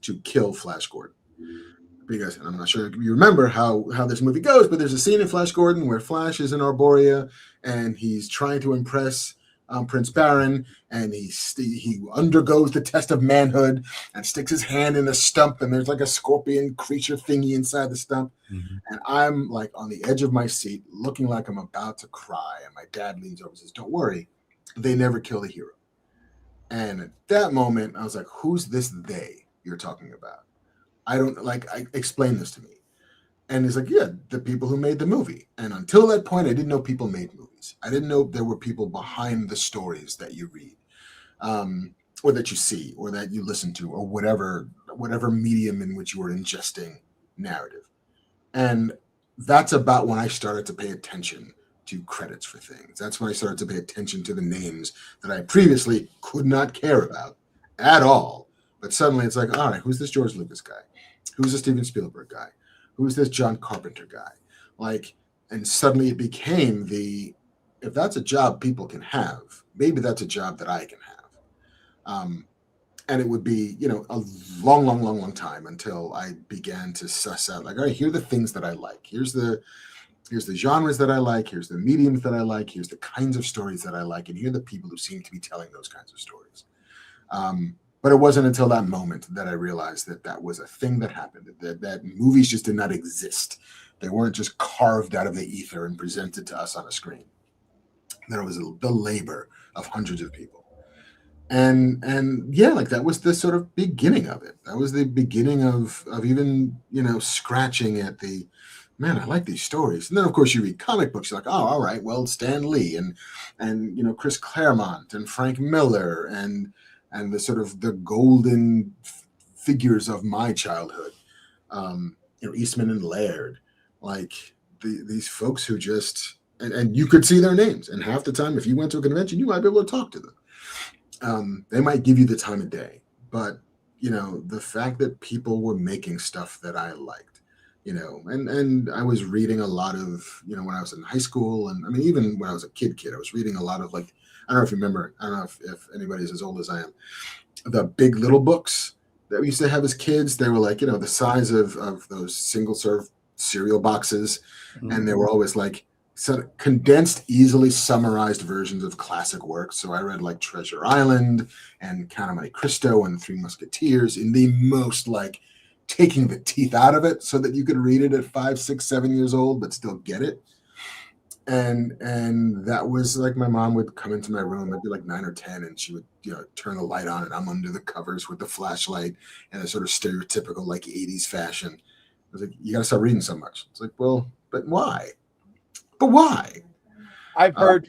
to kill Flash Gordon. Because, and I'm not sure if you remember how this movie goes, but there's a scene in Flash Gordon where Flash is in Arborea and he's trying to impress Prince Baron, and he undergoes the test of manhood and sticks his hand in a stump, and there's like a scorpion creature thingy inside the stump. Mm-hmm. And I'm like on the edge of my seat, looking like I'm about to cry. And my dad leans over and says, "Don't worry, they never kill the hero." And at that moment, I was like, "Who's this they you're talking about? I explain this to me." And he's like, "Yeah, the people who made the movie." And until that point, I didn't know people made movies. I didn't know there were people behind the stories that you read, or that you see, or that you listen to, or whatever medium in which you are ingesting narrative. And that's about when I started to pay attention to credits for things. That's when I started to pay attention to the names that I previously could not care about at all. But suddenly it's like, all right, who's this George Lucas guy? Who's this Steven Spielberg guy? Who's this John Carpenter guy? And suddenly it became if that's a job people can have, maybe that's a job that I can have. And it would be, a long time until I began to suss out, like, all right, here are the things that I like. Here's the genres that I like. Here's the mediums that I like. Here's the kinds of stories that I like. And here are the people who seem to be telling those kinds of stories. But it wasn't until that moment that I realized that was a thing that happened, that movies just did not exist. They weren't just carved out of the ether and presented to us on a screen. There was the labor of hundreds of people. And yeah, like that was the sort of beginning of it. That was the beginning of even, scratching at the, man, I like these stories. And then of course you read comic books, you're like, oh, all right, well, Stan Lee and Chris Claremont and Frank Miller and the sort of the golden figures of my childhood, Eastman and Laird, like these folks who just, and you could see their names. And half the time, if you went to a convention, you might be able to talk to them. They might give you the time of day, but the fact that people were making stuff that I liked, and I was reading a lot of, when I was in high school, and I mean, even when I was a kid, I was reading a lot of, like, I don't know if you remember, I don't know if anybody's as old as I am, the Big Little books that we used to have as kids. They were like, the size of those single serve cereal boxes. Mm-hmm. And they were always like condensed, easily summarized versions of classic works. So I read like Treasure Island and Count of Monte Cristo and Three Musketeers in the most like taking the teeth out of it so that you could read it at 5, 6, 7 years old, but still get it. And that was like, my mom would come into my room, I'd be like 9 or 10, and she would, turn the light on, and I'm under the covers with the flashlight and a sort of stereotypical like 80s fashion. I was like, you got to stop reading so much. It's like, well, but why? But why? I've heard,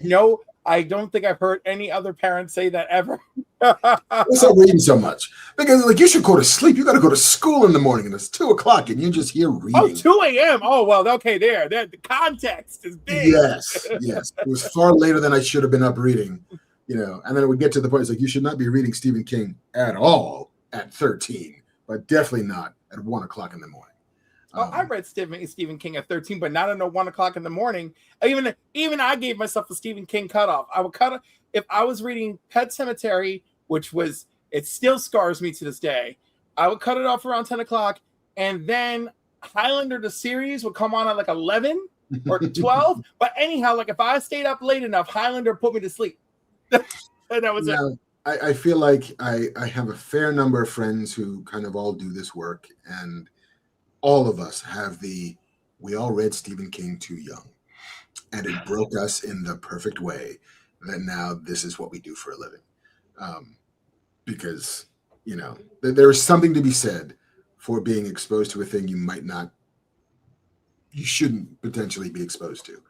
I don't think I've heard any other parents say that ever. Stop reading so much. Because like, you should go to sleep. You got to go to school in the morning, and it's 2:00 and you're just here reading. Oh, 2 a.m. Oh, well, okay, there. The context is big. Yes. It was far later than I should have been up reading, and then it would get to the point, it's like, you should not be reading Stephen King at all at 13, but definitely not at 1:00 in the morning. I read Stephen King at 13, but not at 1:00 in the morning. Even I gave myself a Stephen King cutoff. I would cut if I was reading Pet Sematary, which was, it still scars me to this day. I would cut it off around 10 o'clock, and then Highlander the series would come on at like 11 or 12. But anyhow, like if I stayed up late enough, Highlander put me to sleep. And that was it. I feel like I have a fair number of friends who kind of all do this work, and all of us have we all read Stephen King too young, and it broke us in the perfect way that now this is what we do for a living. Because, there is something to be said for being exposed to a thing you shouldn't potentially be exposed to.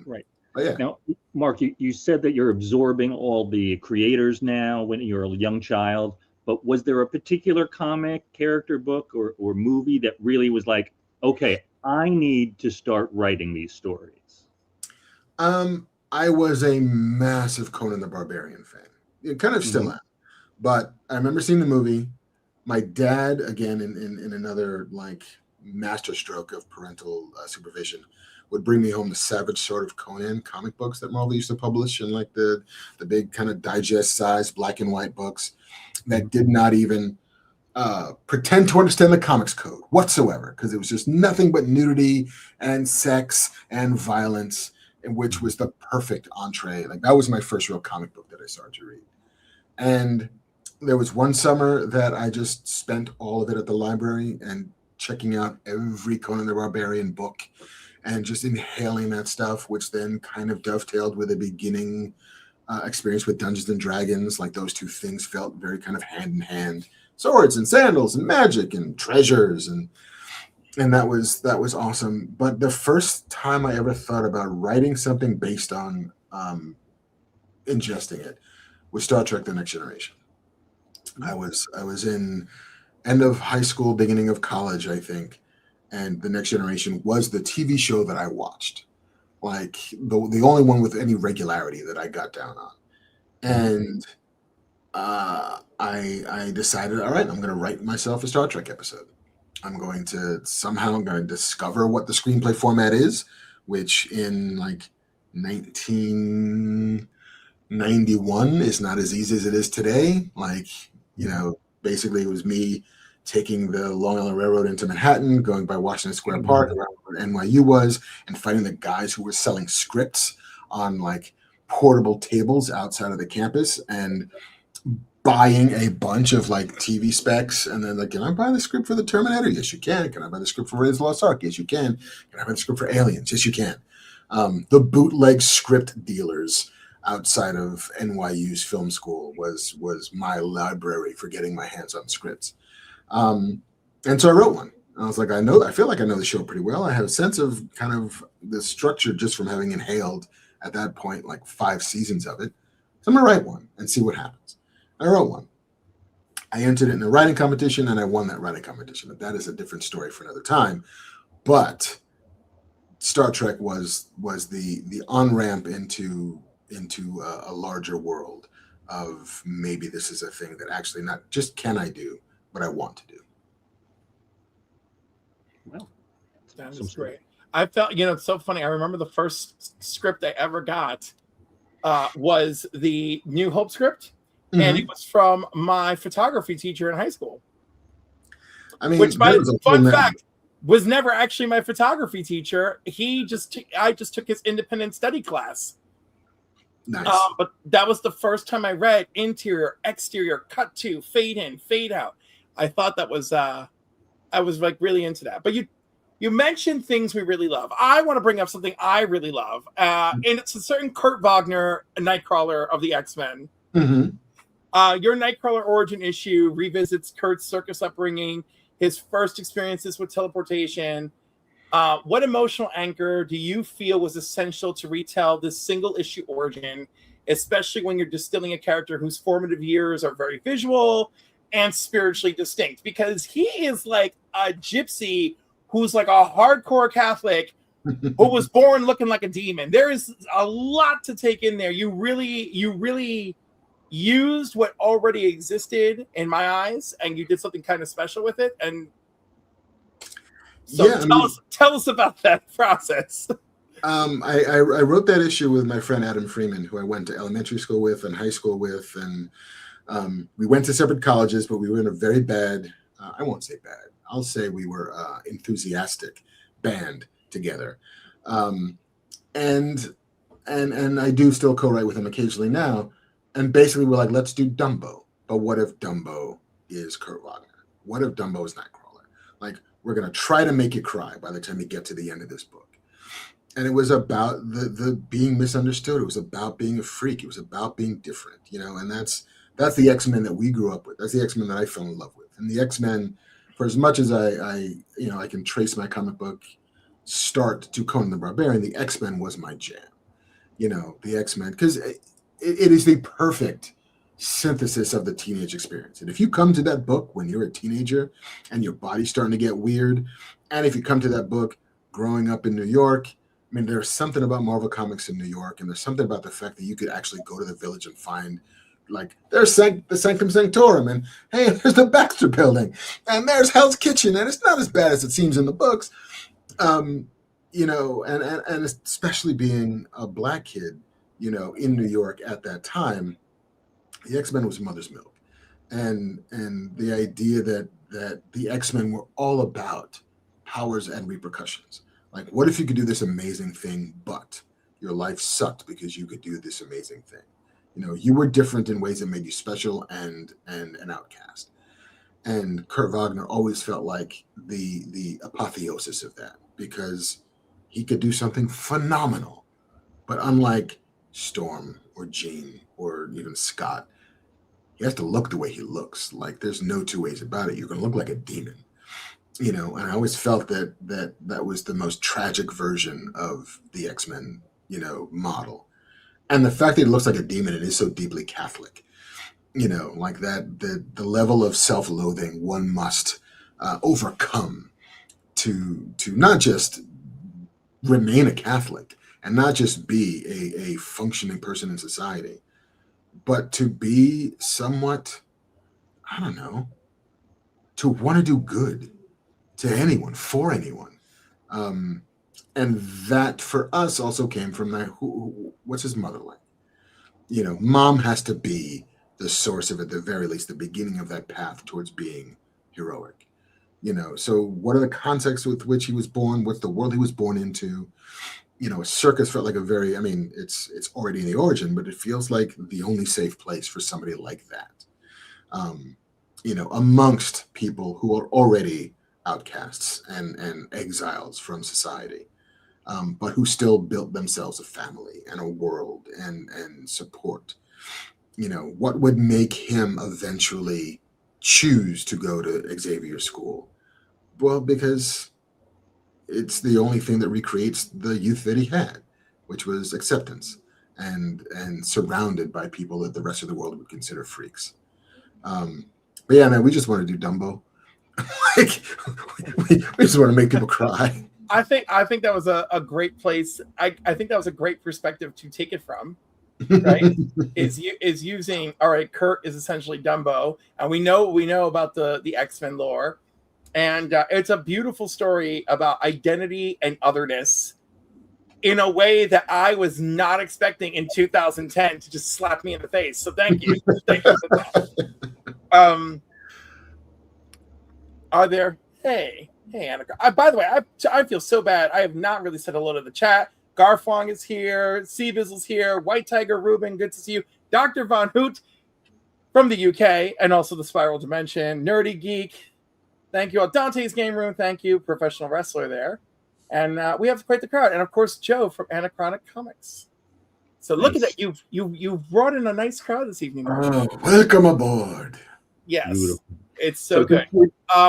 Right. But yeah. Now, Mark, you said that you're absorbing all the creators now when you're a young child. But was there a particular comic, character book, or movie that really was like, okay, I need to start writing these stories? I was a massive Conan the Barbarian fan. It kind of still am. But I remember seeing the movie. My dad, again, in another like masterstroke of parental supervision, would bring me home the Savage Sword of Conan comic books that Marvel used to publish in like the big kind of digest size black and white books that did not even pretend to understand the comics code whatsoever, because it was just nothing but nudity and sex and violence, and which was the perfect entree. Like that was my first real comic book that I started to read. And there was one summer that I just spent all of it at the library and checking out every Conan the Barbarian book and just inhaling that stuff, which then kind of dovetailed with a beginning experience with Dungeons and Dragons. Like those two things felt very kind of hand in hand. Swords and sandals and magic and treasures, and that was awesome. But the first time I ever thought about writing something based on ingesting it was Star Trek: The Next Generation. I was in end of high school, beginning of college, I think, and The Next Generation was the TV show that I watched, like the only one with any regularity that I got down on. And I decided, all right, I'm going to write myself a Star Trek episode. I'm going to discover what the screenplay format is, which in like 1991 is not as easy as it is today. Like, basically it was me taking the Long Island Railroad into Manhattan, going by Washington Square Park, around where NYU was, and finding the guys who were selling scripts on like portable tables outside of the campus, and buying a bunch of like TV specs, and then like, can I buy the script for the Terminator? Yes, you can. Can I buy the script for Raiders of the Lost Ark? Yes, you can. Can I buy the script for Aliens? Yes, you can. The bootleg script dealers outside of NYU's film school was my library for getting my hands on scripts. And so I wrote one. I was like, I feel like I know the show pretty well. I have a sense of kind of the structure just from having inhaled at that point like 5 seasons of it. So I'm gonna write one and see what happens. I wrote one. I entered it in a writing competition and I won that writing competition. But that is a different story for another time. But Star Trek was the on-ramp into a larger world of maybe this is a thing that actually not just can I do, but I want to do. Well, that was great. I felt, it's so funny. I remember the first script I ever got was the New Hope script. Mm-hmm. And it was from my photography teacher in high school. I mean, which, by fun fact, was never actually my photography teacher. I just took his independent study class. Nice. But that was the first time I read interior, exterior, cut to, fade in, fade out. I thought that was, I was like really into that. But you mentioned things we really love. I want to bring up something I really love. And it's a certain Kurt Wagner, a Nightcrawler of the X-Men. Mm-hmm. Your Nightcrawler origin issue revisits Kurt's circus upbringing, his first experiences with teleportation. What emotional anchor do you feel was essential to retell this single issue origin, especially when you're distilling a character whose formative years are very visual and spiritually distinct? Because he is like a gypsy who's like a hardcore Catholic who was born looking like a demon. There is a lot to take in there. You really used what already existed in my eyes, and you did something kind of special with it. And so tell us about that process. I wrote that issue with my friend Adam Freeman, who I went to elementary school with and high school with, and we went to separate colleges, but we were in a very bad, I won't say bad, I'll say we were enthusiastic band together. And I do still co-write with him occasionally now. And basically we're like, let's do Dumbo. But what if Dumbo is Kurt Wagner? What if Dumbo is Nightcrawler? Like, we're going to try to make you cry by the time you get to the end of this book. And it was about the being misunderstood. It was about being a freak. It was about being different, and that's the X-Men that we grew up with. That's the X-Men that I fell in love with. And the X-Men, for as much as I can trace my comic book start to Conan the Barbarian, the X-Men was my jam. The X-Men, because it is the perfect synthesis of the teenage experience. And if you come to that book when you're a teenager and your body's starting to get weird, and if you come to that book growing up in New York, I mean, there's something about Marvel Comics in New York, and there's something about the fact that you could actually go to the Village and find, like, there's the Sanctum Sanctorum, and hey, there's the Baxter Building, and there's Hell's Kitchen, and it's not as bad as it seems in the books, and especially being a black kid, in New York at that time, the X-Men was mother's milk. and the idea that the X-Men were all about powers and repercussions. Like, what if you could do this amazing thing, but your life sucked because you could do this amazing thing? You know, you were different in ways that made you special and an outcast. And Kurt Wagner always felt like the apotheosis of that, because he could do something phenomenal, but unlike Storm or Jean or even Scott, he has to look the way he looks. Like, there's no two ways about it. You're going to look like a demon, you know. And I always felt that was the most tragic version of the X-Men, you know, model. And the fact that he looks like a demon, it is so deeply Catholic, you know, like that the level of self-loathing one must overcome to not just remain a Catholic and not just be a functioning person in society, but to be somewhat, I don't know, to want to do good to anyone, for anyone. And that for us also came from that, what's his mother like? You know, mom has to be the source of, at the very least, the beginning of that path towards being heroic. You know, so what are the contexts with which he was born? What's the world he was born into? You know, a circus felt like a very, I mean, it's already in the origin, but it feels like the only safe place for somebody like that. You know, amongst people who are already outcasts and exiles from society, but who still built themselves a family and a world and support. You know, what would make him eventually choose to go to Xavier School? Well, because it's the only thing that recreates the youth that he had, which was acceptance and surrounded by people that the rest of the world would consider freaks. But yeah, man, we just want to do Dumbo. Like, we just want to make people cry. I think that was a great place. I think that was a great perspective to take it from. Right? is using, all right, Kurt is essentially Dumbo, and we know about the X-Men lore, and it's a beautiful story about identity and otherness in a way that I was not expecting in 2010 to just slap me in the face. So thank you. Thank you for that. Are there? Hey, Annika. By the way, I feel so bad. I have not really said hello to the chat. Garfong is here. Seabizzle's here. White Tiger Ruben, good to see you. Dr. Von Hoot from the UK, and also the Spiral Dimension. Nerdy Geek, thank you all. Dante's Game Room, thank you. Professional wrestler there. And we have quite the crowd. And of course, Joe from Anachronic Comics. So look at that. You've brought in a nice crowd this evening. Oh, welcome aboard. Yes. Beautiful. It's so good.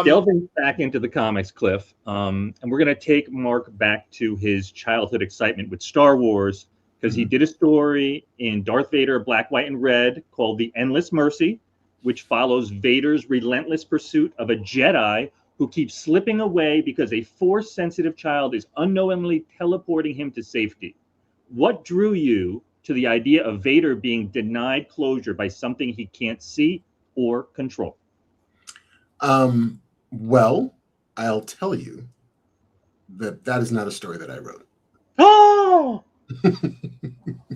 Delving back into the comics, Cliff, and we're going to take Mark back to his childhood excitement with Star Wars, because he did a story in Darth Vader Black, White, and Red called The Endless Mercy, which follows Vader's relentless pursuit of a Jedi who keeps slipping away because a Force-sensitive child is unknowingly teleporting him to safety. What drew you to the idea of Vader being denied closure by something he can't see or control? Well, I'll tell you that is not a story that I wrote. Oh!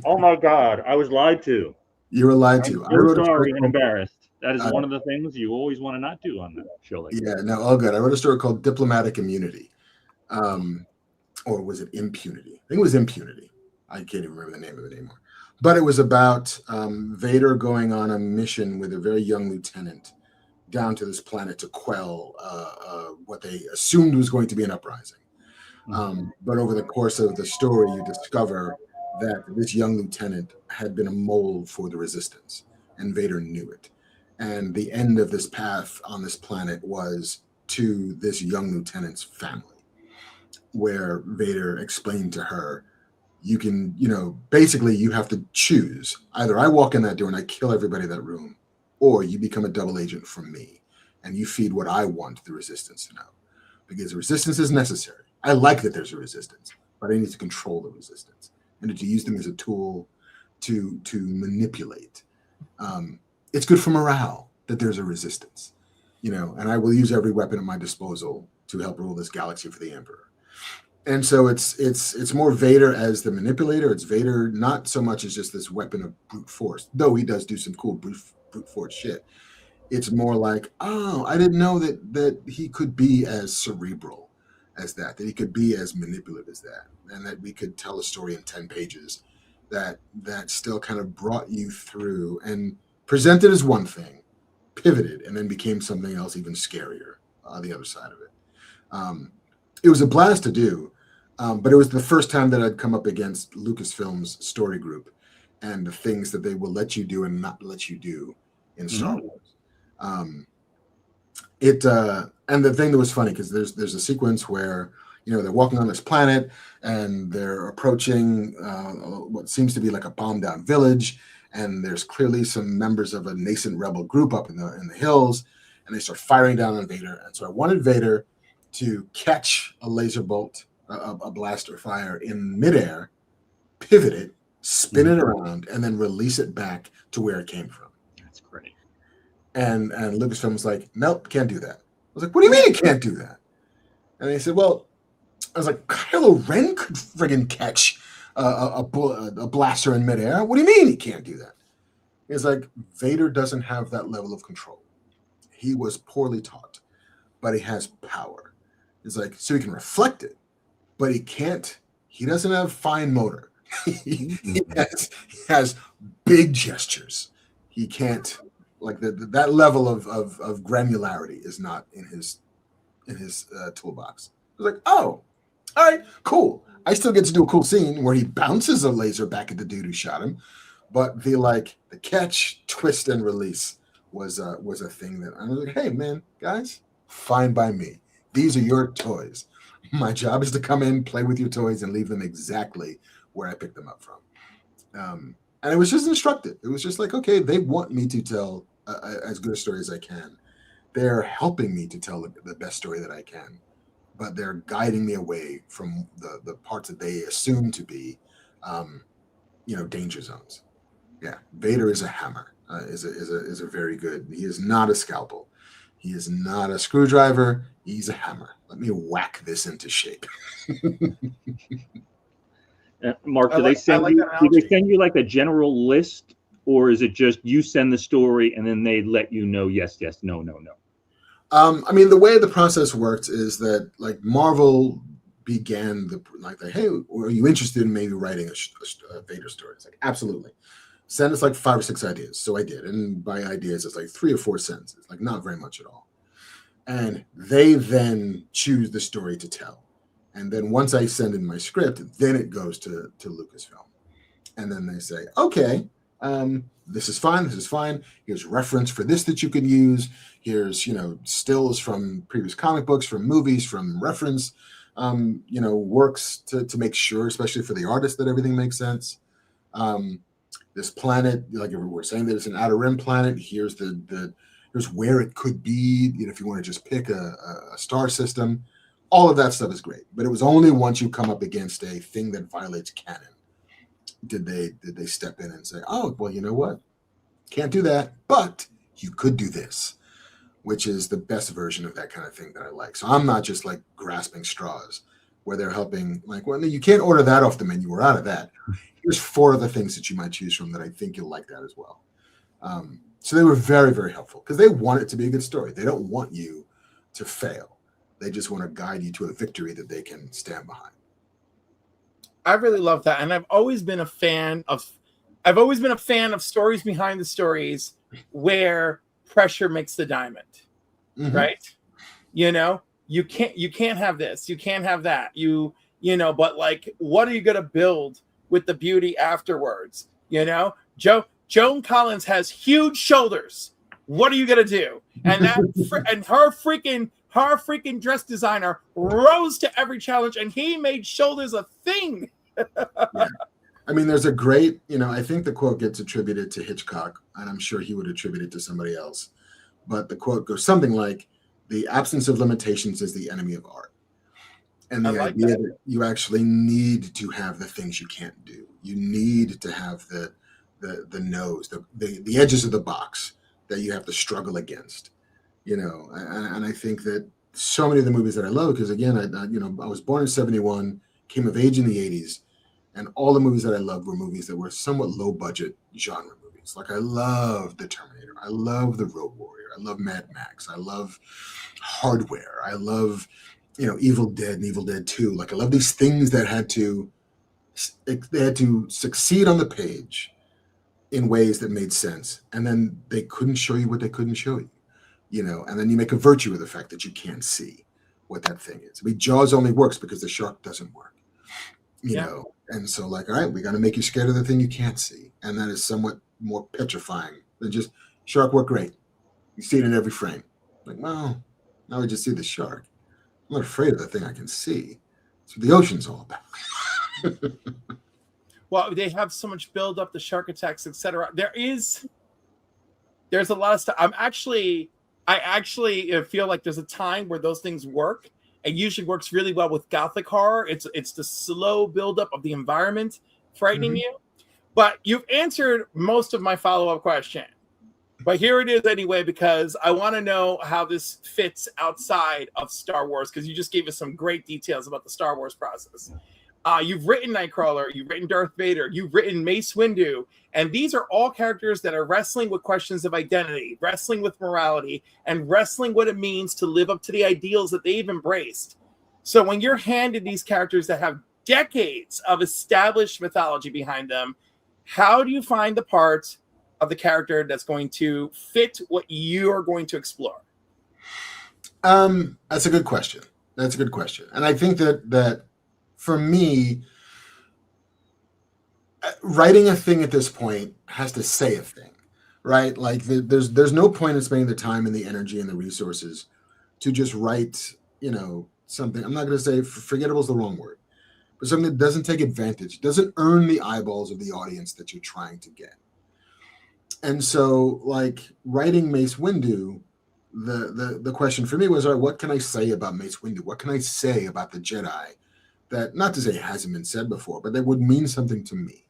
Oh my God, I was lied to. You were lied to. I'm so sorry and embarrassed. That is one of the things you always want to not do on that show. Like yeah, no, all good. I wrote a story called Diplomatic Immunity. Or was it Impunity? I think it was Impunity. I can't even remember the name of it anymore. But it was about Vader going on a mission with a very young lieutenant down to this planet to quell what they assumed was going to be an uprising. But over the course of the story, you discover that this young lieutenant had been a mole for the Resistance, and Vader knew it. And the end of this path on this planet was to this young lieutenant's family, where Vader explained to her, you can, basically you have to choose. Either I walk in that door and I kill everybody in that room, or you become a double agent from me and you feed what I want the Resistance to know. Because the Resistance is necessary. I like that there's a Resistance, but I need to control the Resistance and to use them as a tool to manipulate. It's good for morale that there's a Resistance, and I will use every weapon at my disposal to help rule this galaxy for the Emperor. And so it's more Vader as the manipulator. It's Vader not so much as just this weapon of brute force, though he does do some cool brute force shit. It's more like, oh, I didn't know that he could be as cerebral as that he could be as manipulative as that, and that we could tell a story in 10 pages that still kind of brought you through and presented as one thing, pivoted, and then became something else even scarier on the other side of it. It was a blast to do, but it was the first time that I'd come up against Lucasfilm's story group and the things that they will let you do and not let you do in Star Wars. And the thing that was funny, because there's a sequence where they're walking on this planet and they're approaching what seems to be like a bombed out village, and there's clearly some members of a nascent rebel group up in the hills, and they start firing down on Vader. And so I wanted Vader to catch a laser bolt, a blaster fire in midair, pivot it, spin it around, and then release it back to where it came from. That's great. And Lucasfilm was like, nope, can't do that. I was like, what do you mean you can't do that? And they said, well, I was like, Kylo Ren could friggin' catch a blaster in midair. What do you mean he can't do that? It's like, Vader doesn't have that level of control. He was poorly taught, but he has power. It's like, so he can reflect it, but he doesn't have fine motor. he has big gestures. He can't, like that level of granularity is not in his toolbox. I was like, oh, all right, cool. I still get to do a cool scene where he bounces a laser back at the dude who shot him, but the catch, twist, and release was a thing that I was like, hey man, guys, fine by me. These are your toys. My job is to come in, play with your toys, and leave them exactly where I picked them up from. And it was just instructive. It was just like, okay, they want me to tell as good a story as I can. They're helping me to tell the best story that I can, but they're guiding me away from the parts that they assume to be, danger zones. Yeah, Vader is a hammer. Is a very good. He is not a scalpel. He is not a screwdriver. He's a hammer. Let me whack this into shape. Mark, do they send you like a general list, or is it just you send the story and then they let you know yes, no, no, no? I mean, the way the process worked is that like Marvel began hey, are you interested in maybe writing a Vader story? It's like, absolutely. Send us like 5 or 6 ideas. So I did. And by ideas, it's like 3 or 4 sentences, like not very much at all. And they then choose the story to tell. And then once I send in my script, then it goes to Lucasfilm. And then they say, okay, this is fine. This is fine. Here's reference for this that you can use. Here's, stills from previous comic books, from movies, from reference, works to make sure, especially for the artist, that everything makes sense. This planet, like we're saying that it's an outer rim planet. Here's here's where it could be. If you want to just pick a star system, all of that stuff is great. But it was only once you come up against a thing that violates canon did they step in and say, oh, well, you know what? Can't do that, but you could do this, which is the best version of that kind of thing that I like. So I'm not just like grasping straws where they're helping, like, well, no, you can't order that off the menu. We're out of that. Here's 4 other things that you might choose from that I think you'll like that as well. So they were very, very helpful because they want it to be a good story. They don't want you to fail. They just want to guide you to a victory that they can stand behind. I really love that. And I've always been a fan of stories behind the stories where pressure makes the diamond. Mm-hmm. Right? You can't have this, you can't have that. But like, what are you gonna build with the beauty afterwards? Joan Collins has huge shoulders. What are you gonna do? And and her freaking dress designer rose to every challenge, and he made shoulders a thing. Yeah. I mean, there's a great, I think the quote gets attributed to Hitchcock, and I'm sure he would attribute it to somebody else. But the quote goes something like, "The absence of limitations is the enemy of art." And the idea that you actually need to have the things you can't do. You need to have the nose, the edges of the box that you have to struggle against. And I think that so many of the movies that I love, because again, I was born in 1971, came of age in the 1980s, and all the movies that I loved were movies that were somewhat low budget genre movies. Like I love The Terminator, I love The Road Warrior, I love Mad Max. I love Hardware. I love, Evil Dead and Evil Dead 2. Like I love these things that had to succeed on the page in ways that made sense, and then they couldn't show you what they couldn't show you, and then you make a virtue of the fact that you can't see what that thing is. I mean, Jaws only works because the shark doesn't work, and so like, all right, we got to make you scared of the thing you can't see, and that is somewhat more petrifying than just shark work great. You see it in every frame. Like, well, now we just see the shark. I'm not afraid of the thing I can see. That's what the ocean's all about. Well, they have so much build up, the shark attacks, etc. There's a lot of stuff. I actually feel like there's a time where those things work. It usually works really well with Gothic horror. It's the slow buildup of the environment frightening you. But you've answered most of my follow-up question. But here it is anyway, because I want to know how this fits outside of Star Wars, because you just gave us some great details about the Star Wars process. You've written Nightcrawler, you've written Darth Vader, you've written Mace Windu, and these are all characters that are wrestling with questions of identity, wrestling with morality, and wrestling what it means to live up to the ideals that they've embraced. So when you're handed these characters that have decades of established mythology behind them, how do you find the part of the character that's going to fit what you're going to explore? That's a good question. And I think that for me, writing a thing at this point has to say a thing, right? Like there's no point in spending the time and the energy and the resources to just write, something. I'm not going to say forgettable is the wrong word, but something that doesn't take advantage, doesn't earn the eyeballs of the audience that you're trying to get. And so, like writing Mace Windu, the question for me was, all right, what can I say about Mace Windu? What can I say about the Jedi that, not to say it hasn't been said before, but that would mean something to me,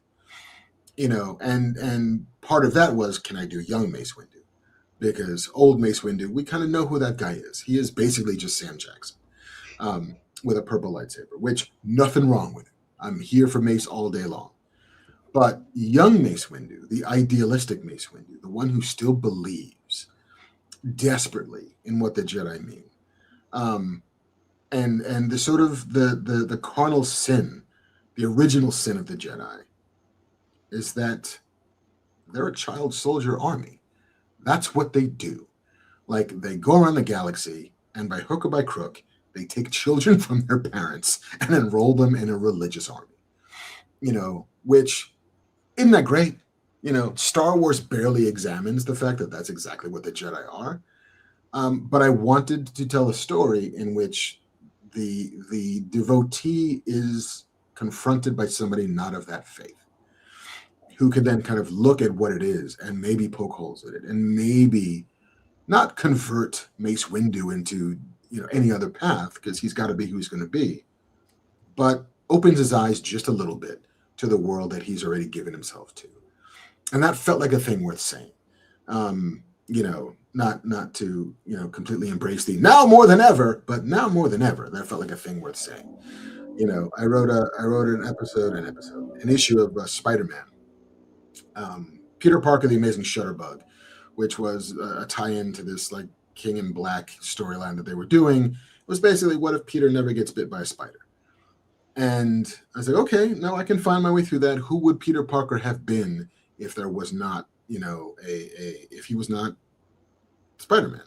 and part of that was, can I do young Mace Windu? Because old Mace Windu, we kind of know who that guy is. He is basically just Sam Jackson with a purple lightsaber, which nothing wrong with it. I'm here for Mace all day long. But young Mace Windu, the idealistic Mace Windu, the one who still believes desperately in what the Jedi mean, and the sort of the carnal sin, the original sin of the Jedi, is that they're a child soldier army. That's what they do. Like, they go around the galaxy, and by hook or by crook, they take children from their parents and enroll them in a religious army. Which isn't that great? Star Wars barely examines the fact that that's exactly what the Jedi are. But I wanted to tell a story in which the devotee is confronted by somebody not of that faith, who can then kind of look at what it is and maybe poke holes in it, and maybe not convert Mace Windu into any other path, because he's got to be who he's going to be, but opens his eyes just a little bit to the world that he's already given himself to. And that felt like a thing worth saying. Not to completely embrace the now more than ever, but now more than ever, that felt like a thing worth saying. I wrote an issue of Spider-Man, Peter Parker, the Amazing Shutterbug, which was a tie-in to this like King in Black storyline that they were doing. It was basically, what if Peter never gets bit by a spider? And I was like, okay, now I can find my way through that. Who would Peter Parker have been if there was not, if he was not Spider-Man?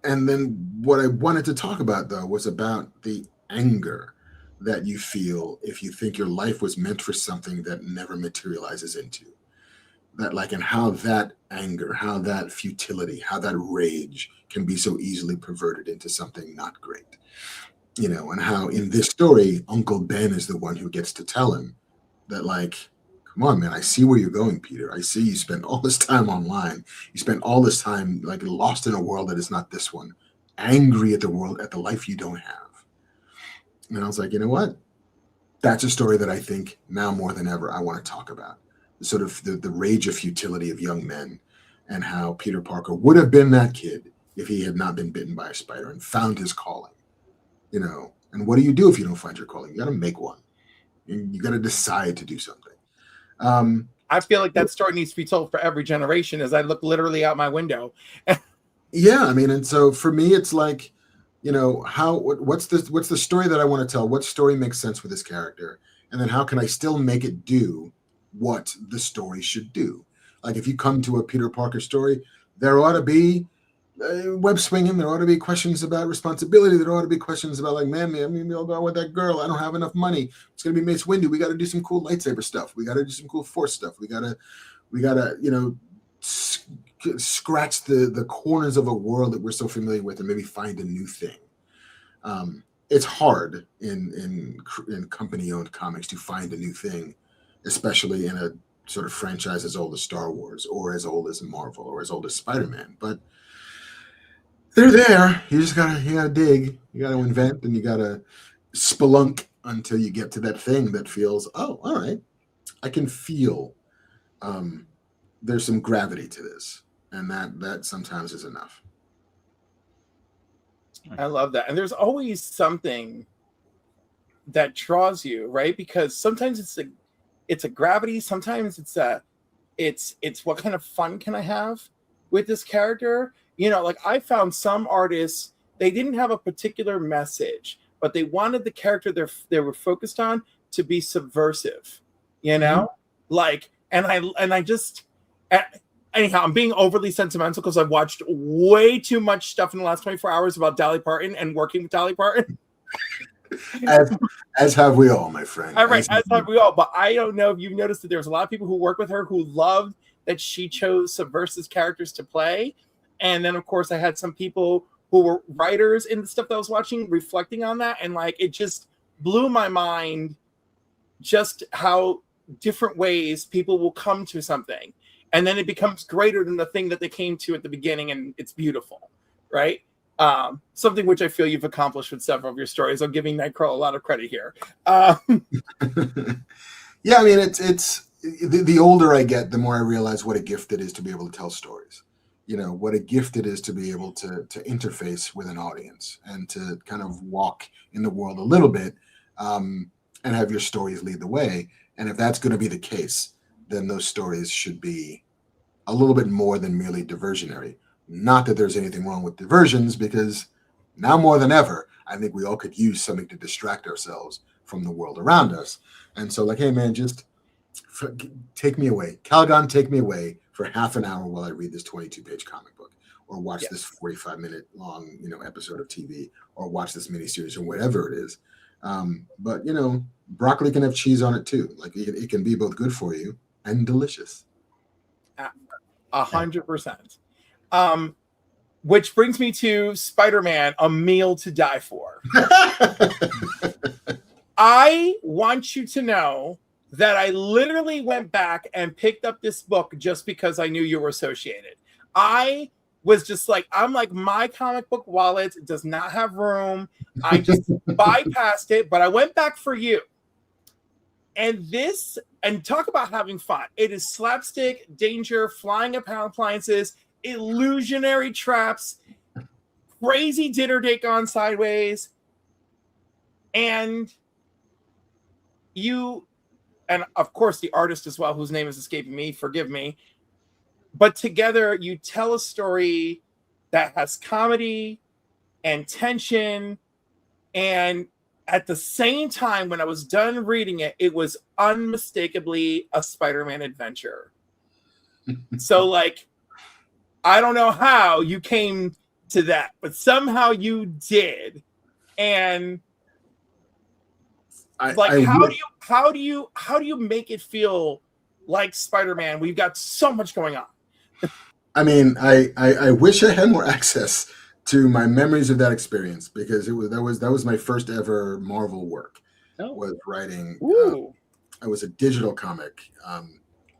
And then what I wanted to talk about, though, was about the anger that you feel if you think your life was meant for something that never materializes into that, like, and how that anger, how that futility, how that rage can be so easily perverted into something not great. And how in this story, Uncle Ben is the one who gets to tell him that, like, come on, man, I see where you're going, Peter. I see you spent all this time online. You spent all this time, like, lost in a world that is not this one, angry at the world, at the life you don't have. And I was like, you know what? That's a story that I think now more than ever I want to talk about. Sort of the rage of futility of young men, and how Peter Parker would have been that kid if he had not been bitten by a spider and found his calling. And what do you do if you don't find your calling? You got to make one. You got to decide to do something. I feel like that story needs to be told for every generation as I look literally out my window. Yeah, I mean, and so for me, it's like, what's the story that I want to tell? What story makes sense with this character? And then how can I still make it do what the story should do? Like if you come to a Peter Parker story, there ought to be web swinging. There ought to be questions about responsibility. There ought to be questions about like, man, I'll go with that girl. I don't have enough money. It's gonna be Mace Windu. We got to do some cool lightsaber stuff. We got to do some cool Force stuff. We gotta, scratch the corners of a world that we're so familiar with and maybe find a new thing. It's hard in company-owned comics to find a new thing, especially in a sort of franchise as old as Star Wars or as old as Marvel or as old as Spider-Man. But they're there. You gotta dig. You gotta invent, and you gotta spelunk until you get to that thing that feels, oh, all right, I can feel there's some gravity to this, and that sometimes is enough. I love that. And there's always something that draws you, right? Because sometimes it's a gravity, sometimes it's what kind of fun can I have with this character? Like I found some artists, they didn't have a particular message, but they wanted the character they were focused on to be subversive, like, and I just, anyhow, I'm being overly sentimental because I've watched way too much stuff in the last 24 hours about Dolly Parton and working with Dolly Parton. as have we all, my friend. All right, as have we all. But I don't know if you've noticed that there's a lot of people who work with her who loved that she chose subversive characters to play. And then, of course, I had some people who were writers in the stuff that I was watching reflecting on that. And like, it just blew my mind just how different ways people will come to something. And then it becomes greater than the thing that they came to at the beginning. And it's beautiful, right? Something which I feel you've accomplished with several of your stories. I'm giving Nightcrawler a lot of credit here. Yeah, I mean, it's the older I get, the more I realize what a gift it is to be able to tell stories. What a gift it is to be able to interface with an audience and to kind of walk in the world a little bit and have your stories lead the way. And if that's going to be the case, then those stories should be a little bit more than merely diversionary. Not that there's anything wrong with diversions, because now more than ever, I think we all could use something to distract ourselves from the world around us. And so like, hey man, just take me away. Calgon, take me away for half an hour while I read this 22-page comic book, or watch this 45-minute long, episode of TV, or watch this miniseries or whatever it is. But broccoli can have cheese on it too. Like it can be both good for you and delicious. 100%. Which brings me to Spider-Man, A Meal to Die For. I want you to know that I literally went back and picked up this book just because I knew you were associated. I was just like, my comic book wallet does not have room. I just bypassed it, but I went back for you. And talk about having fun. It is slapstick, danger, flying appliances, illusionary traps, crazy dinner date gone sideways. And of course the artist as well, whose name is escaping me, forgive me. But together you tell a story that has comedy and tension, and at the same time, when I was done reading it, it was unmistakably a Spider-Man adventure. So, like, I don't know how you came to that, but somehow you did. And how do you make it feel like Spider-Man? We've got so much going on. I mean, I wish I had more access to my memories of that experience, because that was my first ever Marvel work. Was writing. It was a digital comic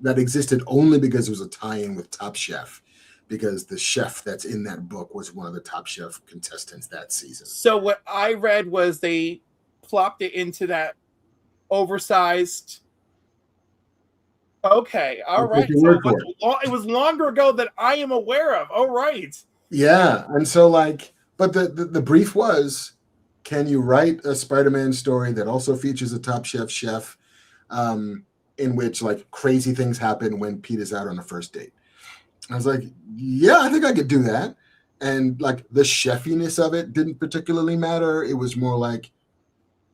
that existed only because it was a tie-in with Top Chef, because the chef that's in that book was one of the Top Chef contestants that season. So what I read was they plopped it into that oversized. Okay, all right. So it was longer ago than I am aware of. All right. Yeah, and so but the brief was, can you write a Spider-Man story that also features a Top Chef chef, in which like crazy things happen when Pete is out on a first date. I was like, yeah, I think I could do that. And like the chefiness of it didn't particularly matter. It was more like,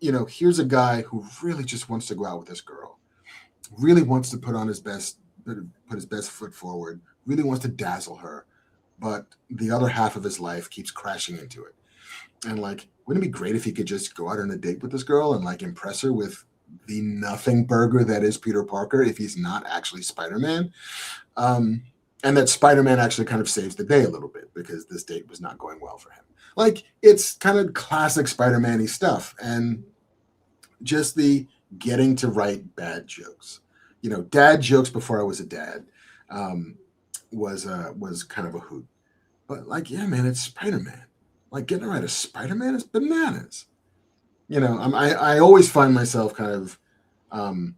here's a guy who really just wants to go out with this girl, really wants to put his best foot forward, really wants to dazzle her, but the other half of his life keeps crashing into it. And like, wouldn't it be great if he could just go out on a date with this girl and like impress her with the nothing burger that is Peter Parker if he's not actually Spider-Man? And that Spider-Man actually kind of saves the day a little bit because this date was not going well for him. Like, it's kind of classic Spider-Man-y stuff. And just the getting to write bad jokes. Dad jokes before I was a dad was kind of a hoot. But like, yeah, man, it's Spider-Man. Like, getting to write a Spider-Man is bananas. I always find myself kind of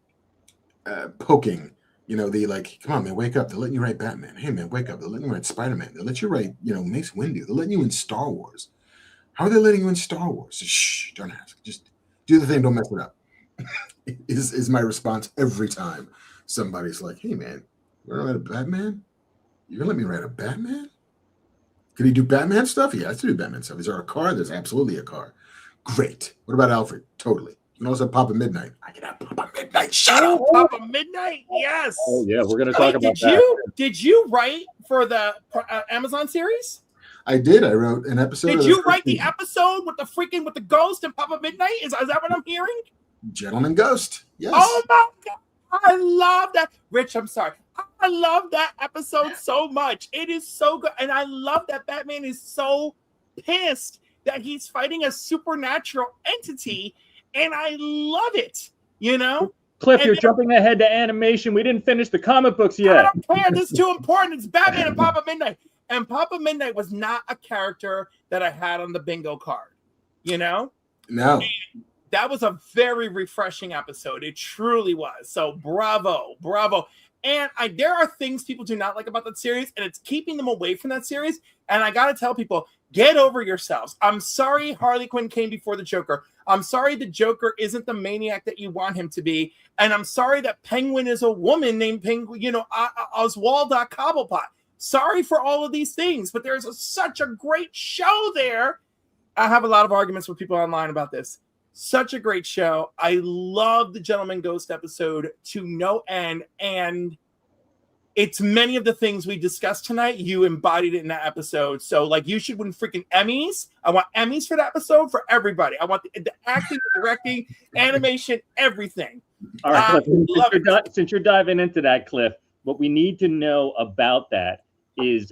poking, the like, come on, man, wake up. They're letting you write Batman. Hey, man, wake up. They're letting you write Spider-Man. They'll let you write, Mace Windu. They're letting you in Star Wars. How are they letting you in Star Wars? Shh, don't ask. Just do the thing. Don't mess it up. is my response every time somebody's like, hey, man, you're going to write a Batman? You're going to let me write a Batman? Can he do Batman stuff? Yeah, let's do Batman stuff. Is there a car? There's absolutely a car. Great. What about Alfred? Totally. You can also have Papa Midnight. I can have Papa Midnight. Shut up. Papa Midnight. Yes. Oh yeah, we're gonna talk about that. Did you write for the Amazon series? I did. I wrote an episode. Did you write the episode with the ghost and Papa Midnight? Is that what I'm hearing? Gentleman Ghost. Yes. Oh my God. I love that. Rich, I'm sorry. I love that episode so much. It is so good. And I love that Batman is so pissed that he's fighting a supernatural entity. And I love it, Cliff, you're jumping ahead to animation. We didn't finish the comic books yet. I don't care. This is too important. It's Batman and Papa Midnight. And Papa Midnight was not a character that I had on the bingo card, No. And that was a very refreshing episode. It truly was. So bravo. And there are things people do not like about that series, and it's keeping them away from that series. And I got to tell people, get over yourselves. I'm sorry Harley Quinn came before the Joker. I'm sorry the Joker isn't the maniac that you want him to be. And I'm sorry that Penguin is a woman named Penguin, Oswalda Cobblepot. Sorry for all of these things, but there's such a great show there. I have a lot of arguments with people online about this. Such a great show. I love the Gentleman Ghost episode to no end. And it's many of the things we discussed tonight. You embodied it in that episode. So, like, you should win freaking Emmys. I want Emmys for that episode for everybody. I want the acting, directing, animation, everything. All right, Cliff, since you're diving into that, Cliff, what we need to know about that is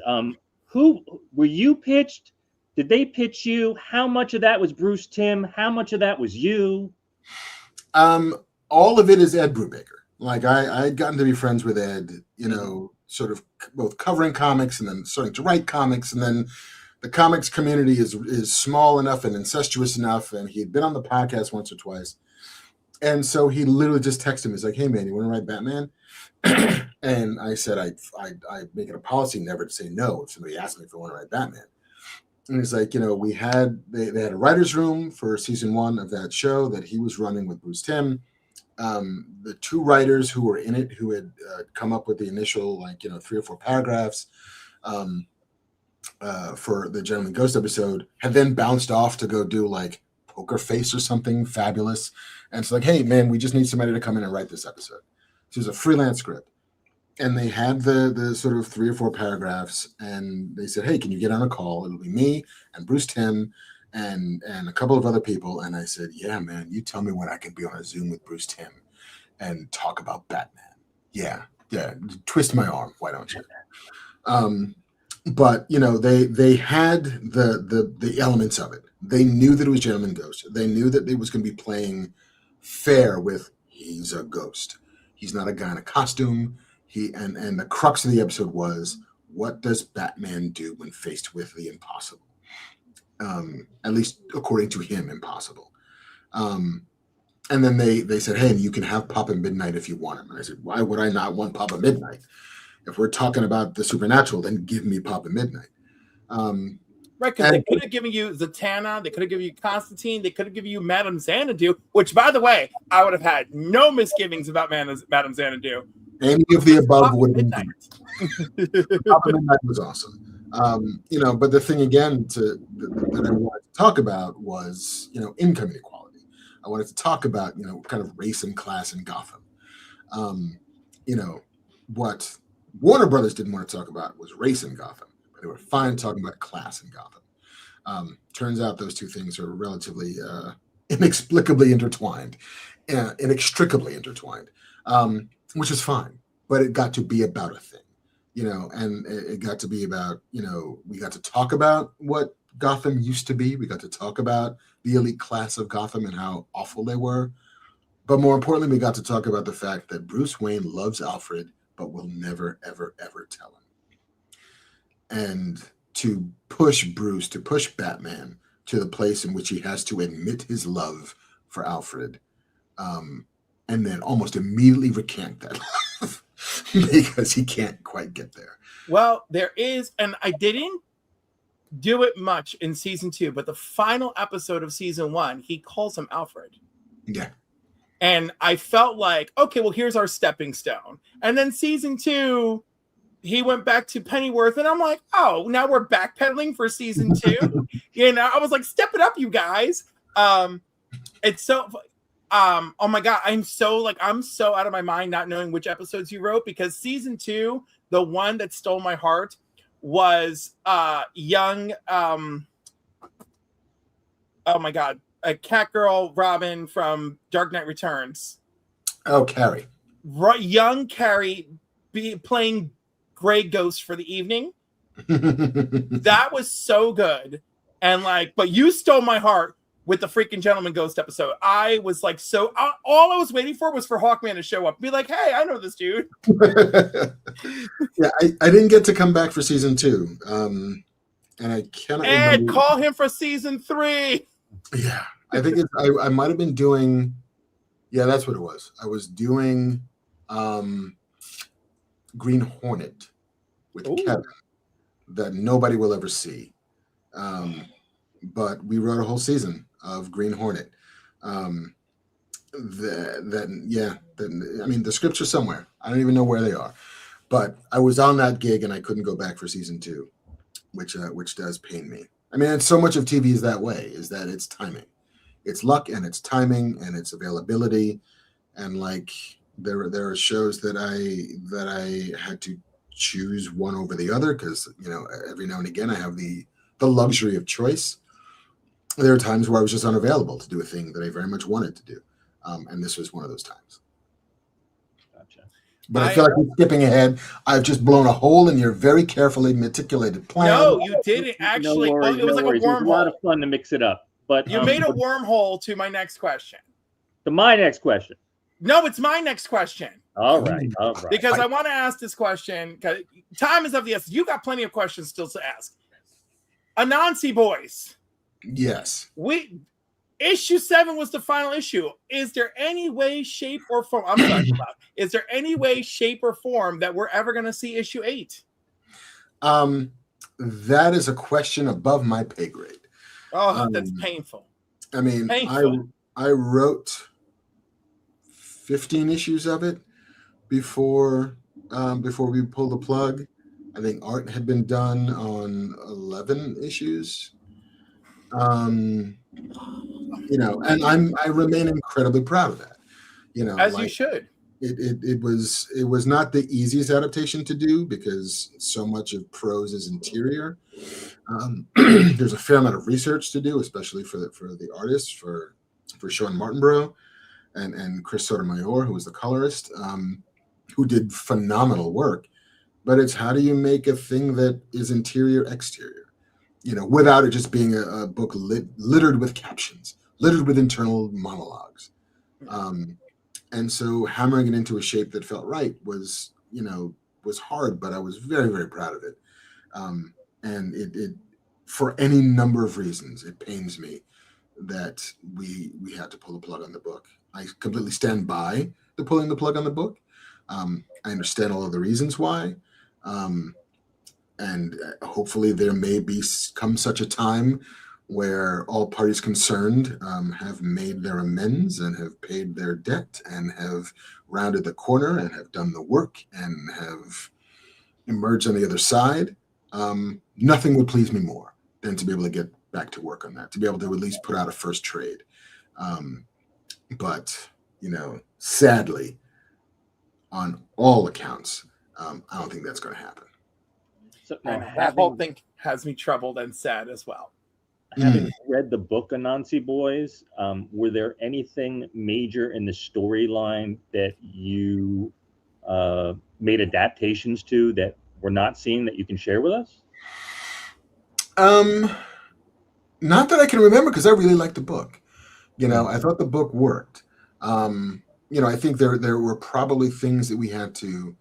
who were you pitched? Did they pitch you? How much of that was Bruce Timm? How much of that was you? All of it is Ed Brubaker. Like I had gotten to be friends with Ed, sort of both covering comics and then starting to write comics. And then the comics community is small enough and incestuous enough. And he had been on the podcast once or twice. And so he literally just texted me. He's like, hey, man, you want to write Batman? And I said, I make it a policy never to say no if somebody asks me if I want to write Batman. And he's like, they had a writer's room for season 1 of that show that he was running with Bruce Timm. The 2 writers who were in it, who had come up with the initial 3 or 4 paragraphs for the Gentleman Ghost episode, had then bounced off to go do like Poker Face or something fabulous. And it's like, hey man, we just need somebody to come in and write this episode. So it was a freelance script. And they had the sort of 3 or 4 paragraphs, and they said, hey, can you get on a call? It'll be me and Bruce Timm and a couple of other people. And I said, yeah, man, you tell me when I can be on a Zoom with Bruce Timm and talk about Batman. Yeah, twist my arm. Why don't you? But, they had the elements of it. They knew that it was Gentleman Ghost. They knew that it was going to be playing fair with he's a ghost. He's not a guy in a costume. And the crux of the episode was, what does Batman do when faced with the impossible? At least according to him, impossible. And then they said, hey, you can have Papa Midnight if you want him. And I said, why would I not want Papa Midnight? If we're talking about the supernatural, then give me Papa Midnight. Right, because they could have given you Zatanna, they could have given you Constantine, they could have given you Madame Xanadu, which, by the way, I would have had no misgivings about Madame Xanadu. Any of the above would have been Top of Midnight was awesome. But the thing again that I wanted to talk about was, income inequality. I wanted to talk about, kind of race and class in Gotham. What Warner Brothers didn't want to talk about was race in Gotham. But they were fine talking about class in Gotham. Turns out those two things are relatively inexplicably intertwined, inextricably intertwined, which is fine. But it got to be about a thing, and it got to be about, we got to talk about what Gotham used to be. We got to talk about the elite class of Gotham and how awful they were. But more importantly, we got to talk about the fact that Bruce Wayne loves Alfred, but will never, ever, ever tell him. And to push Bruce, to push Batman to the place in which he has to admit his love for Alfred, and then almost immediately recant that love because he can't quite get there. Well, there is, and I didn't do it much in season 2, but the final episode of season 1, he calls him Alfred. Yeah. And I felt like, okay, well, here's our stepping stone. And then season 2, he went back to Pennyworth, and I'm like, oh, now we're backpedaling for season 2. I was like, step it up, you guys. It's so, oh my God, I'm so out of my mind not knowing which episodes you wrote, because season 2, the one that stole my heart was young, oh my God, a Catgirl Robin from Dark Knight Returns. Oh, Carrie. Right, young Carrie playing Grey Ghost for the evening. That was so good. And but you stole my heart with the freaking Gentleman Ghost episode. I was like, all I was waiting for was for Hawkman to show up and be like, hey, I know this dude. Yeah, I didn't get to come back for season 2. And I cannot remember. Call him for season 3. Yeah, I think I might have been doing, yeah, that's what it was. I was doing Green Hornet with Kevin that nobody will ever see. But we wrote a whole season of Green Hornet. I mean, the scripts are somewhere. I don't even know where they are. But I was on that gig and I couldn't go back for season 2, which does pain me. I mean, and so much of TV is that way, is that it's timing. It's luck and it's timing and it's availability. And there are shows that I had to choose one over the other because, every now and again I have the luxury of choice. There are times where I was just unavailable to do a thing that I very much wanted to do. And this was one of those times. Gotcha. But I feel like we're skipping ahead. I've just blown a hole in your very carefully meticulated plan. No, you didn't actually. No worries, it was like worries. a wormhole. It was a lot of fun to mix it up. But you made a wormhole to my next question. To my next question. No, it's my next question. All right. Because I want to ask this question. Because time is of the essence. You got plenty of questions still to ask. Anansi Boys. Yes. Issue 7 was the final issue. Is there any way, shape, or form? I'm sorry about. Is there any way, shape, or form that we're ever going to see issue 8? That is a question above my pay grade. Oh, that's painful. I mean, I wrote 15 issues of it before we pulled the plug. I think art had been done on 11 issues. And I remain incredibly proud of that. As you should. It was not the easiest adaptation to do because so much of prose is interior. There's a fair amount of research to do, especially for the artists, for Sean Martinborough and Chris Sotomayor, who was the colorist, who did phenomenal work. But it's how do you make a thing that is interior exterior, without it just being a book littered with captions, littered with internal monologues. And so hammering it into a shape that felt right was hard, but I was very, very proud of it. And it for any number of reasons, it pains me that we had to pull the plug on the book. I completely stand by the pulling the plug on the book. I understand all of the reasons why. and hopefully there may come such a time where all parties concerned have made their amends and have paid their debt and have rounded the corner and have done the work and have emerged on the other side. Nothing would please me more than to be able to get back to work on that, to be able to at least put out a first trade. But, sadly, on all accounts, I don't think that's going to happen. So now, And that whole thing has me troubled and sad as well. Having read the book Anansi Boys, were there anything major in the storyline that you made adaptations to that we're not seeing that you can share with us? Not that I can remember, because I really liked the book. I thought the book worked. I think there were probably things that we had to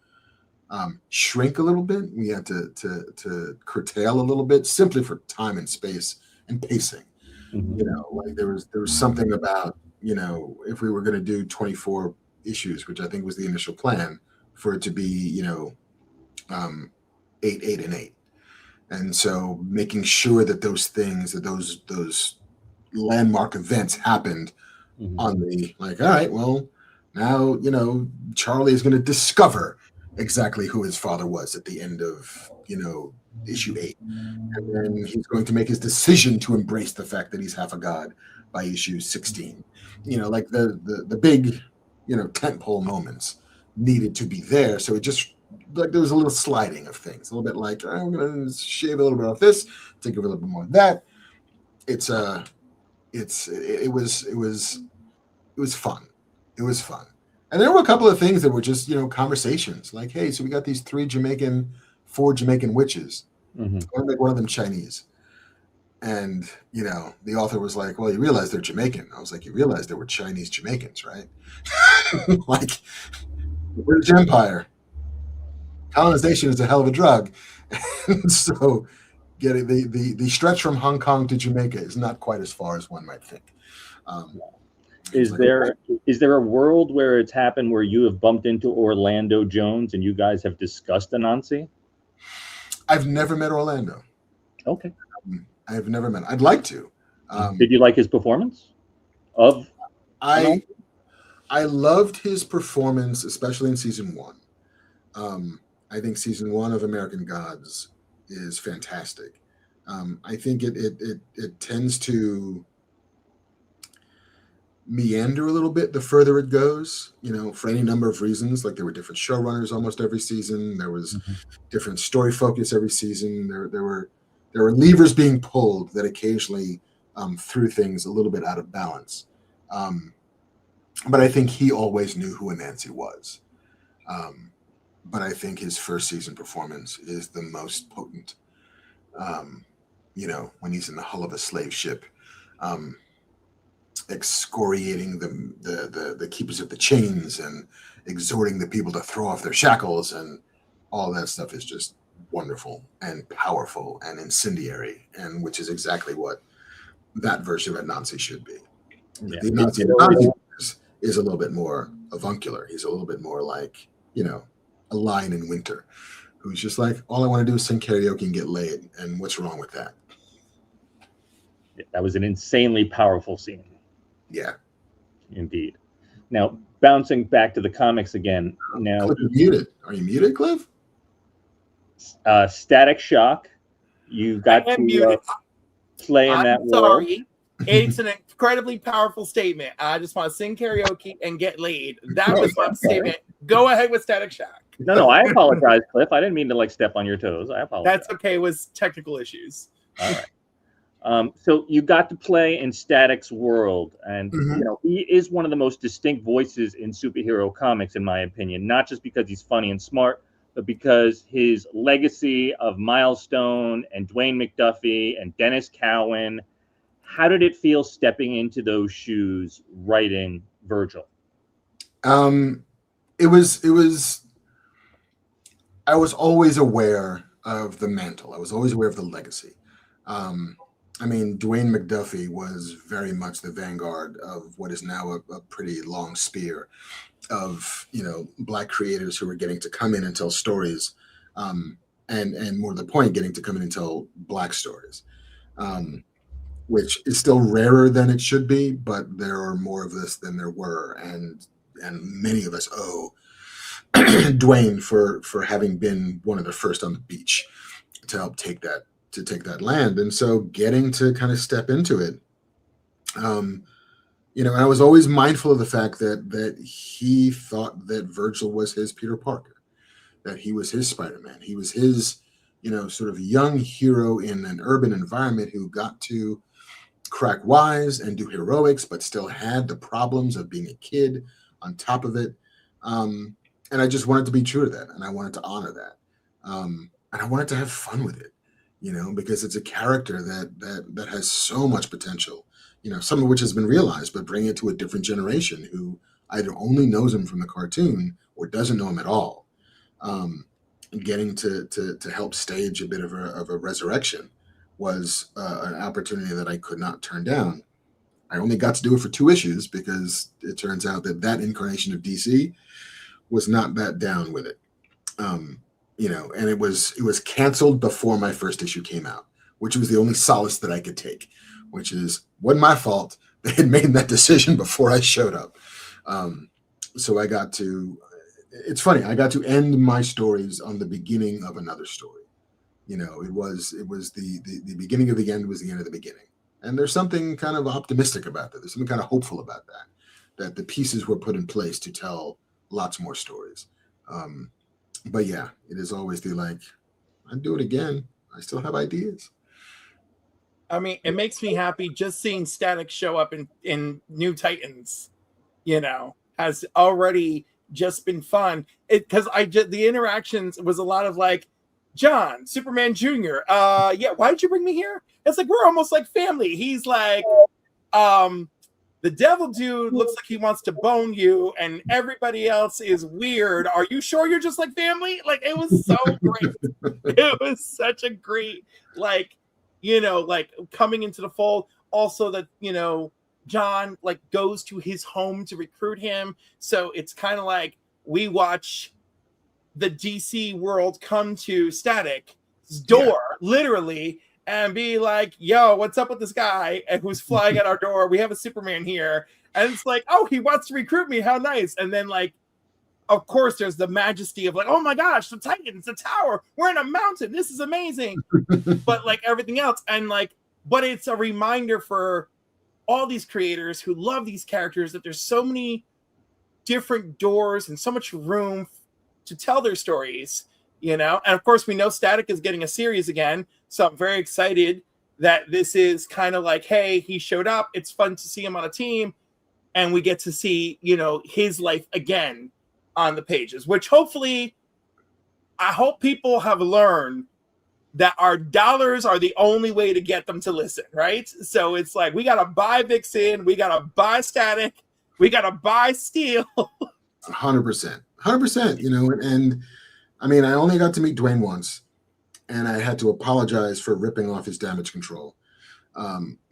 shrink a little bit. We had to curtail a little bit, simply for time and space and pacing. Like there was something about, if we were going to do 24 issues, which I think was the initial plan, for it to be, 8, 8, and 8. And so making sure that those things, that those landmark events happened on the, like, all right, well, now, Charlie is going to discover exactly who his father was at the end of, issue 8. And then he's going to make his decision to embrace the fact that he's half a god by issue 16. Like the big, tentpole moments needed to be there. So it just, like, there was a little sliding of things, a little bit like, I'm going to shave a little bit off this, take a little bit more of that. It was fun. It was fun. And there were a couple of things that were just, conversations, like, hey, so we got these 4 Jamaican witches. I want to make one of them Chinese. And, the author was like, well, you realize they're Jamaican. I was like, you realize there were Chinese Jamaicans, right? Like, the British Empire, colonization is a hell of a drug. And so getting the stretch from Hong Kong to Jamaica is not quite as far as one might think. Is there a world where it's happened where you have bumped into Orlando Jones and you guys have discussed Anansi? I've never met Orlando. Okay. I've never met him. I'd like to. Did you like his performance? I loved his performance, especially in season 1. I think season 1 of American Gods is fantastic. I think it tends to meander a little bit the further it goes, for any number of reasons. Like, there were different showrunners almost every season. There was different story focus every season. There were levers being pulled that occasionally threw things a little bit out of balance. But I think he always knew who Anansi was. But I think his first season performance is the most potent. When he's in the hull of a slave ship, excoriating the keepers of the chains and exhorting the people to throw off their shackles, and all that stuff is just wonderful and powerful and incendiary, and which is exactly what that version of Anansi should be. Yeah. The Anansi is a little bit more avuncular. He's a little bit more like, a lion in winter, who's just like, all I want to do is sing karaoke and get laid, and what's wrong with that? That was an insanely powerful scene. Yeah, indeed. Now, bouncing back to the comics again. Now, Cliff, you're muted. Are you muted, Cliff? Static Shock. You got to play in that world. Sorry. It's an incredibly powerful statement. I just want to sing karaoke and get laid. That was my statement. Go ahead with Static Shock. No, I apologize, Cliff. I didn't mean to step on your toes. I apologize. That's okay. It was technical issues. All right. So you got to play in Static's world, and he is one of the most distinct voices in superhero comics, in my opinion. Not just because he's funny and smart, but because his legacy of Milestone and Dwayne McDuffie and Dennis Cowan. How did it feel stepping into those shoes, writing Virgil? It was. I was always aware of the mantle. I was always aware of the legacy. Dwayne McDuffie was very much the vanguard of what is now a pretty long spear of, Black creators who were getting to come in and tell stories and more to the point, getting to come in and tell Black stories, which is still rarer than it should be, but there are more of this than there were, and many of us owe Dwayne for having been one of the first on the beach to help take that land. And so getting to kind of step into it, you know, I was always mindful of the fact that he thought that Virgil was his Peter Parker, that he was his Spider-Man. He was his, you know, sort of young hero in an urban environment who got to crack wise and do heroics, but still had the problems of being a kid on top of it. And I just wanted to be true to that, and I wanted to honor that, and I wanted to have fun with it, you know, because it's a character that has so much potential, you know, some of which has been realized, but bring it to a different generation who either only knows him from the cartoon or doesn't know him at all. Getting to help stage a bit of a resurrection was an opportunity that I could not turn down. I only got to do it for 2 issues because it turns out that incarnation of DC was not that down with it. You know, and it was canceled before my first issue came out, which was the only solace that I could take, which is wasn't my fault. They had made that decision before I showed up. So I got to, it's funny, I got to end my stories on the beginning of another story. You know, it was the beginning of the end was the end of the beginning. And there's something kind of optimistic about that. There's something kind of hopeful about that the pieces were put in place to tell lots more stories. But yeah, it is always the like, I'd do it again. I still have ideas. I mean, it makes me happy just seeing Static show up in New Titans, you know, has already just been fun. Because the interactions was a lot of like, John, Superman Jr., yeah, why did you bring me here? It's like, we're almost like family. He's like, the devil dude looks like he wants to bone you, and everybody else is weird. Are you sure you're just like family? Like, it was so great. It was such a great, like, you know, like coming into the fold. Also that, you know, John like goes to his home to recruit him. So it's kind of like we watch the DC world come to Static's door, literally, and be like, yo, what's up with this guy who's flying at our door? We have a Superman here. And it's like, oh, he wants to recruit me. How nice. And then, like, of course, there's the majesty of like, oh my gosh, the Titans, the tower. We're in a mountain. This is amazing. But like everything else. And like, but it's a reminder for all these creators who love these characters that there's so many different doors and so much room to tell their stories, you know. And of course, we know Static is getting a series again. So I'm very excited that this is kind of like, hey, he showed up. It's fun to see him on a team. And we get to see, you know, his life again on the pages, which hopefully, I hope people have learned that our dollars are the only way to get them to listen, right? So it's like, we got to buy Vixen. We got to buy Static. We got to buy Steel. 100%, you know, and I mean, I only got to meet Dwayne once, and I had to apologize for ripping off his Damage Control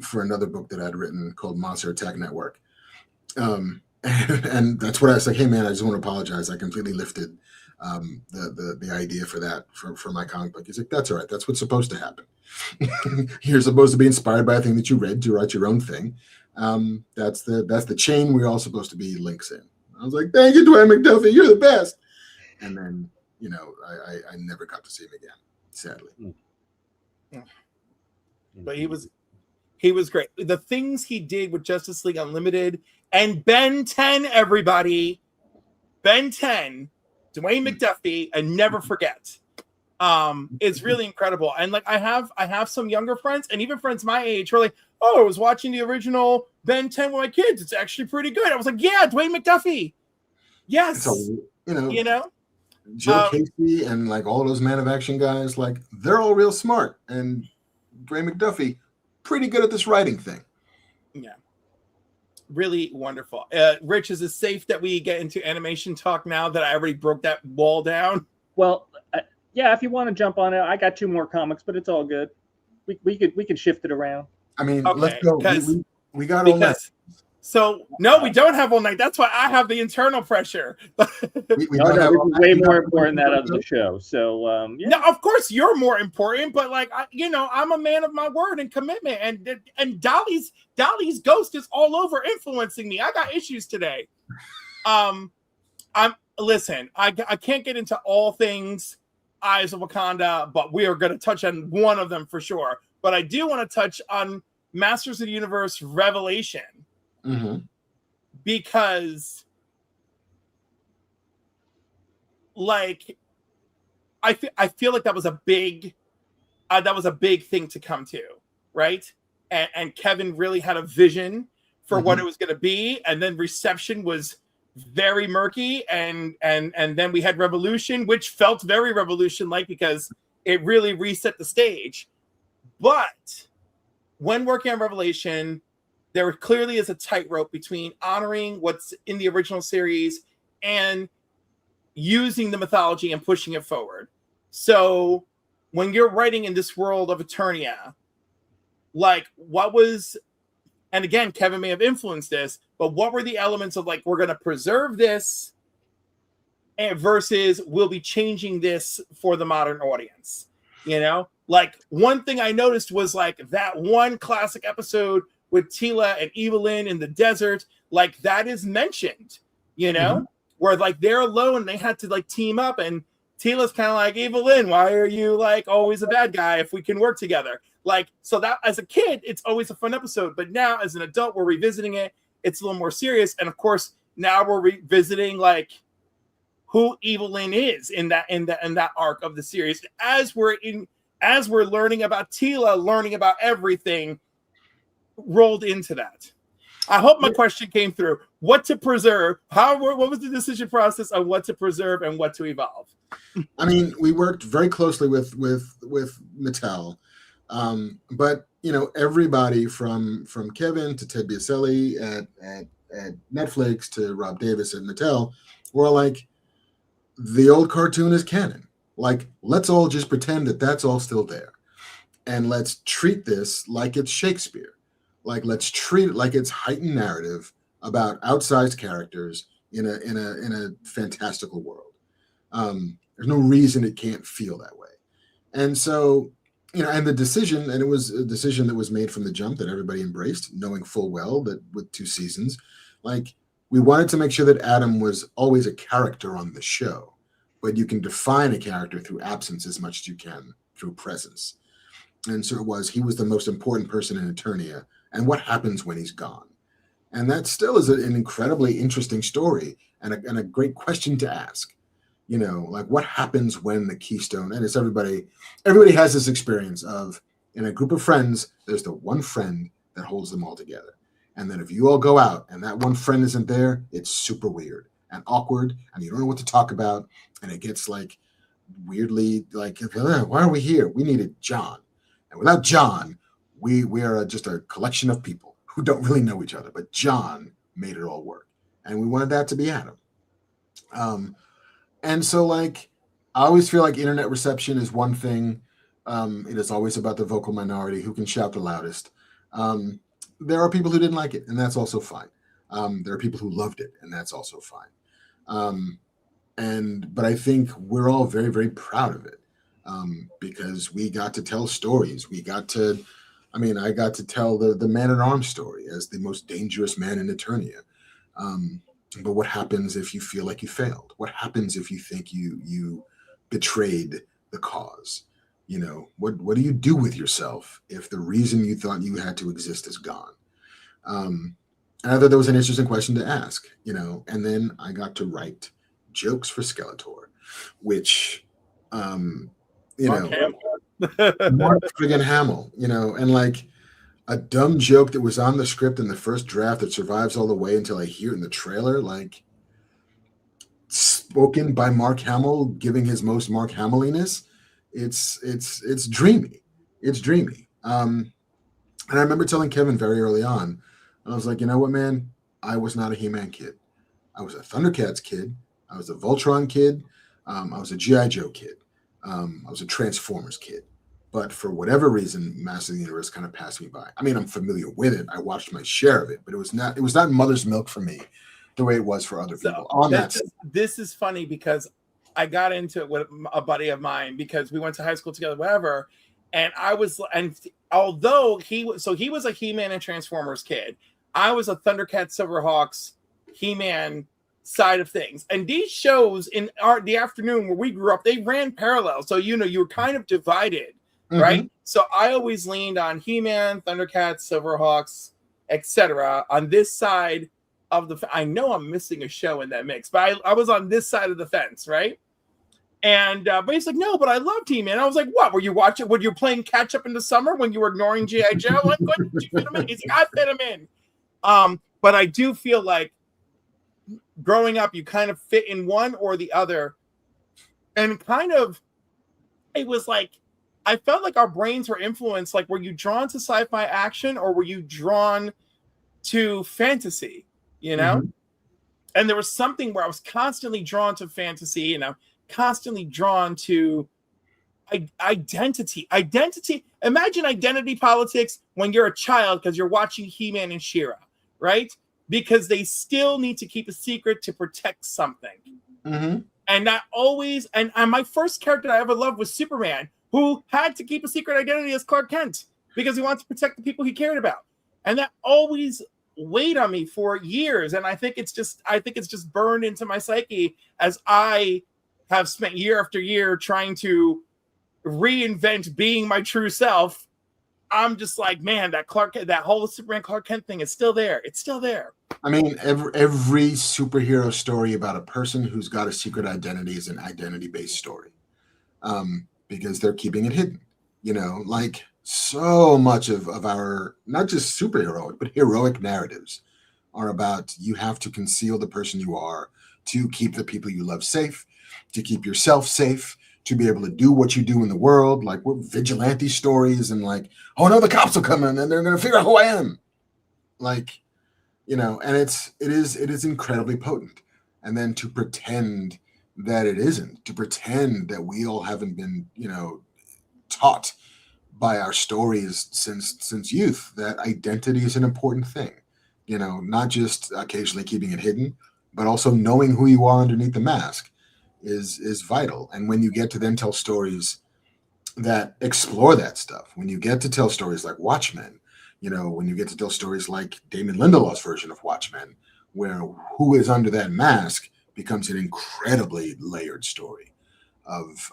for another book that I'd written called Monster Attack Network. And that's what I was like, hey man, I just want to apologize. I completely lifted the idea for that for my comic book. He's like, that's all right. That's what's supposed to happen. You're supposed to be inspired by a thing that you read to write your own thing. That's the chain we're all supposed to be links in. I was like, thank you, Dwayne McDuffie. You're the best. And then, you know, I never got to see him again, sadly. But he was great. The things he did with Justice League Unlimited and Ben 10, everybody. Ben 10, Dwayne McDuffie, and never forget. It's really incredible. And like I have some younger friends and even friends my age who are like, oh, I was watching the original Ben 10 with my kids. It's actually pretty good. I was like, yeah, Dwayne McDuffie. Yes. So, you know, Joe Casey and like all those Man of Action guys, like they're all real smart. And Dwayne McDuffie, pretty good at this writing thing. Yeah. Really wonderful. Rich, is it safe that we get into animation talk now that I already broke that wall down? Well, yeah, if you want to jump on it, I got 2 more comics, but it's all good. We could shift it around. I mean, let's go. We got all that. So no, we don't have all night. That's why I have the internal pressure. We No, don't have this all is night. way We more have- important than that of the show. So yeah. No, of course you're more important, but like I'm a man of my word and commitment, and Dolly's ghost is all over influencing me. I got issues today. I can't get into all things Eyes of Wakanda, but we are going to touch on one of them for sure. But I do want to touch on Masters of the Universe Revelation. Mm-hmm. Because like I feel like that was a big thing to come to, right? And Kevin really had a vision for what it was going to be, and then reception was very murky, and then we had Revolution, which felt very Revolution like because it really reset the stage. But when working on Revelation, there clearly is a tightrope between honoring what's in the original series and using the mythology and pushing it forward. So when you're writing in this world of Eternia, like what was, and again, Kevin may have influenced this, but what were the elements of like, we're going to preserve this and versus we'll be changing this for the modern audience, Like one thing I noticed was like that one classic episode with Tila and Evelyn in the desert, like that is mentioned, where like they're alone and they had to like team up, and Tila's kind of like, Evelyn, why are you like always a bad guy if we can work together? Like, so that as a kid, it's always a fun episode, but now as an adult, we're revisiting it. It's a little more serious. And of course, now we're revisiting like who Evelyn is in that arc of the series. As we're learning about Tila, learning about everything rolled into that. I hope my question came through. What to preserve? What was the decision process on what to preserve and what to evolve? I mean, we worked very closely with Mattel, but everybody from Kevin to Ted Biaselli at Netflix to Rob Davis at Mattel were like, the old cartoon is canon. Like, let's all just pretend that that's all still there, and let's treat this like it's Shakespeare. Like, let's treat it like it's heightened narrative about outsized characters in a fantastical world. There's no reason it can't feel that way. And so, and the decision, and it was a decision that was made from the jump that everybody embraced, knowing full well that with 2 seasons, like we wanted to make sure that Adam was always a character on the show, but you can define a character through absence as much as you can through presence. And so he was the most important person in Eternia, and what happens when he's gone. And that still is an incredibly interesting story and a great question to ask. Like what happens when the keystone, and it's everybody has this experience of, in a group of friends, there's the one friend that holds them all together. And then if you all go out and that one friend isn't there, it's super weird and awkward, and you don't know what to talk about. And it gets like weirdly like, why are we here? We needed John. And without John, we are just a collection of people who don't really know each other. But John made it all work. And we wanted that to be Adam. And so, like, I always feel like internet reception is one thing. It is always about the vocal minority who can shout the loudest. There are people who didn't like it, and that's also fine. There are people who loved it, and that's also fine. But I think we're all very, very proud of it because we got to tell stories. I got to tell the Man-at-Arms story as the most dangerous man in Eternia. But what happens if you feel like you failed? What happens if you think you betrayed the cause? What do you do with yourself if the reason you thought you had to exist is gone? And I thought that was an interesting question to ask, and then I got to write jokes for Skeletor, which, Mark friggin' Hamill, and like a dumb joke that was on the script in the first draft that survives all the way until I hear it in the trailer, like spoken by Mark Hamill, giving his most Mark Hamilliness. It's dreamy. It's dreamy. And I remember telling Kevin very early on, I was like, you know what, man? I was not a He-Man kid. I was a Thundercats kid. I was a Voltron kid. I was a G.I. Joe kid. I was a Transformers kid. But for whatever reason, Master of the Universe kind of passed me by. I mean, I'm familiar with it. I watched my share of it, but it was not mother's milk for me the way it was for other people. This is funny because I got into it with a buddy of mine because we went to high school together, whatever. And although he was a He-Man and Transformers kid, I was a Thundercats, Silverhawks, He-Man side of things. And these shows in the afternoon where we grew up, they ran parallel. So, you were kind of divided, right? So I always leaned on He-Man, Thundercats, Silverhawks, etc. on this side of I know I'm missing a show in that mix, but I was on this side of the fence, right? And but he's like, no, but I loved He-Man. I was like, what? Were you playing catch up in the summer when you were ignoring G.I. Joe? Like, what did you fit him in? He's like, I fit him in. But I do feel like growing up, you kind of fit in one or the other. And kind of, it was like, I felt like our brains were influenced. Like, were you drawn to sci-fi action or were you drawn to fantasy? And there was something where I was constantly drawn to fantasy, constantly drawn to identity. Imagine identity politics when you're a child because you're watching He-Man and She-Ra, right? Because they still need to keep a secret to protect something. And not always. And my first character I ever loved was Superman, who had to keep a secret identity as Clark Kent because he wanted to protect the people he cared about. And that always weighed on me for years. And I think it's just burned into my psyche as I have spent year after year trying to reinvent being my true self. I'm just like, man, that whole Superman Clark Kent thing is still there. It's still there. I mean, every superhero story about a person who's got a secret identity is an identity-based story, because they're keeping it hidden. Like so much of our, not just superheroic, but heroic narratives are about you have to conceal the person you are to keep the people you love safe, to keep yourself safe, to be able to do what you do in the world. Like, we're vigilante stories and like, oh no, the cops will come in and they're going to figure out who I am. Like, and it is incredibly potent. And then to pretend that it isn't, to pretend that we all haven't been, taught by our stories since youth that identity is an important thing, not just occasionally keeping it hidden, but also knowing who you are underneath the mask is vital. And when you get to then tell stories that explore that stuff, when you get to tell stories like Watchmen, when you get to tell stories like Damon Lindelof's version of Watchmen, where who is under that mask becomes an incredibly layered story of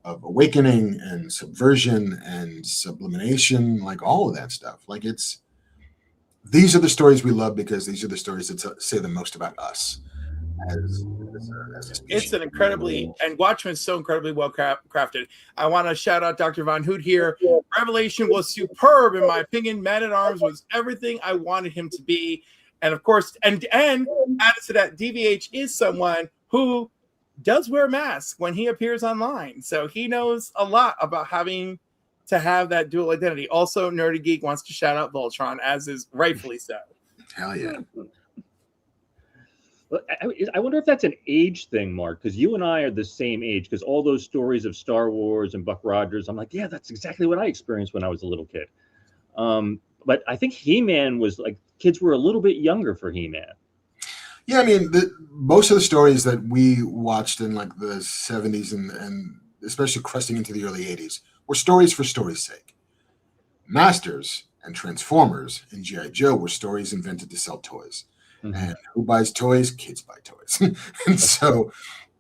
awakening and subversion and sublimation, like all of that stuff. Like, these are the stories we love because these are the stories that say the most about us as a species. And Watchmen's so incredibly well crafted. I want to shout out Dr. Von Hoot here. Revelation was superb, in my opinion. Man at Arms was everything I wanted him to be. And of course, and added to that, DVH is someone who does wear masks when he appears online. So he knows a lot about having to have that dual identity. Also, Nerdy Geek wants to shout out Voltron, as is rightfully so. Hell yeah. I wonder if that's an age thing, Mark, because you and I are the same age, because all those stories of Star Wars and Buck Rogers, I'm like, yeah, that's exactly what I experienced when I was a little kid. But I think He-Man was like, kids were a little bit younger for He-Man. Yeah, I mean, most of the stories that we watched in like the 70s and especially cresting into the early 80s were stories for story's sake. Masters and Transformers and G.I. Joe were stories invented to sell toys. And who buys toys? Kids buy toys. And so,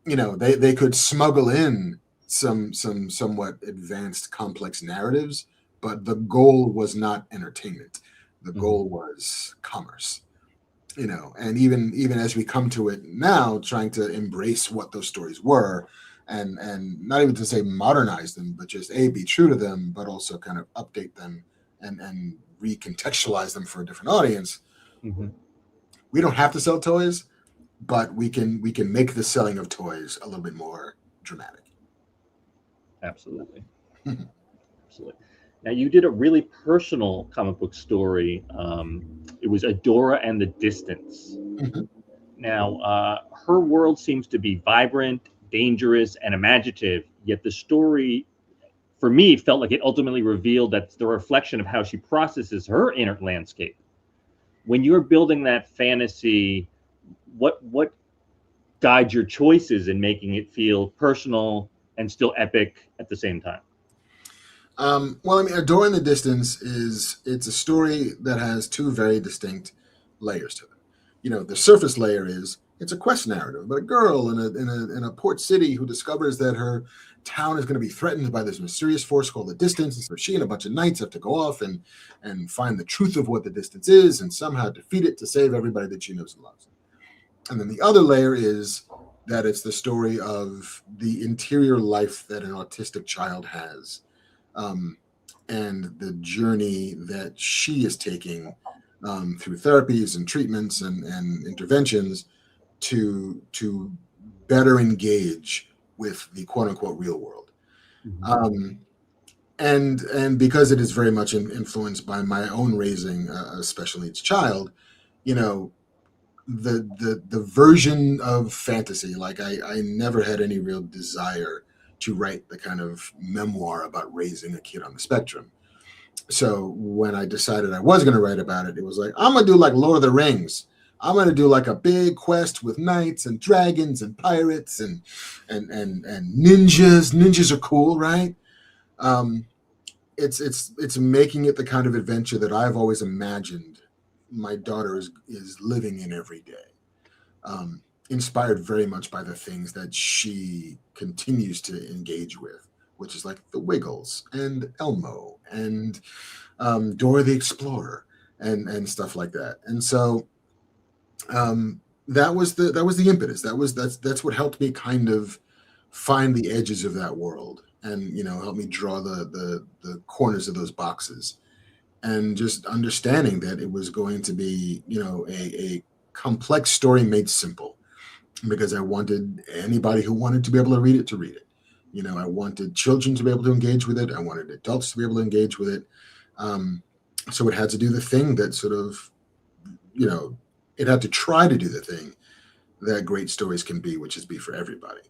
they could smuggle in some somewhat advanced, complex narratives, but the goal was not entertainment. The goal was commerce. And even as we come to it now, trying to embrace what those stories were, and not even to say modernize them, but just be true to them, but also kind of update them and recontextualize them for a different audience. We don't have to sell toys, but we can make the selling of toys a little bit more dramatic. Absolutely. Absolutely. Now, you did a really personal comic book story. It was Adora and the Distance. Now, her world seems to be vibrant, dangerous, and imaginative, yet the story for me, felt like it ultimately revealed that's the reflection of how she processes her inner landscape. When you're building that fantasy, what guides your choices in making it feel personal and still epic at the same time? Well, I mean, A Door in the Distance it's a story that has two very distinct layers to it. You know, the surface layer is it's a quest narrative about a girl in a port city who discovers that her town is going to be threatened by this mysterious force called the Distance. And so she and a bunch of knights have to go off and find the truth of what the Distance is and somehow defeat it to save everybody that she knows and loves. And then the other layer is that it's the story of the interior life that an autistic child has, and the journey that she is taking through therapies and treatments and interventions to better engage with the quote unquote real world. Mm-hmm. And because it is very much influenced by my own raising a special needs child, you know, the version of fantasy, like I never had any real desire to write the kind of memoir about raising a kid on the spectrum. So when I decided I was going to write about it, it was like, I'm going to do like Lord of the Rings. I'm going to do like a big quest with knights and dragons and pirates and ninjas. Ninjas are cool, right? It's making it the kind of adventure that I've always imagined my daughter is living in every day. Inspired very much by the things that she continues to engage with, which is like the Wiggles and Elmo and Dora the Explorer and stuff like that. And so that was the impetus. That's what helped me kind of find the edges of that world and, you know, help me draw the corners of those boxes. And just understanding that it was going to be, you know, a complex story made simple, because I wanted anybody who wanted to be able to read it. You know, I wanted children to be able to engage with it. I wanted adults to be able to engage with it. So it had to do the thing that sort of, you know, it had to try to do the thing that great stories can be, which is be for everybody.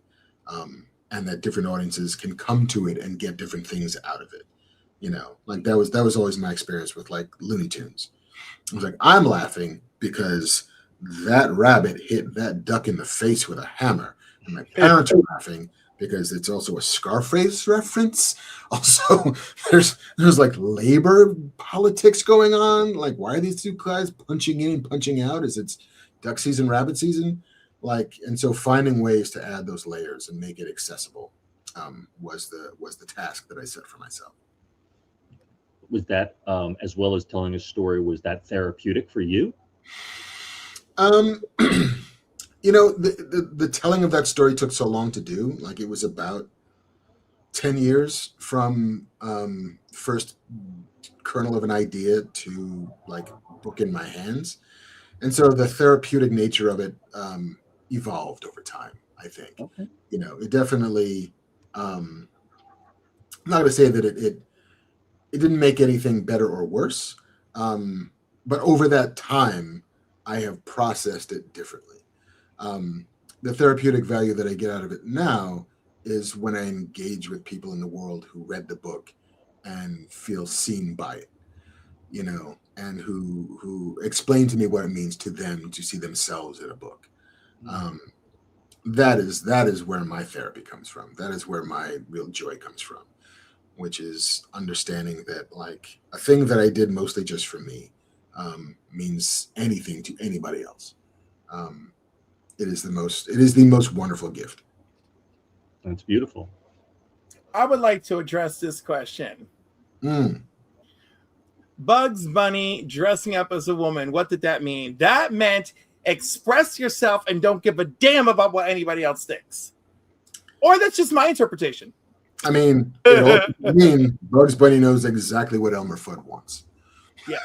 And that different audiences can come to it and get different things out of it. You know, like that was always my experience with like Looney Tunes. I was like, I'm laughing because that rabbit hit that duck in the face with a hammer. And my parents are laughing because it's also a Scarface reference. Also, there's like labor politics going on. Like, why are these two guys punching in and punching out? Is it's duck season, rabbit season? Like, and so finding ways to add those layers and make it accessible was the task that I set for myself. Was that, as well as telling a story, was that therapeutic for you? You know, the telling of that story took so long to do. Like, it was about 10 years from first kernel of an idea to like book in my hands. And so the therapeutic nature of it evolved over time, I think. Okay. You know, it definitely, I'm not going to say that it didn't make anything better or worse. But over that time, I have processed it differently. The therapeutic value that I get out of it now is when I engage with people in the world who read the book and feel seen by it, you know, and who explain to me what it means to them to see themselves in a book. That is where my therapy comes from. That is where my real joy comes from, which is understanding that like a thing that I did mostly just for me means anything to anybody else. It is the most wonderful gift. That's beautiful. I would like to address this question. Bugs Bunny dressing up as a woman. What did that mean? That meant express yourself and don't give a damn about what anybody else thinks. Or that's just my interpretation. I mean, Bugs Bunny knows exactly what Elmer Fudd wants. Yes.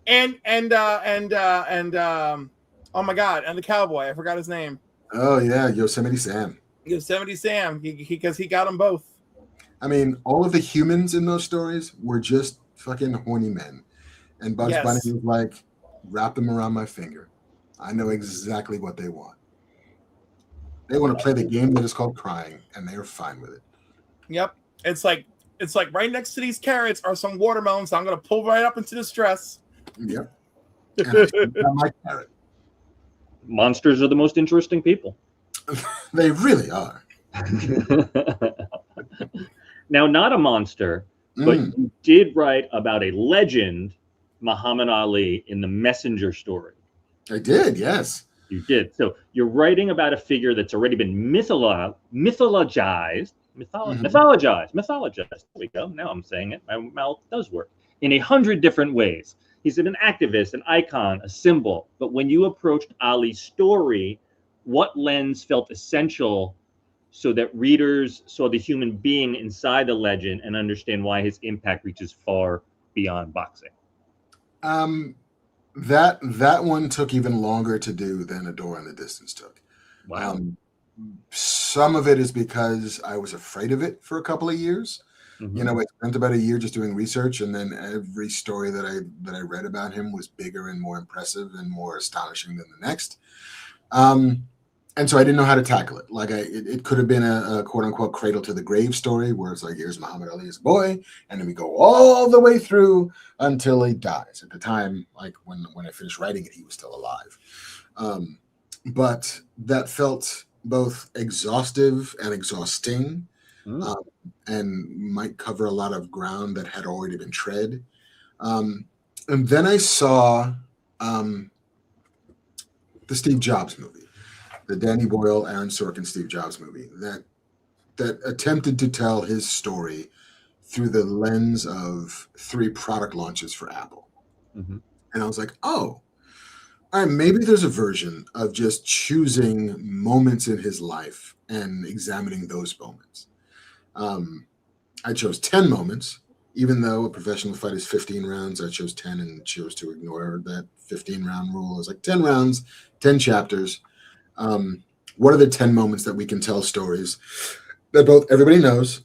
and oh my God, and the cowboy, I forgot his name. Oh yeah, Yosemite Sam. Yosemite Sam, because he got them both. I mean, all of the humans in those stories were just fucking horny men, and Bugs Bunny was like, wrap them around my finger. I know exactly what they want. They want to play the game that is called crying, and they are fine with it. Yep. It's like right next to these carrots are some watermelons. I'm gonna pull right up into this dress. Yep. And I still got my carrot. Monsters are the most interesting people. They really are. Now, not a monster, but you did write about a legend, Muhammad Ali, in the Messenger story. I did, yes. You did. So you're writing about a figure that's already been mythologized. There we go. Now I'm saying it. My mouth does work. In 100 different ways. He's an activist, an icon, a symbol. But when you approached Ali's story, what lens felt essential so that readers saw the human being inside the legend and understand why his impact reaches far beyond boxing? That one took even longer to do than A Door in the Distance took. Wow. Some of it is because I was afraid of it for a couple of years. Mm-hmm. You know, I spent about a year just doing research, and then every story that I read about him was bigger and more impressive and more astonishing than the next. And so I didn't know how to tackle it. Like it could have been a quote unquote cradle to the grave story where it's like, here's Muhammad Ali as a boy, and then we go all the way through until he dies. At the time, like when I finished writing it, he was still alive. But that felt both exhaustive and exhausting, and might cover a lot of ground that had already been tread. And then I saw the Steve Jobs movie. The Danny Boyle, Aaron Sorkin, Steve Jobs movie that attempted to tell his story through the lens of 3 product launches for Apple. Mm-hmm. And I was like, oh, all right, maybe there's a version of just choosing moments in his life and examining those moments. I chose 10 moments, even though a professional fight is 15 rounds. I chose 10 and chose to ignore that 15-round rule. It was like 10 rounds, 10 chapters. What are the 10 moments that we can tell stories that both everybody knows?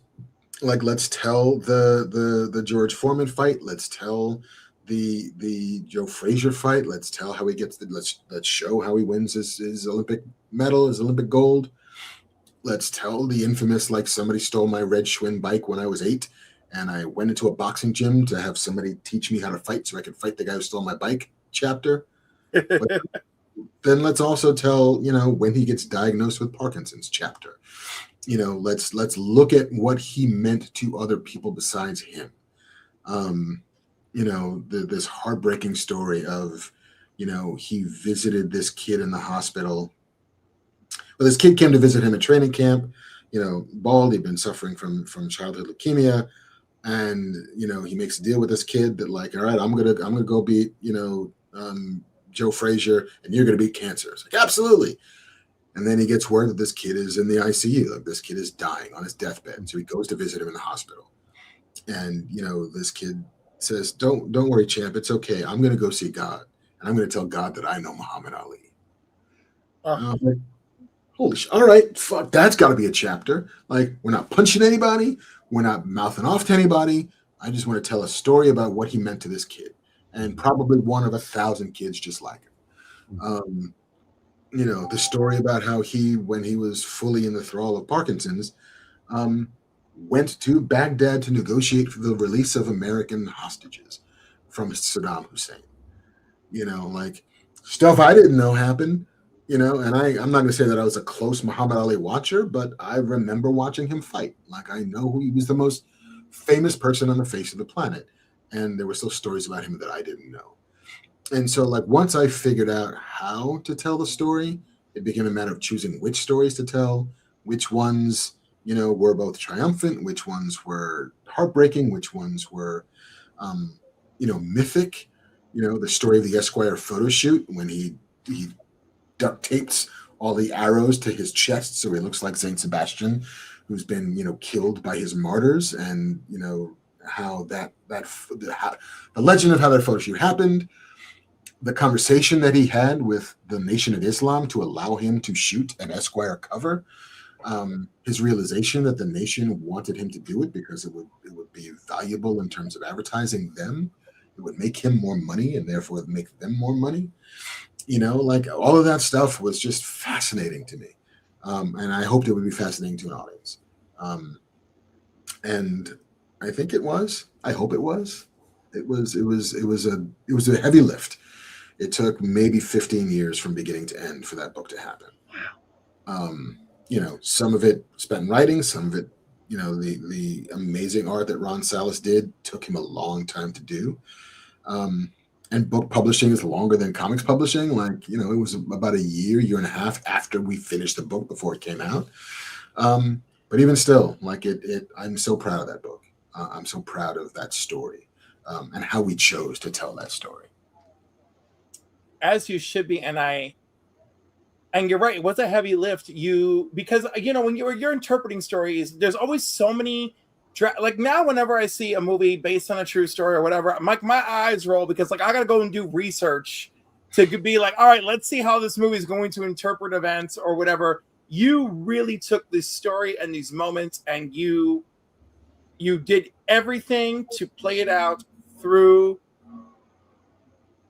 Like, let's tell the George Foreman fight. Let's tell the Joe Frazier fight. Let's tell how he gets let's show how he wins his Olympic medal, his Olympic gold. Let's tell the infamous, like, somebody stole my red Schwinn bike when I was 8, and I went into a boxing gym to have somebody teach me how to fight so I could fight the guy who stole my bike chapter. But then let's also tell, when he gets diagnosed with Parkinson's chapter. Let's look at what he meant to other people besides him. This heartbreaking story of, he visited this kid in the hospital. Well, this kid came to visit him at training camp, bald. He'd been suffering from childhood leukemia. And, he makes a deal with this kid that, like, all right, I'm going to go beat, Joe Frazier, and you're going to beat cancer. It's like, absolutely. And then he gets word that this kid is in the ICU. Like, this kid is dying on his deathbed. So he goes to visit him in the hospital. And, this kid says, don't worry, champ. It's okay. I'm going to go see God. And I'm going to tell God that I know Muhammad Ali. Like, holy shit. All right. Fuck. That's got to be a chapter. Like, we're not punching anybody. We're not mouthing off to anybody. I just want to tell a story about what he meant to this kid. And probably one of 1,000 kids just like him. The story about how he, when he was fully in the thrall of Parkinson's, went to Baghdad to negotiate for the release of American hostages from Saddam Hussein. Like, stuff I didn't know happened. And I'm not going to say that I was a close Muhammad Ali watcher, but I remember watching him fight. Like, I know who he was, the most famous person on the face of the planet. And there were still stories about him that I didn't know. And so, like, once I figured out how to tell the story, it became a matter of choosing which stories to tell, which ones, were both triumphant, which ones were heartbreaking, which ones were, mythic. The story of the Esquire photo shoot when he duct tapes all the arrows to his chest so he looks like Saint Sebastian, who's been, killed by his martyrs, and, how the legend of how that photo shoot happened, the conversation that he had with the Nation of Islam to allow him to shoot an Esquire cover, his realization that the Nation wanted him to do it because it would be valuable in terms of advertising them. It would make him more money and therefore make them more money. Like, all of that stuff was just fascinating to me. And I hoped it would be fascinating to an audience. And I think it was. I hope it was. It was a heavy lift. It took maybe 15 years from beginning to end for that book to happen. Some of it spent in writing, some of it, the amazing art that Ron Salas did took him a long time to do. And book publishing is longer than comics publishing. It was about a year and a half after we finished the book before it came out. But even still, I'm so proud of that book. I'm so proud of that story and how we chose to tell that story. As you should be, and you're right. It was a heavy lift. Because when you're interpreting stories, there's always so many. Now, whenever I see a movie based on a true story or whatever, my eyes roll because I gotta go and do research to be like, all right, let's see how this movie is going to interpret events or whatever. You really took this story and these moments, and you did everything to play it out through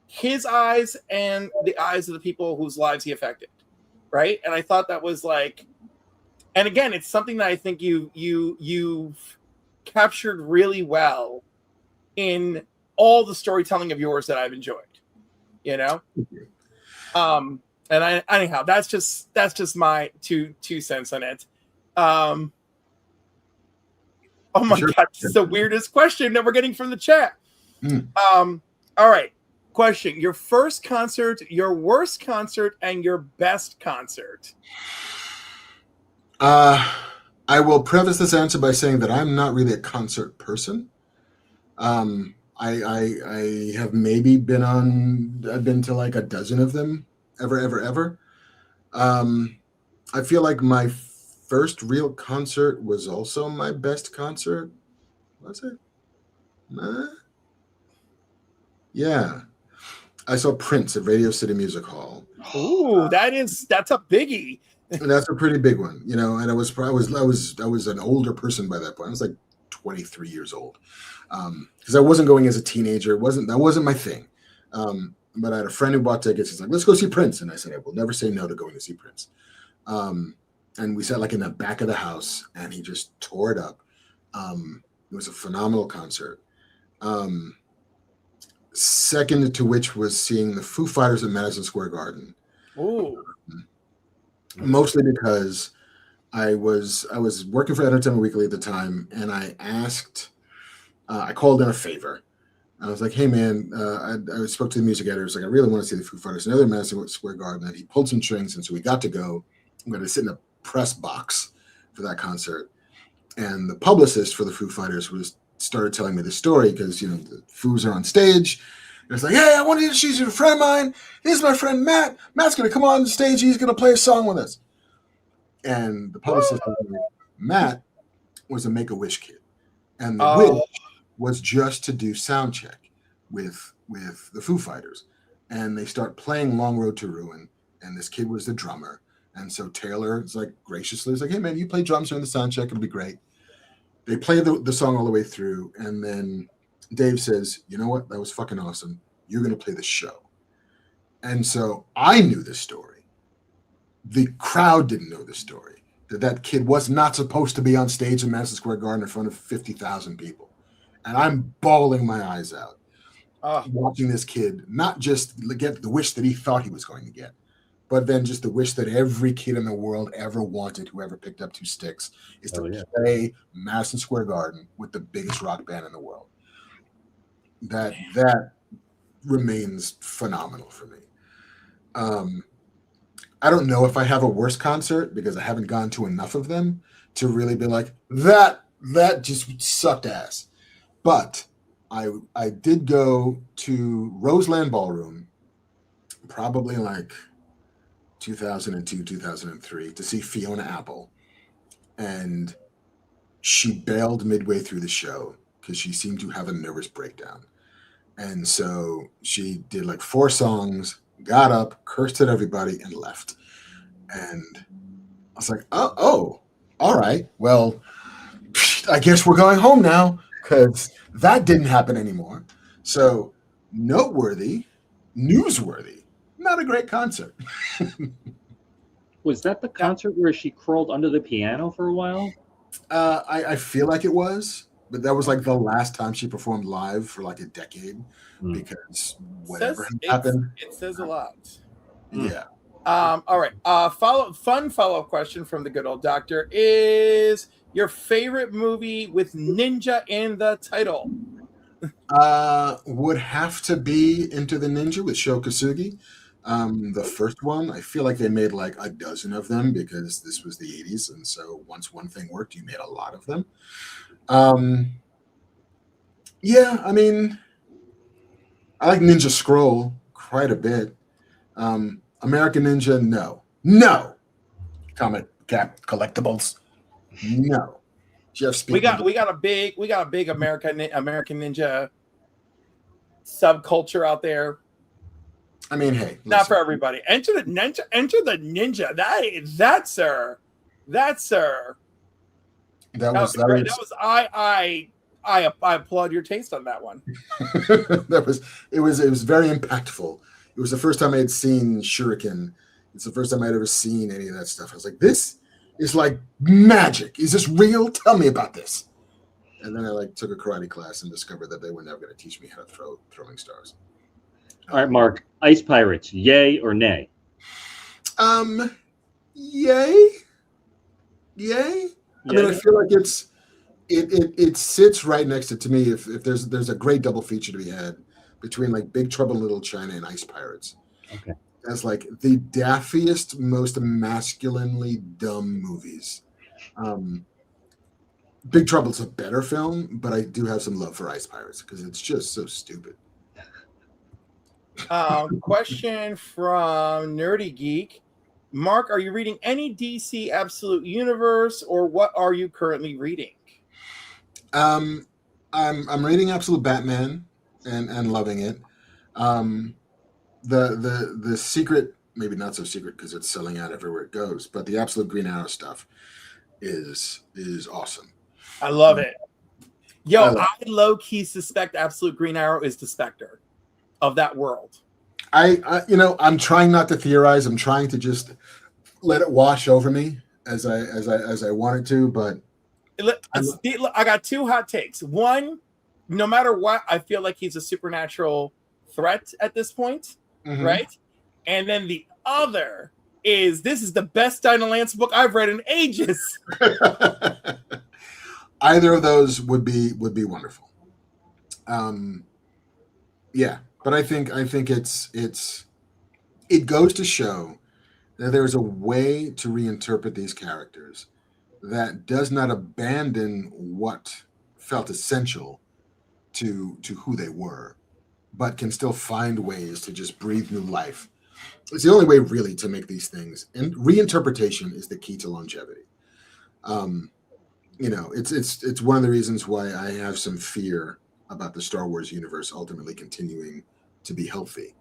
his eyes and the eyes of the people whose lives he affected, right? And I thought that was and again, it's something that I think you've captured really well in all the storytelling of yours that I've enjoyed, and anyhow, that's just my two cents on it. Oh my God, it's the weirdest question that we're getting from the chat. All right, question: your first concert, your worst concert, and your best concert. I will preface this answer by saying that I'm not really a concert person. I have maybe I've been to a dozen of them ever. I feel like my first real concert was also my best concert. Was it? Yeah. I saw Prince at Radio City Music Hall. Ooh, that's a biggie. And that's a pretty big one, and I was an older person by that point. I was 23 years old, because I wasn't going as a teenager. That wasn't my thing. But I had a friend who bought tickets. He's like, "Let's go see Prince," and I said, "I will never say no to going to see Prince." And we sat in the back of the house, and he just tore it up. It was a phenomenal concert. Second to which was seeing the Foo Fighters at Madison Square Garden. Ooh. Mostly because I was working for Entertainment Weekly at the time, and I called in a favor. I was like, "Hey man," I spoke to the music editor. I was like, "I really want to see the Foo Fighters." And they're at Madison Square Garden, and he pulled some strings, and so we got to go. I'm going to sit in a press box for that concert. And the publicist for the Foo Fighters started telling me the story because the Foos are on stage. And it's like, "Hey, I want to introduce you to a friend of mine. This is my friend Matt. Matt's going to come on the stage. He's going to play a song with us." And the publicist told me Matt was a Make-A-Wish kid. And the wish was just to do sound check with the Foo Fighters. And they start playing Long Road to Ruin. And this kid was the drummer. And so Taylor is graciously is like, "Hey man, you play drums during the sound check. It'll be great." They play the song all the way through. And then Dave says, "You know what? That was fucking awesome. You're going to play the show." And so I knew this story. The crowd didn't know this story. That kid was not supposed to be on stage in Madison Square Garden in front of 50,000 people. And I'm bawling my eyes out watching this kid not just get the wish that he thought he was going to get, but then just the wish that every kid in the world ever wanted, whoever picked up two sticks, is to play Madison Square Garden with the biggest rock band in the world. That remains phenomenal for me. I don't know if I have a worse concert because I haven't gone to enough of them to really be like, that just sucked ass. But I did go to Roseland Ballroom probably 2002, 2003 to see Fiona Apple. And she bailed midway through the show because she seemed to have a nervous breakdown. And so she did 4 songs, got up, cursed at everybody, and left. And I was like, oh, all right. Well, I guess we're going home now because that didn't happen anymore. So noteworthy, newsworthy, not a great concert. Was that the concert where she crawled under the piano for a while? I feel like it was, but that was like the last time she performed live for like a decade because whatever happened. It says a lot. Yeah. All right. Follow-up question from the good old doctor is your favorite movie with ninja in the title? Would have to be Into the Ninja with Sho Kosugi. The first one, I feel like they made like a dozen of them because this was the 80s. And so once one thing worked, you made a lot of them. Yeah, I mean, I like Ninja Scroll quite a bit. American Ninja, no. Comic Cap Collectibles, no. Jeff Speakman. We got a big American Ninja subculture out there. I mean, hey, not for everybody. Enter the ninja. That sir. That was great. I applaud your taste on that one. It was very impactful. It was the first time I had seen Shuriken. It's the first time I'd ever seen any of that stuff. I was like, this is like magic. Is this real? Tell me about this. And then I like took a karate class and discovered that they were never going to teach me how to throw throwing stars. All right, Mark, Ice Pirates, yay or nay? Yay. I mean, I feel like it sits right next to me. If there's a great double feature to be had between like Big Trouble in Little China and Ice Pirates. Okay. As like the daffiest, most masculinely dumb movies. Big Trouble's a better film, but I do have some love for Ice Pirates because it's just so stupid. Question from Nerdy Geek. Mark, are you reading any DC Absolute Universe, or what are you currently reading? I'm reading Absolute Batman and loving it. The secret, maybe not so secret because it's selling out everywhere it goes, but the Absolute Green Arrow stuff is awesome. I love it. Yo, I low-key suspect Absolute Green Arrow is the Spectre of that world. I'm trying not to theorize. I'm trying to just let it wash over me as I want it to. But I got two hot takes. One, no matter what, I feel like he's a supernatural threat at this point, right? And then the other is this is the best Dinah Lance book I've read in ages. Either of those would be wonderful. Yeah. But I think it goes to show that there is a way to reinterpret these characters that does not abandon what felt essential to who they were, but can still find ways to just breathe new life. It's the only way really to make these things, and reinterpretation is the key to longevity. It's one of the reasons why I have some fear about the Star Wars universe ultimately continuing to be healthy,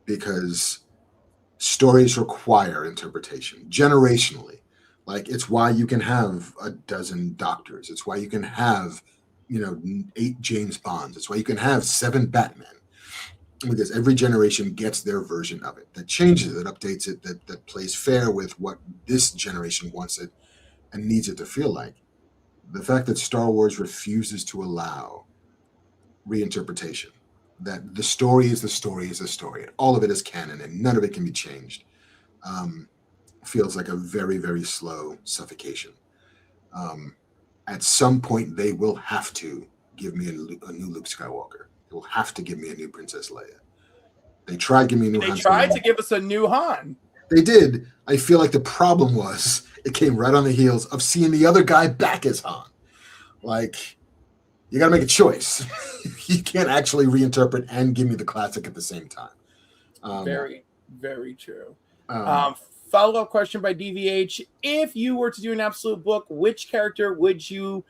because stories require interpretation generationally. Like, it's why you can have a dozen Doctors. It's why you can have, 8 James Bonds. It's why you can have 7 Batmen, because every generation gets their version of it that changes it, that updates it, that plays fair with what this generation wants it and needs it to feel like. The fact that Star Wars refuses to allow reinterpretation, that the story is the story is the story, and all of it is canon and none of it can be changed, feels like a very, very slow suffocation. At some point, they will have to give me a new Luke Skywalker. They will have to give me a new Princess Leia. They tried to give me a new Han. They tried to give us a new Han. They did. I feel like the problem was it came right on the heels of seeing the other guy back as Han. Like, you got to make a choice. You can't actually reinterpret and give me the classic at the same time. Very, very true. Follow-up question by DVH. If you were to do an Absolute book, which character would you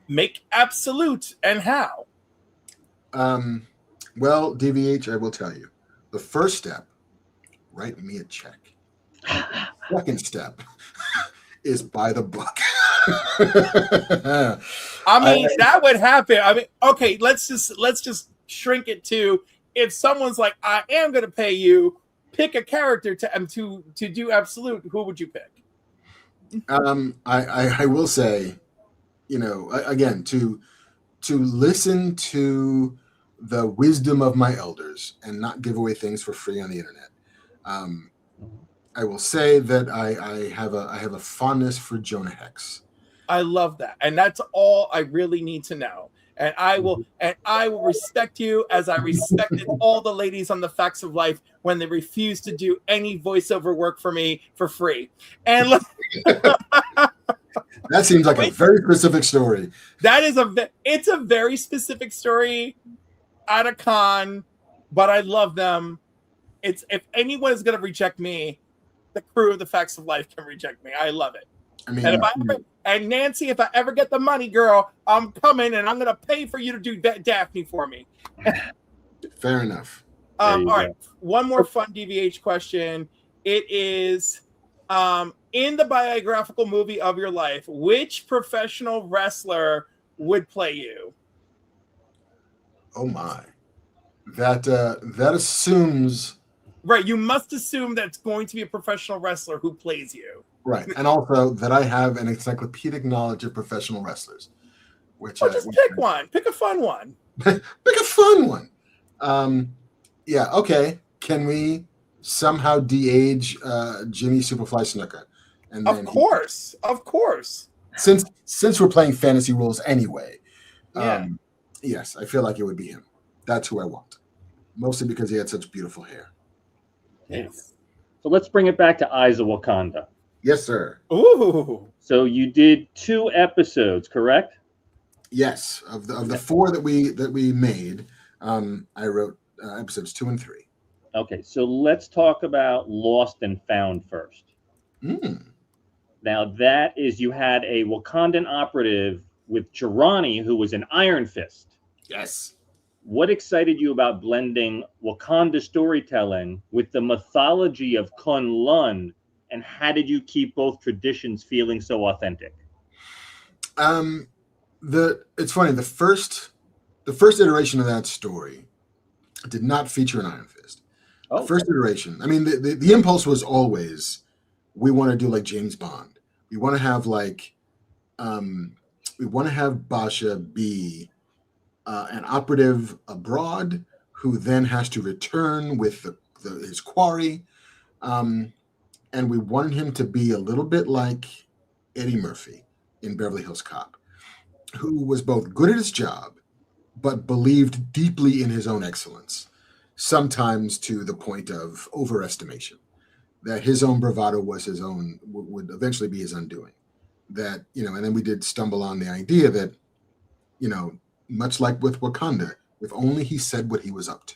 make Absolute and how? Well, DVH, I will tell you. The first step, write me a check. Second step is buy the book. That would happen. Okay, let's just shrink it to, if someone's like, I am going to pay you pick a character to do Absolute, who would you pick? I will say, again, to listen to the wisdom of my elders and not give away things for free on the internet. I will say that I have a fondness for Jonah Hex. I love that, and that's all I really need to know. And I will respect you as I respected all the ladies on the Facts of Life when they refused to do any voiceover work for me for free. And that seems like a very specific story. It's a very specific story at a con, but I love them. It's if anyone is going to reject me, the crew of the Facts of Life can reject me. I love it. I mean, and Nancy, if I ever get the money, girl, I'm coming and I'm going to pay for you to do Daphne for me. Fair enough. All right. One more fun DVH question. It is in the biographical movie of your life, which professional wrestler would play you? Oh my. That assumes. Right. You must assume that it's going to be a professional wrestler who plays you. Right. And also that I have an encyclopedic knowledge of professional wrestlers. Just pick one. Pick a fun one. Pick a fun one. Yeah, okay. Can we somehow de-age Jimmy Superfly Snuka? And of course. Since we're playing fantasy rules anyway. Yeah. Yes, I feel like it would be him. That's who I want. Mostly because he had such beautiful hair. Yes. So let's bring it back to Eyes of Wakanda. Yes, sir. Ooh. So you did 2 episodes, correct? Yes. Of the 4 that we made, I wrote episodes 2 and 3. Okay, so let's talk about Lost and Found first. Now that is, you had a Wakandan operative with Jirani who was an Iron Fist. Yes. What excited you about blending Wakanda storytelling with the mythology of Kunlun, and how did you keep both traditions feeling so authentic? It's funny. The first iteration of that story did not feature an Iron Fist. Oh. The first iteration. I mean, the impulse was always, we want to do like James Bond. We want to have Basha be an operative abroad who then has to return with his quarry. And we wanted him to be a little bit like Eddie Murphy in Beverly Hills Cop, who was both good at his job, but believed deeply in his own excellence, sometimes to the point of overestimation, that his own bravado was would eventually be his undoing. That, and then we did stumble on the idea that, much like with Wakanda, if only he said what he was up to,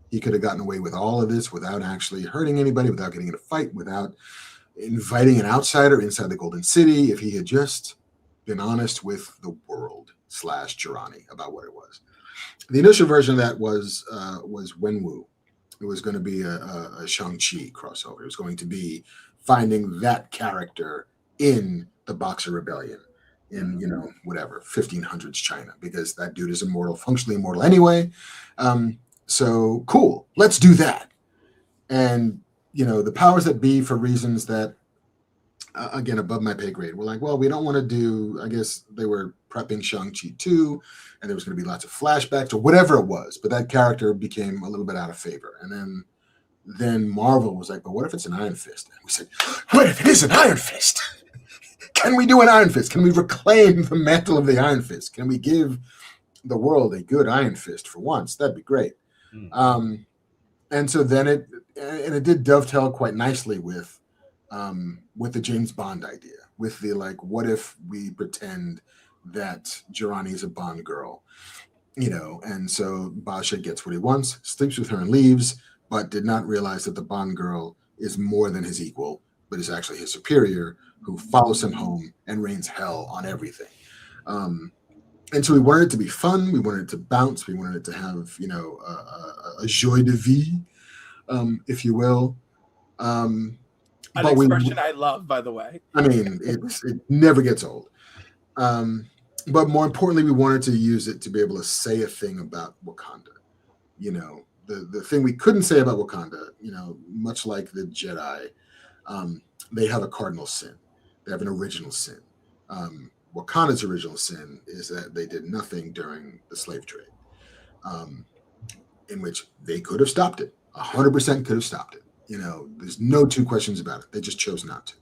he could have gotten away with all of this without actually hurting anybody, without getting in a fight, without inviting an outsider inside the Golden City, if he had just been honest with the world / Jirani about what it was. The initial version of that was Wenwu. It was going to be a Shang-Chi crossover. It was going to be finding that character in the Boxer Rebellion in, 1500s China, because that dude is immortal, functionally immortal anyway. So cool, let's do that. And, the powers that be, for reasons that, again, above my pay grade, were like, well, we don't want to do, I guess they were prepping Shang-Chi 2, and there was going to be lots of flashbacks or whatever it was, but that character became a little bit out of favor. And then Marvel was like, but what if it's an Iron Fist? And we said, what if it is an Iron Fist? Can we do an Iron Fist? Can we reclaim the mantle of the Iron Fist? Can we give the world a good Iron Fist for once? That'd be great. And so then it did dovetail quite nicely with the James Bond idea, with the what if we pretend that Jirani is a Bond girl, and so Basha gets what he wants, sleeps with her and leaves, but did not realize that the Bond girl is more than his equal, but is actually his superior, who follows him home and rains hell on everything. And so we wanted it to be fun. We wanted it to bounce. We wanted it to have, a joie de vivre, if you will. An expression I love, by the way. I mean, it never gets old. But more importantly, we wanted to use it to be able to say a thing about Wakanda. the thing we couldn't say about Wakanda, much like the Jedi, they have a cardinal sin. They have an original sin. Wakanda's original sin is that they did nothing during the slave trade, in which they could have stopped it. 100% could have stopped it. There's no two questions about it. They just chose not to.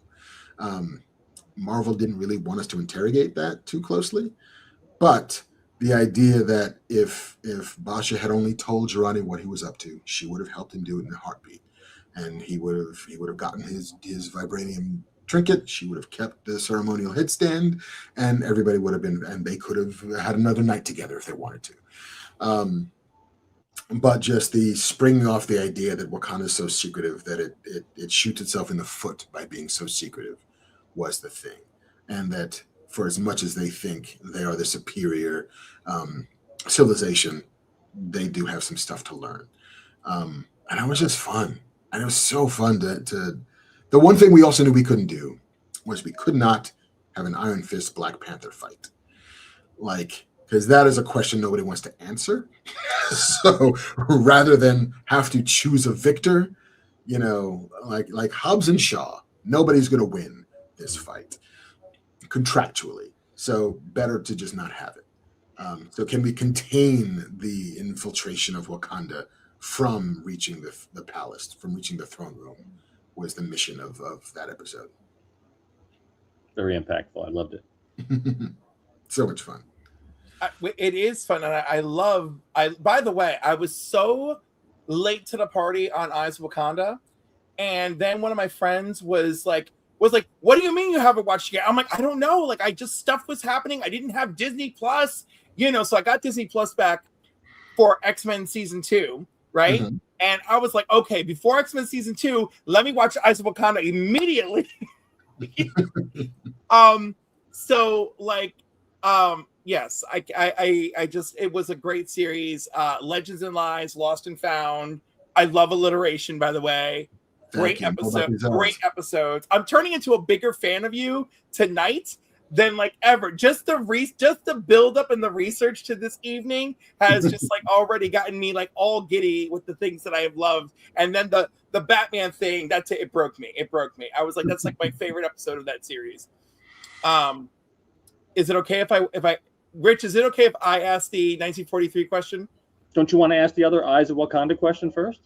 Marvel didn't really want us to interrogate that too closely, but the idea that if Basha had only told Jirani what he was up to, she would have helped him do it in a heartbeat, and he would have gotten his vibranium trinket. She would have kept the ceremonial headstand, and everybody would have been, and they could have had another night together if they wanted to. But just the springing off the idea that Wakanda is so secretive that it shoots itself in the foot by being so secretive was the thing, and that for as much as they think they are the superior civilization, they do have some stuff to learn. And it was just fun. And it was so fun to the one thing we also knew we couldn't do was we could not have an Iron Fist Black Panther fight. Because that is a question nobody wants to answer. So rather than have to choose a victor, like Hobbs and Shaw, nobody's going to win this fight contractually. So better to just not have it. So can we contain the infiltration of Wakanda from reaching the palace, from reaching the throne room, was the mission of that episode. Very impactful. I loved it. So much fun. It is fun, and I by the way, I was so late to the party on Eyes of Wakanda, and then one of my friends was like, what do you mean you haven't watched it yet? I'm like, I don't know, stuff was happening. I didn't have Disney Plus, so I got Disney Plus back for X-Men season 2, right? Mm-hmm. And I was like, okay, before X-Men season 2, let me watch Eyes of Wakanda immediately. Yes, I just, it was a great series. Legends and Lies, Lost and Found. I love alliteration, by the way. Great episodes. I'm turning into a bigger fan of you tonight than ever. Just the build up and the research to this evening has just already gotten me all giddy with the things that I have loved. And then the Batman thing, it broke me. I was like, that's my favorite episode of that series. Is it okay if I Rich, is it okay if I ask the 1943 question? Don't you want to ask the other Eyes of Wakanda question first?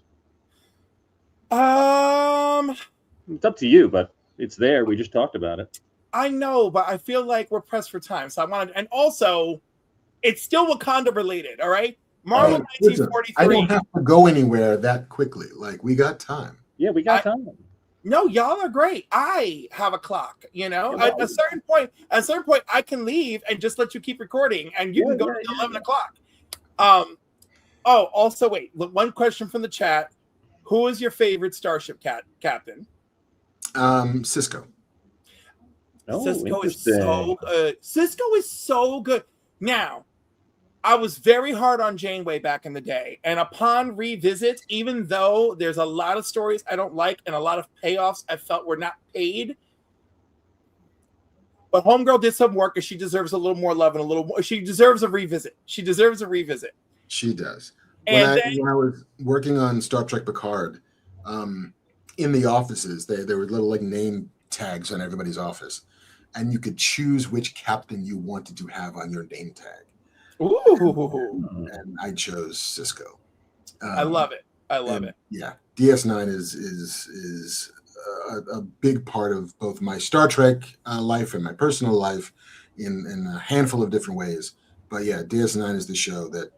It's up to you, but it's there. We just talked about it. I know, but I feel like we're pressed for time. So I wanted, and also, it's still Wakanda related, all right? Marvel 1943. I don't have to go anywhere that quickly. We got time. Yeah, we got time. No, y'all are great. I have a clock, At a certain point, I can leave and just let you keep recording, and you can go to 11 o'clock. Also, wait. One question from the chat. Who is your favorite Starship captain? Cisco. Oh, Cisco is so good. Cisco is so good. Now, I was very hard on Janeway back in the day, and upon revisit, even though there's a lot of stories I don't like and a lot of payoffs I felt were not paid, but Homegirl did some work, and she deserves a little more love and a little more. She deserves a revisit. She does. When I was working on Star Trek Picard, in the offices, there were little name tags on everybody's office, and you could choose which captain you wanted to have on your name tag. Ooh. And I chose Cisco. I love it. Yeah, DS9 is a big part of both my Star Trek life and my personal life in a handful of different ways. But yeah, DS9 is the show that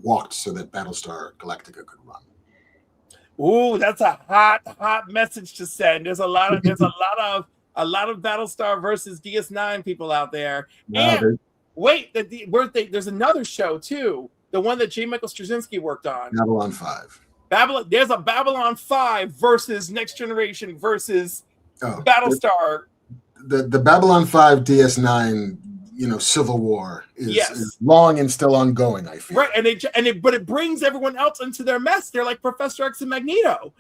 walked so that Battlestar Galactica could run. Ooh, that's a hot message to send. There's a lot of Battlestar versus DS9 people out there. And wait, there's another show too, the one that J. Michael Straczynski worked on. Babylon 5. There's a Babylon 5 versus Next Generation versus Battlestar. The Babylon 5 DS9, Civil War is long and still ongoing, I feel. Right, but it brings everyone else into their mess. They're like Professor X and Magneto.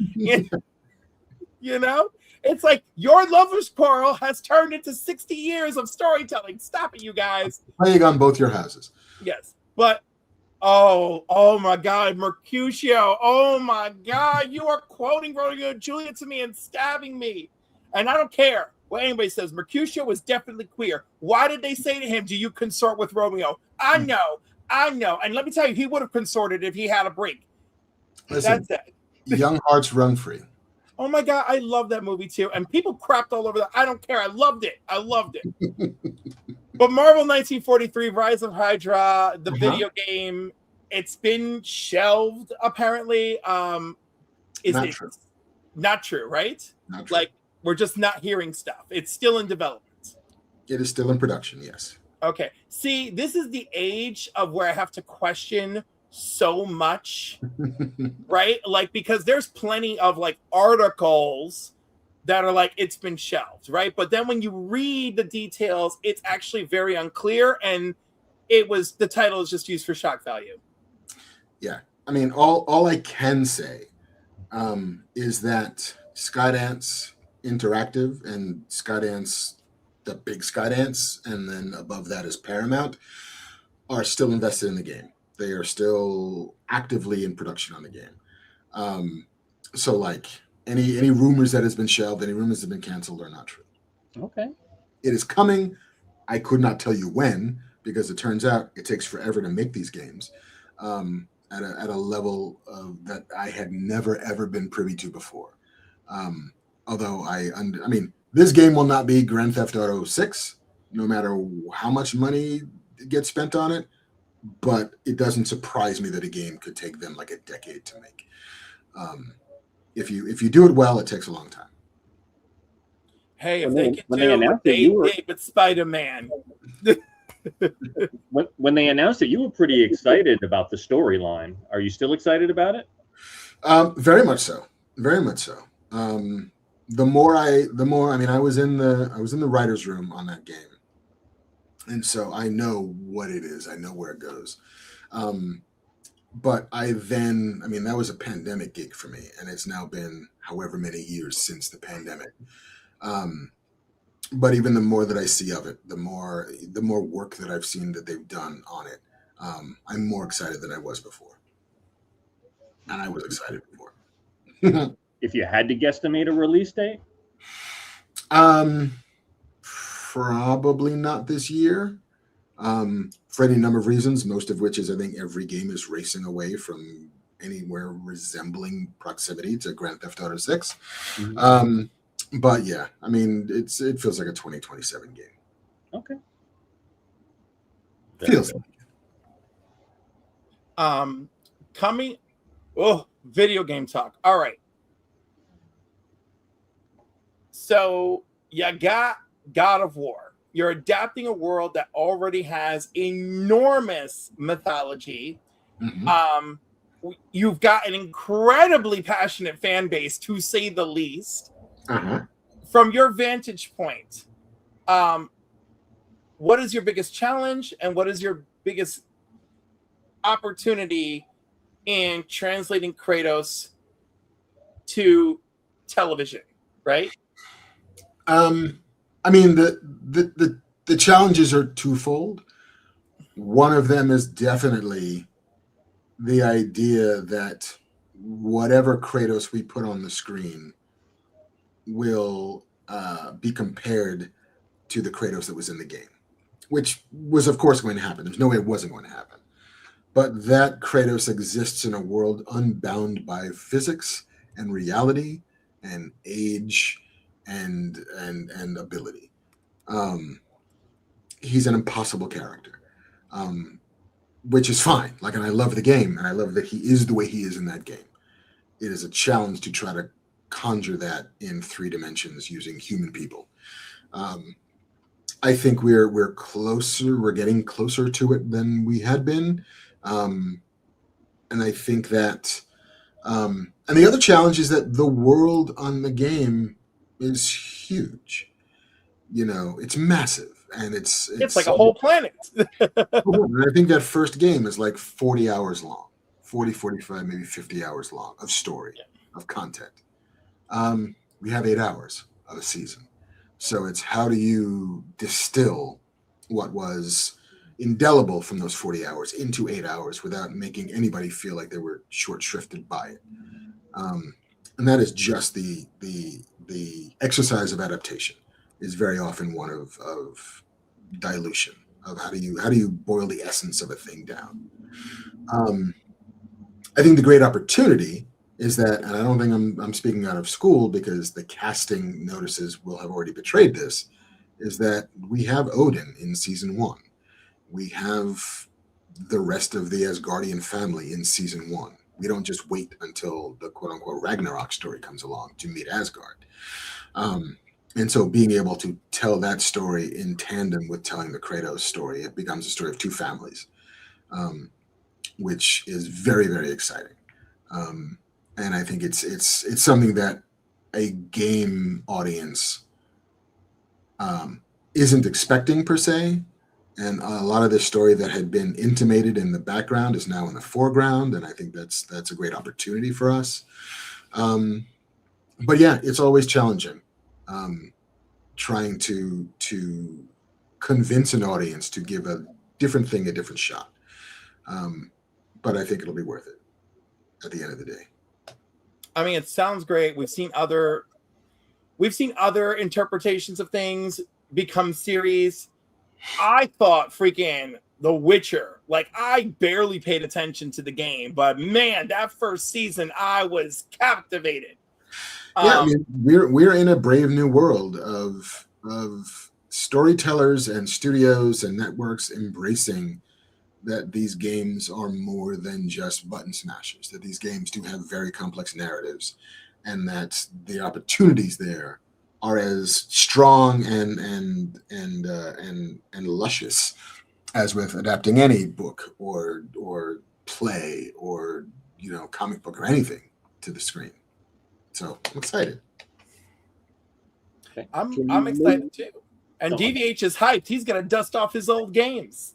It's like your lover's quarrel has turned into 60 years of storytelling. Stop it, you guys. Playing on both your houses. Yes, but Oh my God, Mercutio. Oh my God, you are quoting Romeo and Juliet to me and stabbing me. And I don't care what anybody says. Mercutio was definitely queer. Why did they say to him, do you consort with Romeo? I know. And let me tell you, he would have consorted if he had a break. Listen, That's it. young hearts run free. Oh my God, I love that movie too. And people crapped all over that. I don't care. I loved it. But Marvel 1943, Rise of Hydra, the video game, it's been shelved apparently. Is Not it true. not true, right? Not true. Like, we're just not hearing stuff. It's still in development. It is still in production, yes. Okay. See, this is the age of where I have to question so much, right? Like, because there's plenty of like articles that are like, it's been shelved, right? But then when you read the details, it's actually very unclear. And the title is just used for shock value. Yeah. I mean, all I can say is that Skydance Interactive and Skydance, the big Skydance, and then above that is Paramount, are still invested in the game. They are still actively in production on the game. So like any rumors that has been shelved, any rumors that have been canceled are not true. Okay. It is coming. I could not tell you when, because it turns out it takes forever to make these games at a level that I had never ever been privy to before. Although I mean, this game will not be Grand Theft Auto 6, no matter how much money gets spent on it. But it doesn't surprise me that a game could take them like a decade to make. If you do it well, it takes a long time. Hey, if they can do what they did with Spider-Man. When they announced it, you were pretty excited about the storyline. Are you still excited about it? Very much so. Very much so. The more I mean, I was in the writer's room on that game. And so I know what it is. I know where it goes. But that was a pandemic gig for me. And it's now been however many years since the pandemic. But even the more that I see of it, the more work that I've seen that they've done on it, I'm more excited than I was before. And I was excited before. If you had to guesstimate a release date? Probably not this year, for any number of reasons, most of which is I think every game is racing away from anywhere resembling proximity to Grand Theft Auto 6. Mm-hmm. But yeah, I mean, it feels like a 2027 game. Okay. Feels like. Video game talk. All right. So you got God of War. You're adapting a world that already has enormous mythology. Mm-hmm. You've got an incredibly passionate fan base, to say the least. Uh-huh. From your vantage point, what is your biggest challenge and what is your biggest opportunity in translating Kratos to television, right? I mean, the challenges are twofold. One of them is definitely the idea that whatever Kratos we put on the screen will be compared to the Kratos that was in the game, which was, of course, going to happen. There's no way it wasn't going to happen. But that Kratos exists in a world unbound by physics and reality and age and ability. He's an impossible character, which is fine. Like, and I love the game, and I love that he is the way he is in that game. It is a challenge to try to conjure that in 3 dimensions using human people. I think we're closer. We're getting closer to it than we had been, and I think that. And the other challenge is that the world on the game is huge. You know, it's massive, and it's like a whole planet. I think that first game is like 40 hours long, 40, 45, maybe 50 hours long of story, of content. We have 8 hours of a season. So it's how do you distill what was indelible from those 40 hours into 8 hours without making anybody feel like they were short shrifted by it. And that is just the exercise of adaptation is very often one of dilution, of how do you boil the essence of a thing down. I think the great opportunity is that, and I don't think I'm speaking out of school because the casting notices will have already betrayed this, is that we have Odin in season 1. We have the rest of the Asgardian family in season 1. We don't just wait until the quote unquote Ragnarok story comes along to meet Asgard. And so being able to tell that story in tandem with telling the Kratos story, it becomes a story of two families, which is very, very exciting. And I think it's something that a game audience isn't expecting per se. And a lot of this story that had been intimated in the background is now in the foreground, and I think that's a great opportunity for us. But yeah, it's always challenging trying to convince an audience to give a different thing a different shot. But I think it'll be worth it at the end of the day. I mean, it sounds great. We've seen other interpretations of things become series. I thought freaking The Witcher, like I barely paid attention to the game, but man, that first season I was captivated. Yeah, I mean, we're in a brave new world of storytellers and studios and networks embracing that these games are more than just button smashers, that these games do have very complex narratives, and that the opportunities there are as strong and luscious as with adapting any book or play or comic book or anything to the screen. So I'm excited. Okay. I'm excited too. And DVH is hyped. He's gonna dust off his old games.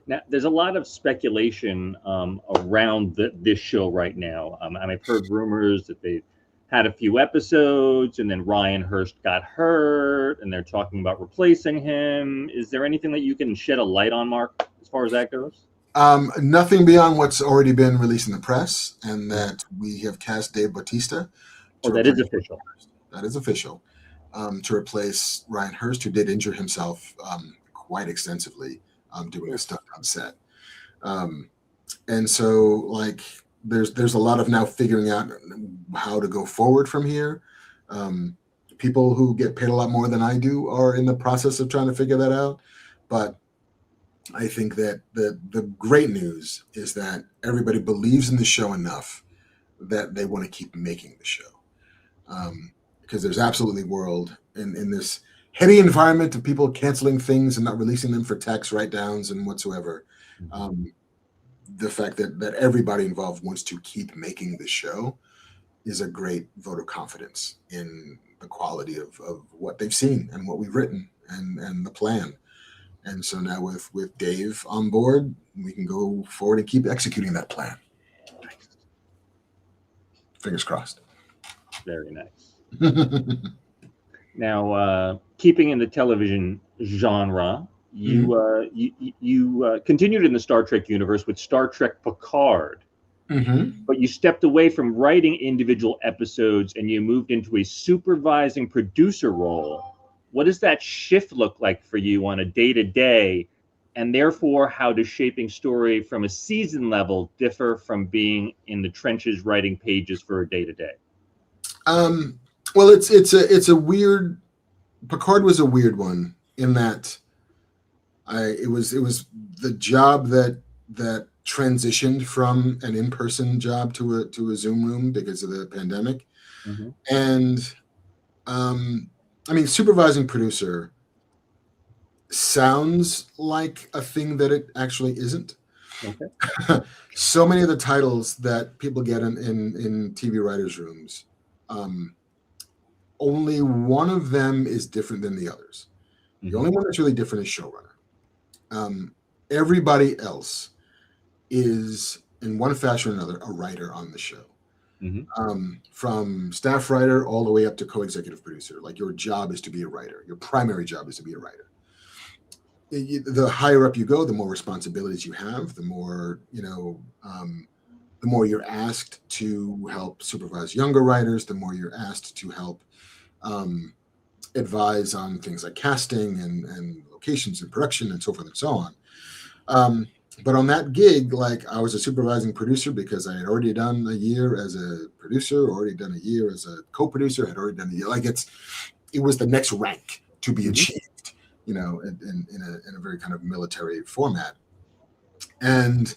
Now, there's a lot of speculation around this show right now. I've heard rumors that they had a few episodes and then Ryan Hurst got hurt and they're talking about replacing him. Is there anything that you can shed a light on, Mark, as far as that goes? Nothing beyond what's already been released in the press, and that we have cast Dave Bautista. That is official. That is official. To replace Ryan Hurst, who did injure himself quite extensively doing a stunt on set. And so, like, there's a lot of now figuring out how to go forward from here. People who get paid a lot more than I do are in the process of trying to figure that out. But I think that the great news is that everybody believes in the show enough that they want to keep making the show. Because there's absolutely world in this heady environment of people canceling things and not releasing them for tax write-downs and whatsoever. The fact that everybody involved wants to keep making the show is a great vote of confidence in the quality of what they've seen and what we've written and the plan. And so now with Dave on board, we can go forward and keep executing that plan. Fingers crossed. Very nice. Now, keeping in the television genre, you continued in the Star Trek universe with Star Trek Picard, but you stepped away from writing individual episodes and you moved into a supervising producer role. What does that shift look like for you on a day-to-day? And therefore, how does shaping story from a season level differ from being in the trenches writing pages for a day-to-day? Well, it's a weird. Picard was a weird one in that it was the job that transitioned from an in-person job to a Zoom room because of the pandemic, and I mean, supervising producer sounds like a thing that it actually isn't. Okay. So many of the titles that people get in TV writers' rooms, only one of them is different than the others. The only one that's really different is showrunner. Everybody else is, in one fashion or another, a writer on the show. From staff writer all the way up to co-executive producer. Like, your job is to be a writer. Your primary job is to be a writer. the higher up you go, the more responsibilities you have, the more, the more you're asked to help supervise younger writers, the more you're asked to help advise on things like casting and locations and production and so forth and so on. But on that gig, like, I was a supervising producer because I had already done a year as a producer, already done a year as a co-producer, had already done a year. Like, it was the next rank to be achieved, in a very kind of military format. And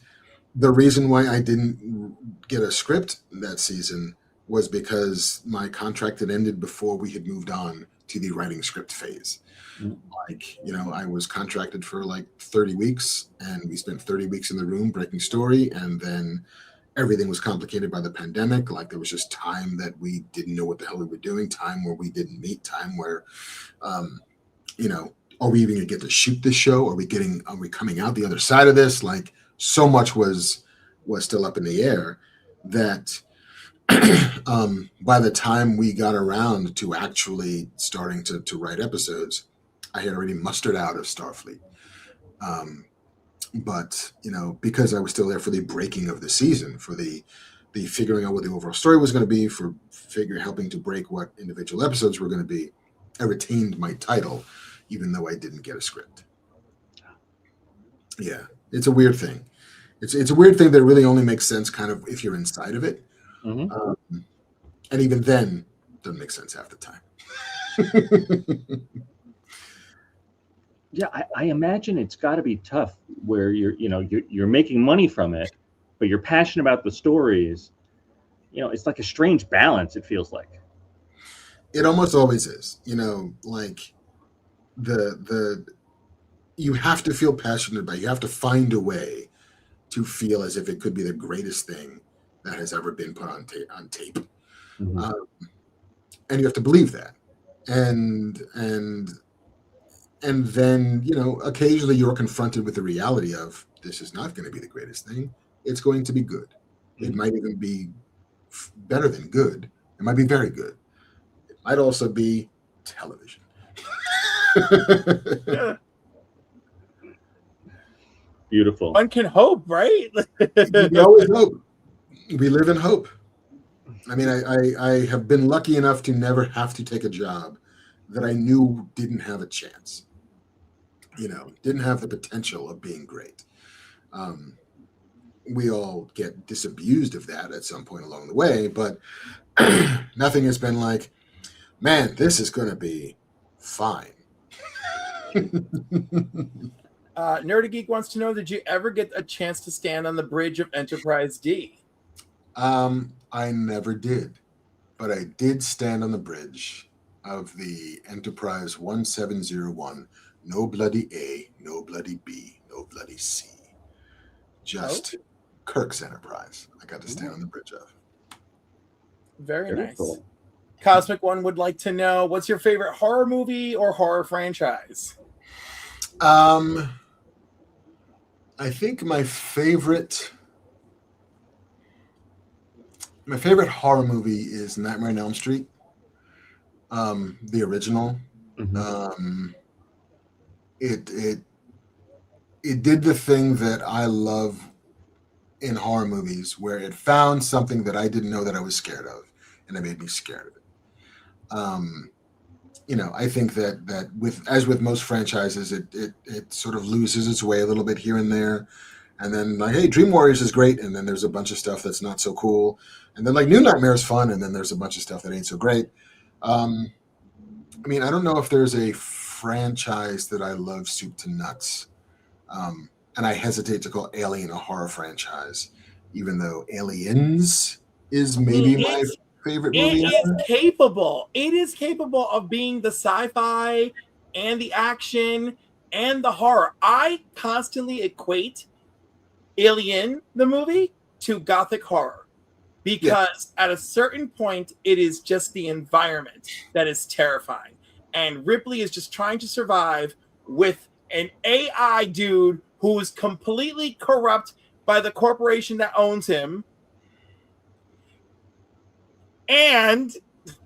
the reason why I didn't get a script that season was because my contract had ended before we had moved on to the writing script phase. Like, I was contracted for like 30 weeks, and we spent 30 weeks in the room breaking story, and then everything was complicated by the pandemic. Like, there was just time that we didn't know what the hell we were doing, time where we didn't meet, time where, are we even gonna get to shoot this show? Are we coming out the other side of this? Like, so much was still up in the air that by the time we got around to actually starting to write episodes, I had already mustered out of Starfleet. But, because I was still there for the breaking of the season, for the figuring out what the overall story was going to be, for helping to break what individual episodes were going to be, I retained my title, even though I didn't get a script. Yeah, it's a weird thing. It's a weird thing that really only makes sense kind of if you're inside of it. Mm-hmm. And even then, it doesn't make sense half the time. Yeah, I imagine it's got to be tough where you're making money from it, but you're passionate about the stories. It's like a strange balance, it feels like. It almost always is. Like you have to feel passionate about it. You have to find a way to feel as if it could be the greatest thing that has ever been put on tape. Mm-hmm. And you have to believe that. And then, occasionally you're confronted with the reality of, this is not going to be the greatest thing. It's going to be good. Mm-hmm. It might even be better than good. It might be very good. It might also be television. Beautiful. One can hope, right? We always hope. We live in hope. I mean, I have been lucky enough to never have to take a job that I knew didn't have a chance. Didn't have the potential of being great. We all get disabused of that at some point along the way, but nothing has been like, man, this is going to be fine. Nerdy Geek wants to know, did you ever get a chance to stand on the bridge of Enterprise D? I never did, but I did stand on the bridge of the Enterprise 1701. No bloody A, no bloody B, no bloody C. Just Kirk's Enterprise. I got to stand on the bridge of. Very nice. Cool. Cosmic One would like to know, what's your favorite horror movie or horror franchise? I think my favorite horror movie is Nightmare on Elm Street, the original. Mm-hmm. It did the thing that I love in horror movies, where it found something that I didn't know that I was scared of, and it made me scared of it. I think that with most franchises, it sort of loses its way a little bit here and there. And then, like, hey, Dream Warriors is great, and then there's a bunch of stuff that's not so cool. And then, like, New Nightmare is fun, and then there's a bunch of stuff that ain't so great. I don't know if there's a franchise that I love soup to nuts. And I hesitate to call Alien a horror franchise, even though Aliens is maybe my favorite movie. It is capable of being the sci-fi and the action and the horror. I constantly equate Alien, the movie, to gothic horror, because at a certain point, it is just the environment that is terrifying. And Ripley is just trying to survive with an AI dude who is completely corrupt by the corporation that owns him. And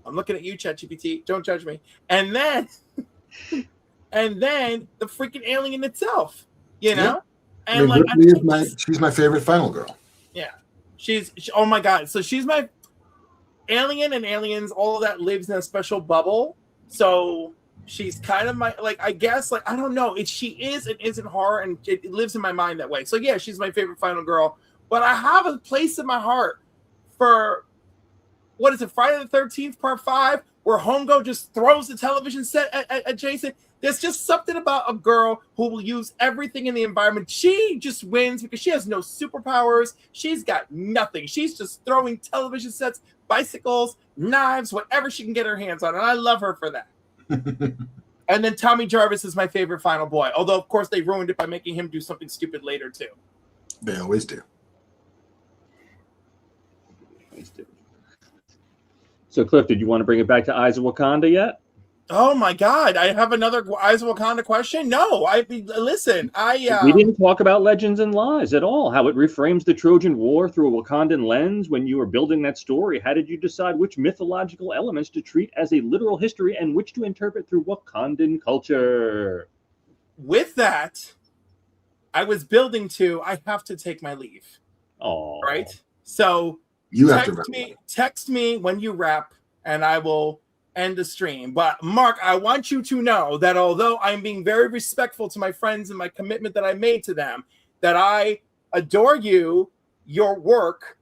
I'm looking at you, ChatGPT. Don't judge me. And and then the freaking alien itself, you know. Yeah. And I mean, like, Ripley she's my favorite final girl. Yeah, oh my god, so she's my Alien and Aliens. All of that lives in a special bubble, so she's kind of my, like, I guess, like, I don't know, she is and isn't horror, and it lives in my mind that way. So yeah, she's my favorite final girl. But I have a place in my heart for, what is it, Friday the 13th Part 5, where Hongo just throws the television set at Jason. There's just something about a girl who will use everything in the environment. She just wins because she has no superpowers. She's got nothing. She's just throwing television sets, bicycles, knives, whatever she can get her hands on. And I love her for that. And then Tommy Jarvis is my favorite final boy. Although, of course, they ruined it by making him do something stupid later, too. They always do. So, Cliff, did you want to bring it back to Eyes of Wakanda yet? Oh my God! I have another Eyes of Wakanda question. No, listen. We didn't talk about Legends and Lies at all. How it reframes the Trojan War through a Wakandan lens. When you were building that story, how did you decide which mythological elements to treat as a literal history and which to interpret through Wakandan culture? With that, I was building to. I have to take my leave. Oh, right. So you have to text me when you wrap, and I will end the stream. But Mark, I want you to know that although I'm being very respectful to my friends and my commitment that I made to them, that I adore you, your work.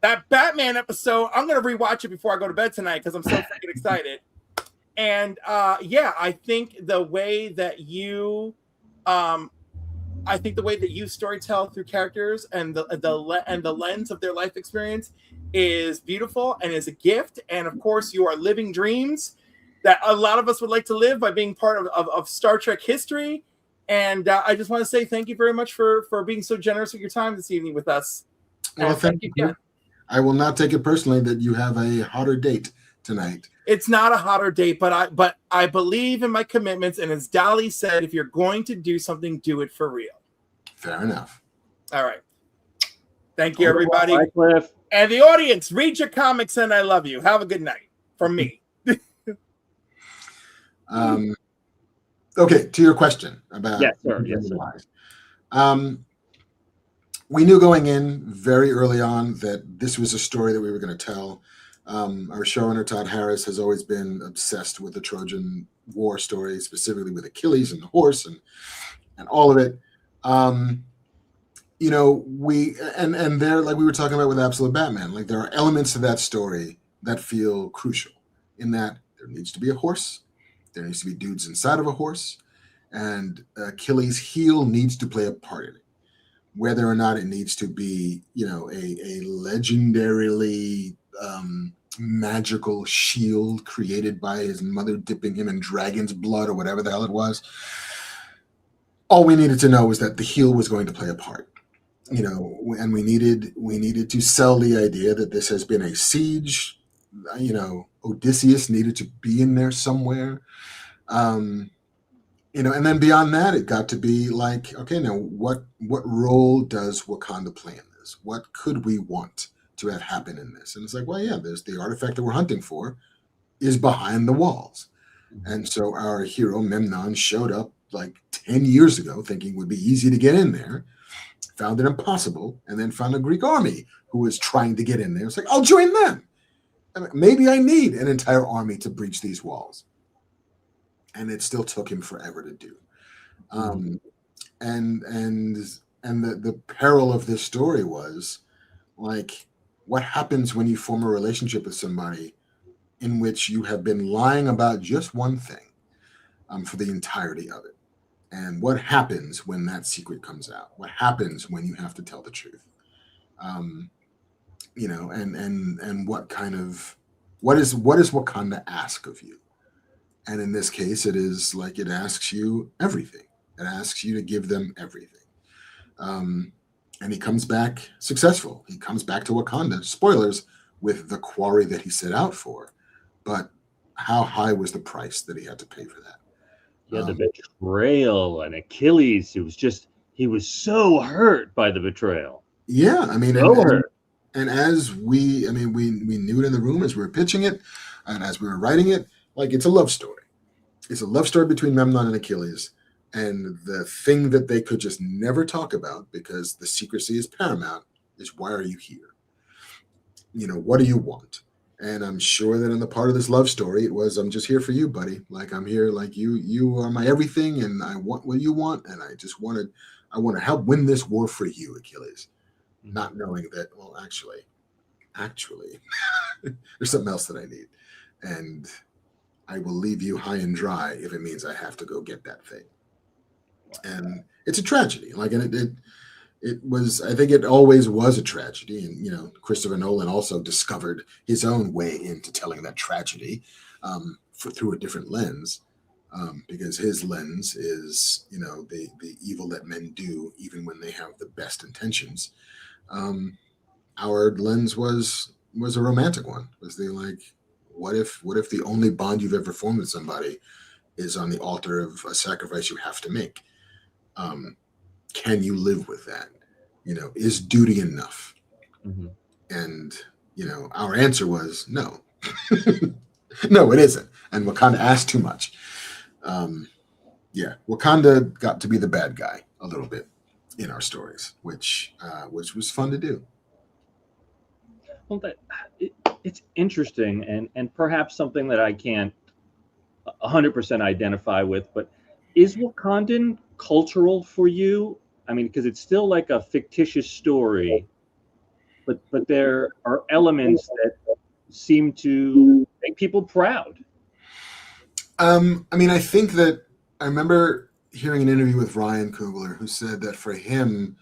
That Batman episode, I'm going to rewatch it before I go to bed tonight because I'm so freaking excited. And yeah, I think the way that you storytell through characters and the lens of their life experience is beautiful and is a gift. And of course, you are living dreams that a lot of us would like to live by being part of Star Trek history. And I just want to say thank you very much for being so generous with your time this evening with us. Well, thank you again. I will not take it personally that you have a hotter date tonight. It's not a hotter date, but I believe in my commitments. And as Dolly said, if you're going to do something, do it for real. Fair enough. All right. Thank you, everybody. Bye, Cliff. And the audience, read your comics, and I love you. Have a good night from me. Okay, to your question about yes, sir. Yes, sir. We knew going in very early on that this was a story that we were going to tell. Our showrunner, Todd Harris, has always been obsessed with the Trojan War story, specifically with Achilles and the horse and all of it. You know, and there, like we were talking about with Absolute Batman, like there are elements to that story that feel crucial in that there needs to be a horse, there needs to be dudes inside of a horse, and Achilles' heel needs to play a part in it. Whether or not it needs to be, you know, a legendarily magical shield created by his mother dipping him in dragon's blood or whatever the hell it was. All we needed to know was that the heel was going to play a part, you know, and we needed to sell the idea that this has been a siege. You know, Odysseus needed to be in there somewhere, you know, and then beyond that, it got to be like, okay, now what role does Wakanda play in this? What could we want to have happen in this? And it's like, well, yeah, there's the artifact that we're hunting for is behind the walls, and so our hero Memnon showed up like 10 years ago thinking it would be easy to get in there, found it impossible, and then found a Greek army who was trying to get in there. It's like, I'll join them. I mean, maybe I need an entire army to breach these walls. And it still took him forever to do. And the peril of this story was like, what happens when you form a relationship with somebody in which you have been lying about just one thing for the entirety of it? And what happens when that secret comes out? What happens when you have to tell the truth? You know, and what is Wakanda ask of you? And in this case, it is like it asks you everything. It asks you to give them everything. And he comes back successful. He comes back to Wakanda, spoilers, with the quarry that he set out for. But how high was the price that he had to pay for that? Yeah, the betrayal and Achilles. He was so hurt by the betrayal. Yeah, I mean, and as we knew it in the room as we were pitching it, and as we were writing it, like it's a love story. It's a love story between Memnon and Achilles. And the thing that they could just never talk about because the secrecy is paramount is why are you here? What do you want? And I'm sure that in the part of this love story, it was, I'm just here for you, buddy. Like I'm here, like you are my everything, and I want what you want, and I want to help win this war for you, Achilles. Not knowing that, well, actually, there's something else that I need, and I will leave you high and dry if it means I have to go get that thing. And it's a tragedy. Like, and it was, I think it always was a tragedy. And, Christopher Nolan also discovered his own way into telling that tragedy through a different lens, because his lens is, the evil that men do, even when they have the best intentions. Our lens was a romantic one. Was the like, what if the only bond you've ever formed with somebody is on the altar of a sacrifice you have to make? Can you live with that? Is duty enough? Mm-hmm. And, our answer was no. No, it isn't. And Wakanda asked too much. Wakanda got to be the bad guy a little bit in our stories, which was fun to do. Well, it's interesting and perhaps something that I can't 100% identify with, but is Wakandan cultural for you? I mean, because it's still like a fictitious story, but there are elements that seem to make people proud. I think that I remember hearing an interview with Ryan Coogler, who said that for him,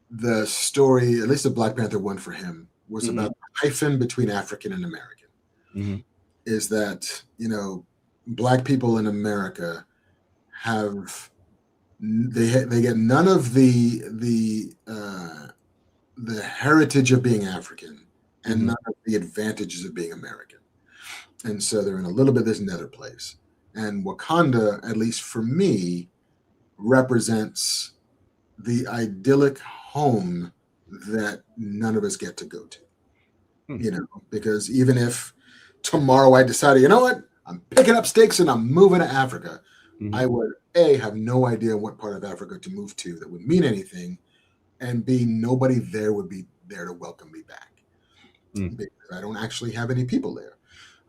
the story, at least the Black Panther one for him, was about the hyphen between African and American. Mm-hmm. Is that, Black people in America they get none of the heritage of being African and none of the advantages of being American. And so they're in a little bit this nether place. And Wakanda, at least for me, represents the idyllic home that none of us get to go to. Because even if tomorrow I decided, you know what, I'm picking up stakes and I'm moving to Africa, I would have no idea what part of Africa to move to that would mean anything, and B, nobody there would be there to welcome me back because I don't actually have any people there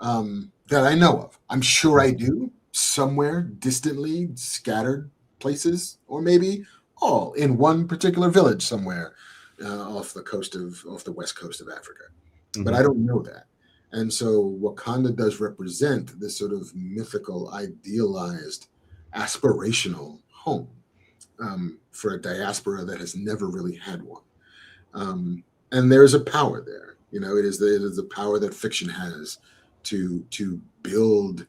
that I know of. I'm sure I do somewhere distantly scattered places, or maybe all in one particular village somewhere off the west coast of Africa. But I don't know that. And so Wakanda does represent this sort of mythical, idealized, aspirational home for a diaspora that has never really had one. And there's a power there. It is the power that fiction has to build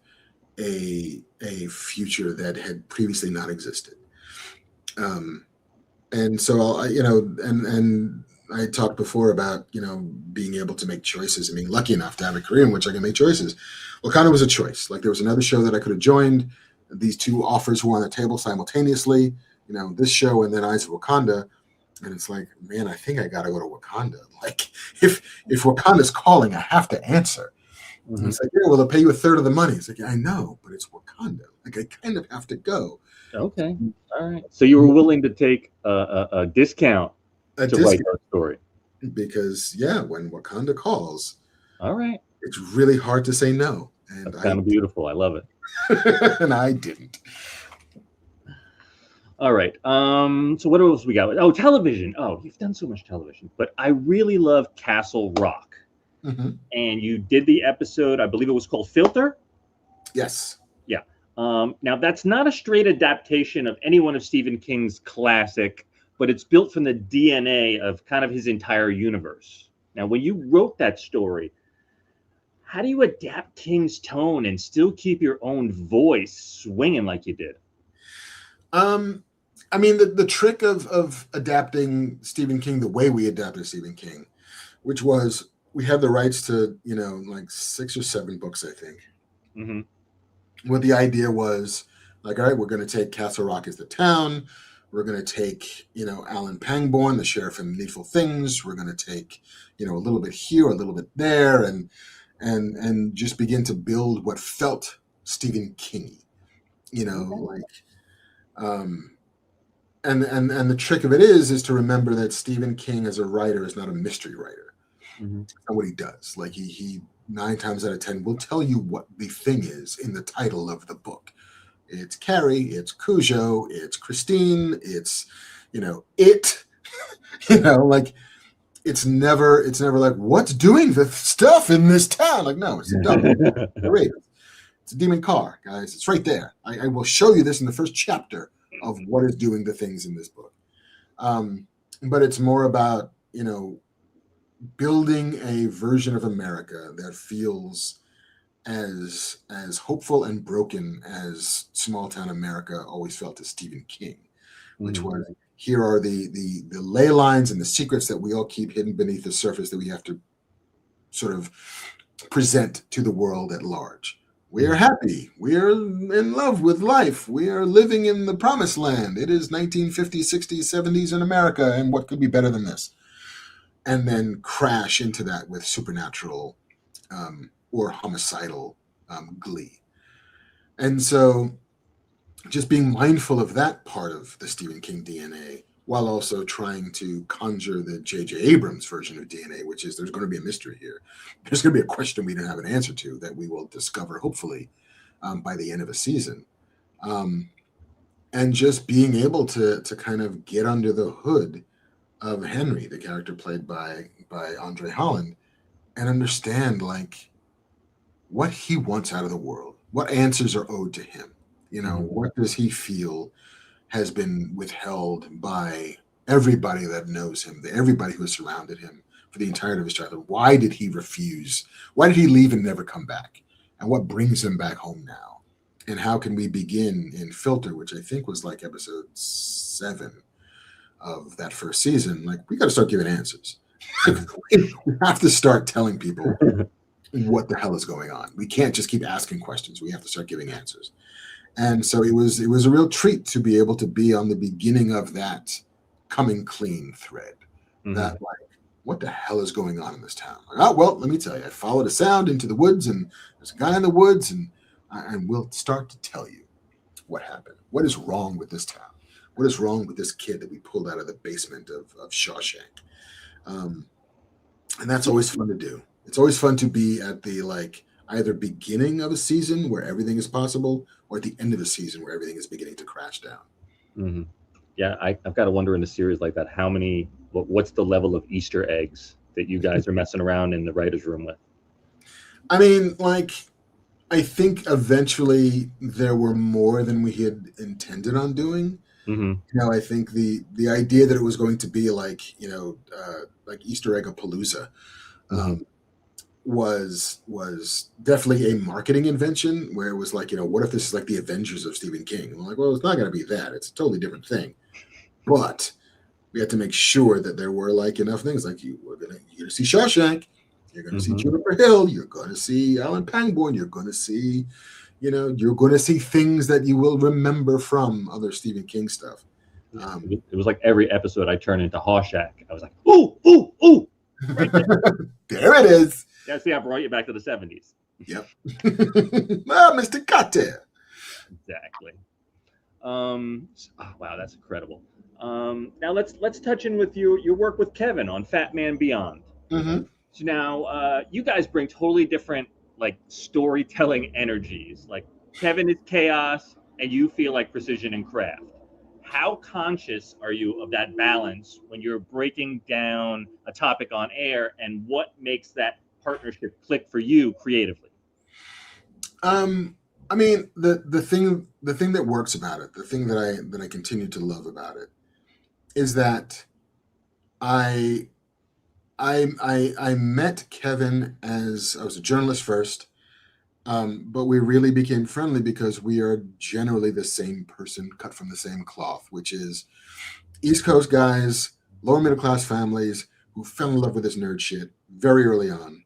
a future that had previously not existed. And so, and I talked before about, being able to make choices and being lucky enough to have a career in which I can make choices. Wakanda was a choice. Like, there was another show that I could have joined. These two offers were on the table simultaneously, this show and then Eyes of Wakanda. And it's like, man, I think I got to go to Wakanda. Like, if Wakanda's calling, I have to answer. And it's like, yeah, well, they'll pay you a third of the money. It's like, I know, but it's Wakanda. Like, I kind of have to go. Okay. All right. So you were willing to take a discount write that story. Because, when Wakanda calls, all right, it's really hard to say no. And that's kind of beautiful. I love it. And I didn't. All right. So what else we got? Oh, television. Oh, you've done so much television. But I really love Castle Rock. And you did the episode, I believe it was called Filter? Yes. Yeah. Now, that's not a straight adaptation of any one of Stephen King's classic, but it's built from the DNA of kind of his entire universe. Now, when you wrote that story, how do you adapt King's tone and still keep your own voice swinging like you did? The trick of adapting Stephen King the way we adapted Stephen King, which was we had the rights to, like 6 or 7 books, I think. What the idea was, like, all right, we're going to take Castle Rock as the town. We're going to take, Alan Pangborn, the sheriff in Needful Things. We're going to take, a little bit here, a little bit there. And and just begin to build what felt Stephen King, like and the trick of it is to remember that Stephen King as a writer is not a mystery writer. Mm-hmm. That's not what he does. Like he 9 times out of 10 will tell you what the thing is in the title of the book. It's Carrie, it's Cujo, it's Christine, it's it. Like it's never like, what's doing the stuff in this town? Like, no, it's a dog. It's a demon car, guys. It's right there. I will show you this in the first chapter of what is doing the things in this book. But it's more about, building a version of America that feels as hopeful and broken as small town America always felt to Stephen King, which was, here are the ley lines and the secrets that we all keep hidden beneath the surface that we have to sort of present to the world at large. We are happy. We are in love with life. We are living in the promised land. It is 1950s, 60s, 70s in America, and what could be better than this? And then crash into that with supernatural or homicidal glee. And so just being mindful of that part of the Stephen King DNA while also trying to conjure the J.J. Abrams version of DNA, which is there's going to be a mystery here. There's going to be a question we don't have an answer to that we will discover, hopefully, by the end of a season. And just being able to kind of get under the hood of Henry, the character played by Andre Holland, and understand, like, what he wants out of the world, what answers are owed to him. What does he feel has been withheld by everybody that knows him, everybody who has surrounded him for the entirety of his childhood? Why did he refuse? Why did he leave and never come back? And what brings him back home now? And how can we begin in Filter, which I think was like episode 7 of that first season? Like, we got to start giving answers. We have to start telling people what the hell is going on. We can't just keep asking questions. We have to start giving answers. And so it was a real treat to be able to be on the beginning of that coming clean thread. That, like, what the hell is going on in this town? Like, oh, well, let me tell you, I followed a sound into the woods, and there's a guy in the woods, and we'll start to tell you what happened. What is wrong with this town? What is wrong with this kid that we pulled out of the basement of Shawshank? And that's always fun to do. It's always fun to be at the, like, either beginning of a season where everything is possible, or at the end of the season where everything is beginning to crash down. Mm-hmm. Yeah, I've got to wonder in a series like that, what's the level of Easter eggs that you guys are messing around in the writer's room with? I mean, like, I think eventually there were more than we had intended on doing. I think the idea that it was going to be like, like Easter egg-a-palooza, was definitely a marketing invention, where it was like, what if this is like the Avengers of Stephen King? And we're like, well, it's not going to be that. It's a totally different thing. But we had to make sure that there were, like, enough things. Like, you're going to see Shawshank, you're going to see Juniper Hill, you're going to see Alan Pangborn, you're going to see, you're going to see things that you will remember from other Stephen King stuff. It was like every episode I turned into Hawshack. I was like, ooh, ooh, ooh. Right there. There it is. Yeah, see, I brought you back to the 70s. Yep. Mr. Carter. Exactly. Wow, that's incredible. Now let's touch in with your work with Kevin on Fat Man Beyond. So now you guys bring totally different, like, storytelling energies. Like, Kevin is chaos, and you feel like precision and craft. How conscious are you of that balance when you're breaking down a topic on air, and what makes that partnership click for you creatively? I mean, the thing that works about it, the thing that I continue to love about it, is that I met Kevin as I was a journalist first, but we really became friendly because we are generally the same person, cut from the same cloth, which is East Coast guys, lower middle class families who fell in love with this nerd shit very early on,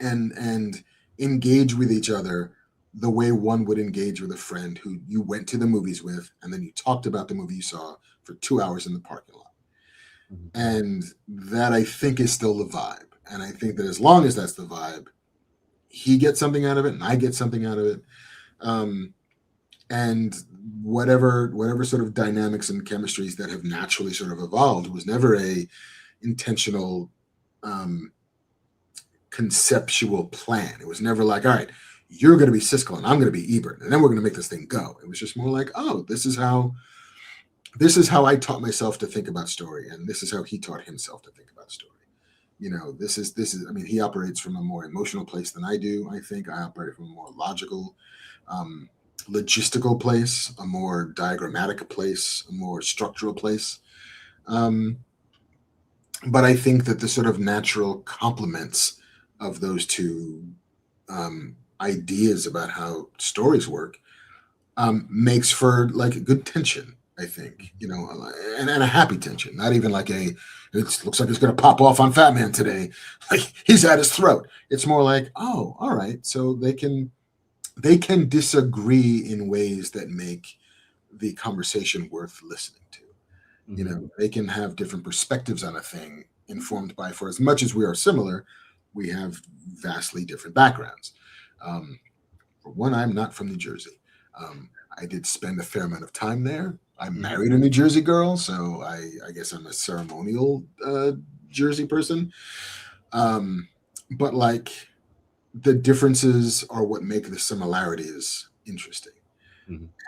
and engage with each other the way one would engage with a friend who you went to the movies with, and then you talked about the movie you saw for 2 hours in the parking lot. And that, I think, is still the vibe. And I think that as long as that's the vibe, he gets something out of it and I get something out of it. And whatever sort of dynamics and chemistries that have naturally sort of evolved, it was never a intentional conceptual plan. It was never like, all right, you're going to be Siskel and I'm going to be Ebert, and then we're going to make this thing go. It was just more like, oh, this is how I taught myself to think about story, and this is how he taught himself to think about story. You know, this is. I mean, he operates from a more emotional place than I do. I think I operate from a more logical, logistical place, a more diagrammatic place, a more structural place. But I think that the sort of natural complements of those two ideas about how stories work makes for like a good tension, I think, you know, and a happy tension, not even like it looks like it's going to pop off on Fat Man today. Like he's at his throat. It's more like, oh, all right. So they can disagree in ways that make the conversation worth listening to. You know, they can have different perspectives on a thing informed by, for as much as we are similar, we have vastly different backgrounds. For one, I'm not from New Jersey. I did spend a fair amount of time there. I married a New Jersey girl, so I guess I'm a ceremonial Jersey person. But like the differences are what make the similarities interesting.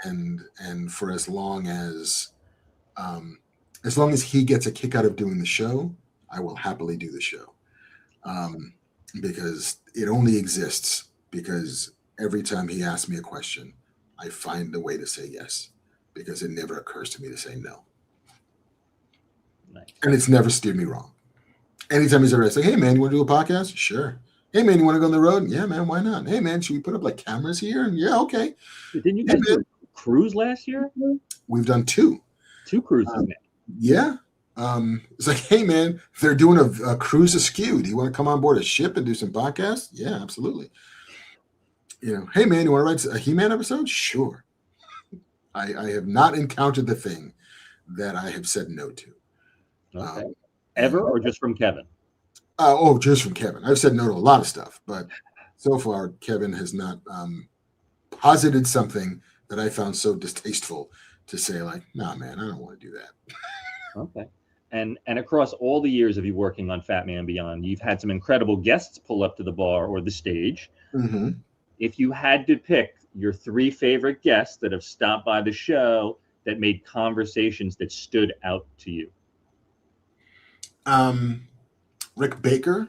And for as long as he gets a kick out of doing the show, I will happily do the show. Because it only exists because every time he asks me a question, I find a way to say yes, because it never occurs to me to say no. Nice. And it's never steered me wrong. Anytime he's ever like, hey man, you want to do a podcast? Sure. Hey man, you want to go on the road? Yeah, man, why not? Hey man, should we put up like cameras here? And yeah, okay. Didn't you guys do a cruise last year? We've done 2 cruises now. Yeah. It's like, hey man, they're doing a cruise askew. Do you want to come on board a ship and do some podcasts? Yeah, absolutely. You know, hey man, you want to write a He-Man episode? Sure. I have not encountered the thing that I have said no to. Okay. Ever, or just from Kevin? Just from Kevin. I've said no to a lot of stuff, but so far Kevin has not posited something that I found so distasteful to say like, nah, man, I don't want to do that. Okay. And across all the years of you working on Fat Man Beyond, you've had some incredible guests pull up to the bar or the stage. Mm-hmm. If you had to pick your 3 favorite guests that have stopped by the show that made conversations that stood out to you. Rick Baker,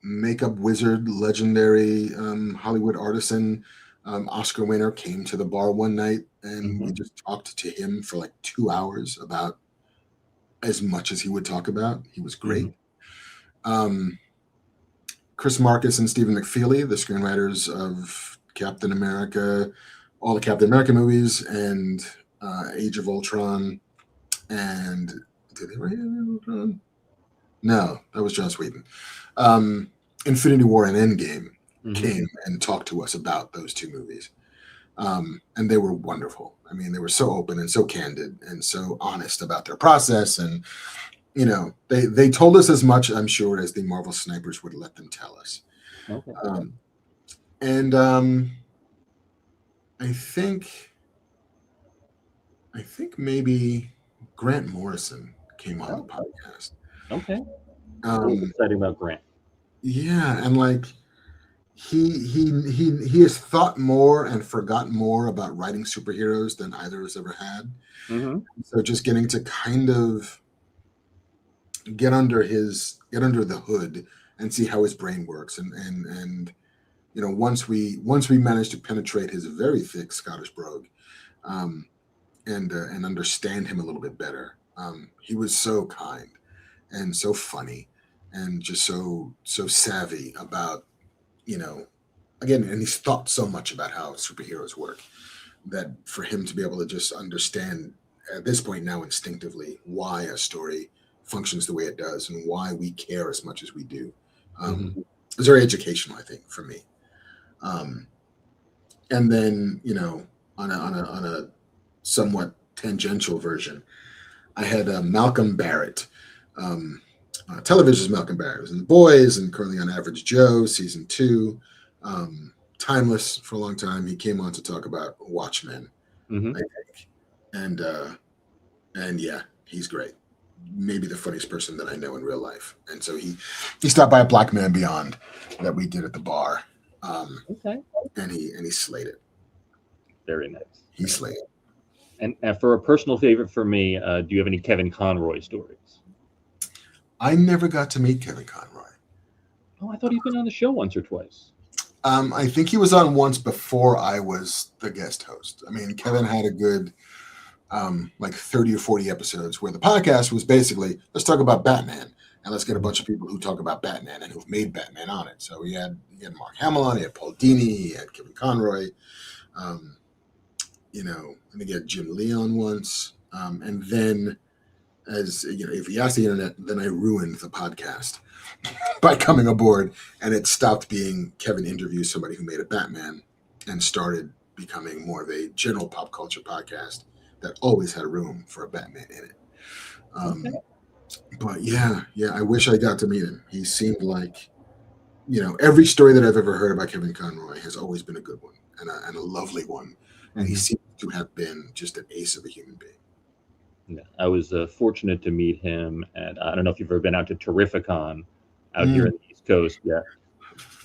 makeup wizard, legendary Hollywood artisan, Oscar winner, came to the bar one night, and we just talked to him for like 2 hours about as much as he would talk about. He was great. Chris Marcus and Stephen McFeely, the screenwriters of Captain America, all the Captain America movies, and Age of Ultron, and did they write Age of Ultron? No, that was Joss Whedon. Infinity War and Endgame came and talked to us about those 2 movies. And they were wonderful. I mean, they were so open and so candid and so honest about their process. And, you know, they told us as much, I'm sure, as the Marvel snipers would let them tell us. Okay. I think maybe Grant Morrison came on the podcast. Okay. What's exciting about Grant? Yeah, and like he has thought more and forgotten more about writing superheroes than either of us ever had. So just getting to kind of get under the hood and see how his brain works, and you know, once we managed to penetrate his very thick Scottish brogue, and understand him a little bit better, he was so kind and so funny and just so savvy about, you know, again, and he's thought so much about how superheroes work that for him to be able to just understand at this point now instinctively why a story functions the way it does and why we care as much as we do. It's very educational, I think, for me. And then, you know, on a somewhat tangential version, I had Malcolm Barrett, television's Malcolm Barry. He was in The Boys and currently on Average Joe, season 2. Timeless for a long time. He came on to talk about Watchmen, Mhm. I think. And yeah, he's great. Maybe the funniest person that I know in real life. And so he stopped by a Black Man Beyond that we did at the bar. Okay. And he slayed it. Very nice. He slayed it. And for a personal favorite for me, do you have any Kevin Conroy stories? I never got to meet Kevin Conroy. Oh, I thought he'd been on the show once or twice. I think he was on once before I was the guest host. I mean, Kevin had a good like 30 or 40 episodes where the podcast was basically, let's talk about Batman and let's get a bunch of people who talk about Batman and who've made Batman on it. So he had Mark Hamill on, he had Paul Dini, he had Kevin Conroy, I think he had Jim Lee on once. And then, as you know, if he asked the internet, then I ruined the podcast by coming aboard, and it stopped being Kevin interviews somebody who made a Batman and started becoming more of a general pop culture podcast that always had room for a Batman in it. Okay. But yeah, I wish I got to meet him. He seemed like, every story that I've ever heard about Kevin Conroy has always been a good one and a lovely one. And he seems to have been just an ace of a human being. Yeah, I was fortunate to meet him, and I don't know if you've ever been out to Terrificon out here in the East Coast. Yeah.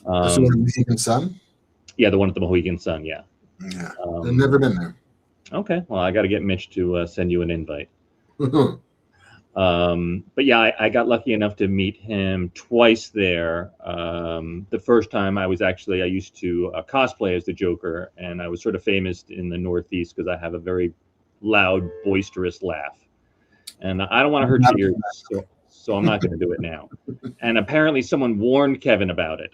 That's the one at Mohegan Sun? Yeah, the one at the Mohegan Sun. Yeah. Yeah. I've never been there. Okay. Well, I got to get Mitch to send you an invite. But yeah, I got lucky enough to meet him twice there. The first time I used to cosplay as the Joker, and I was sort of famous in the Northeast because I have a very loud, boisterous laugh. And I don't want to hurt your ears, so I'm not going to do it now. And apparently someone warned Kevin about it.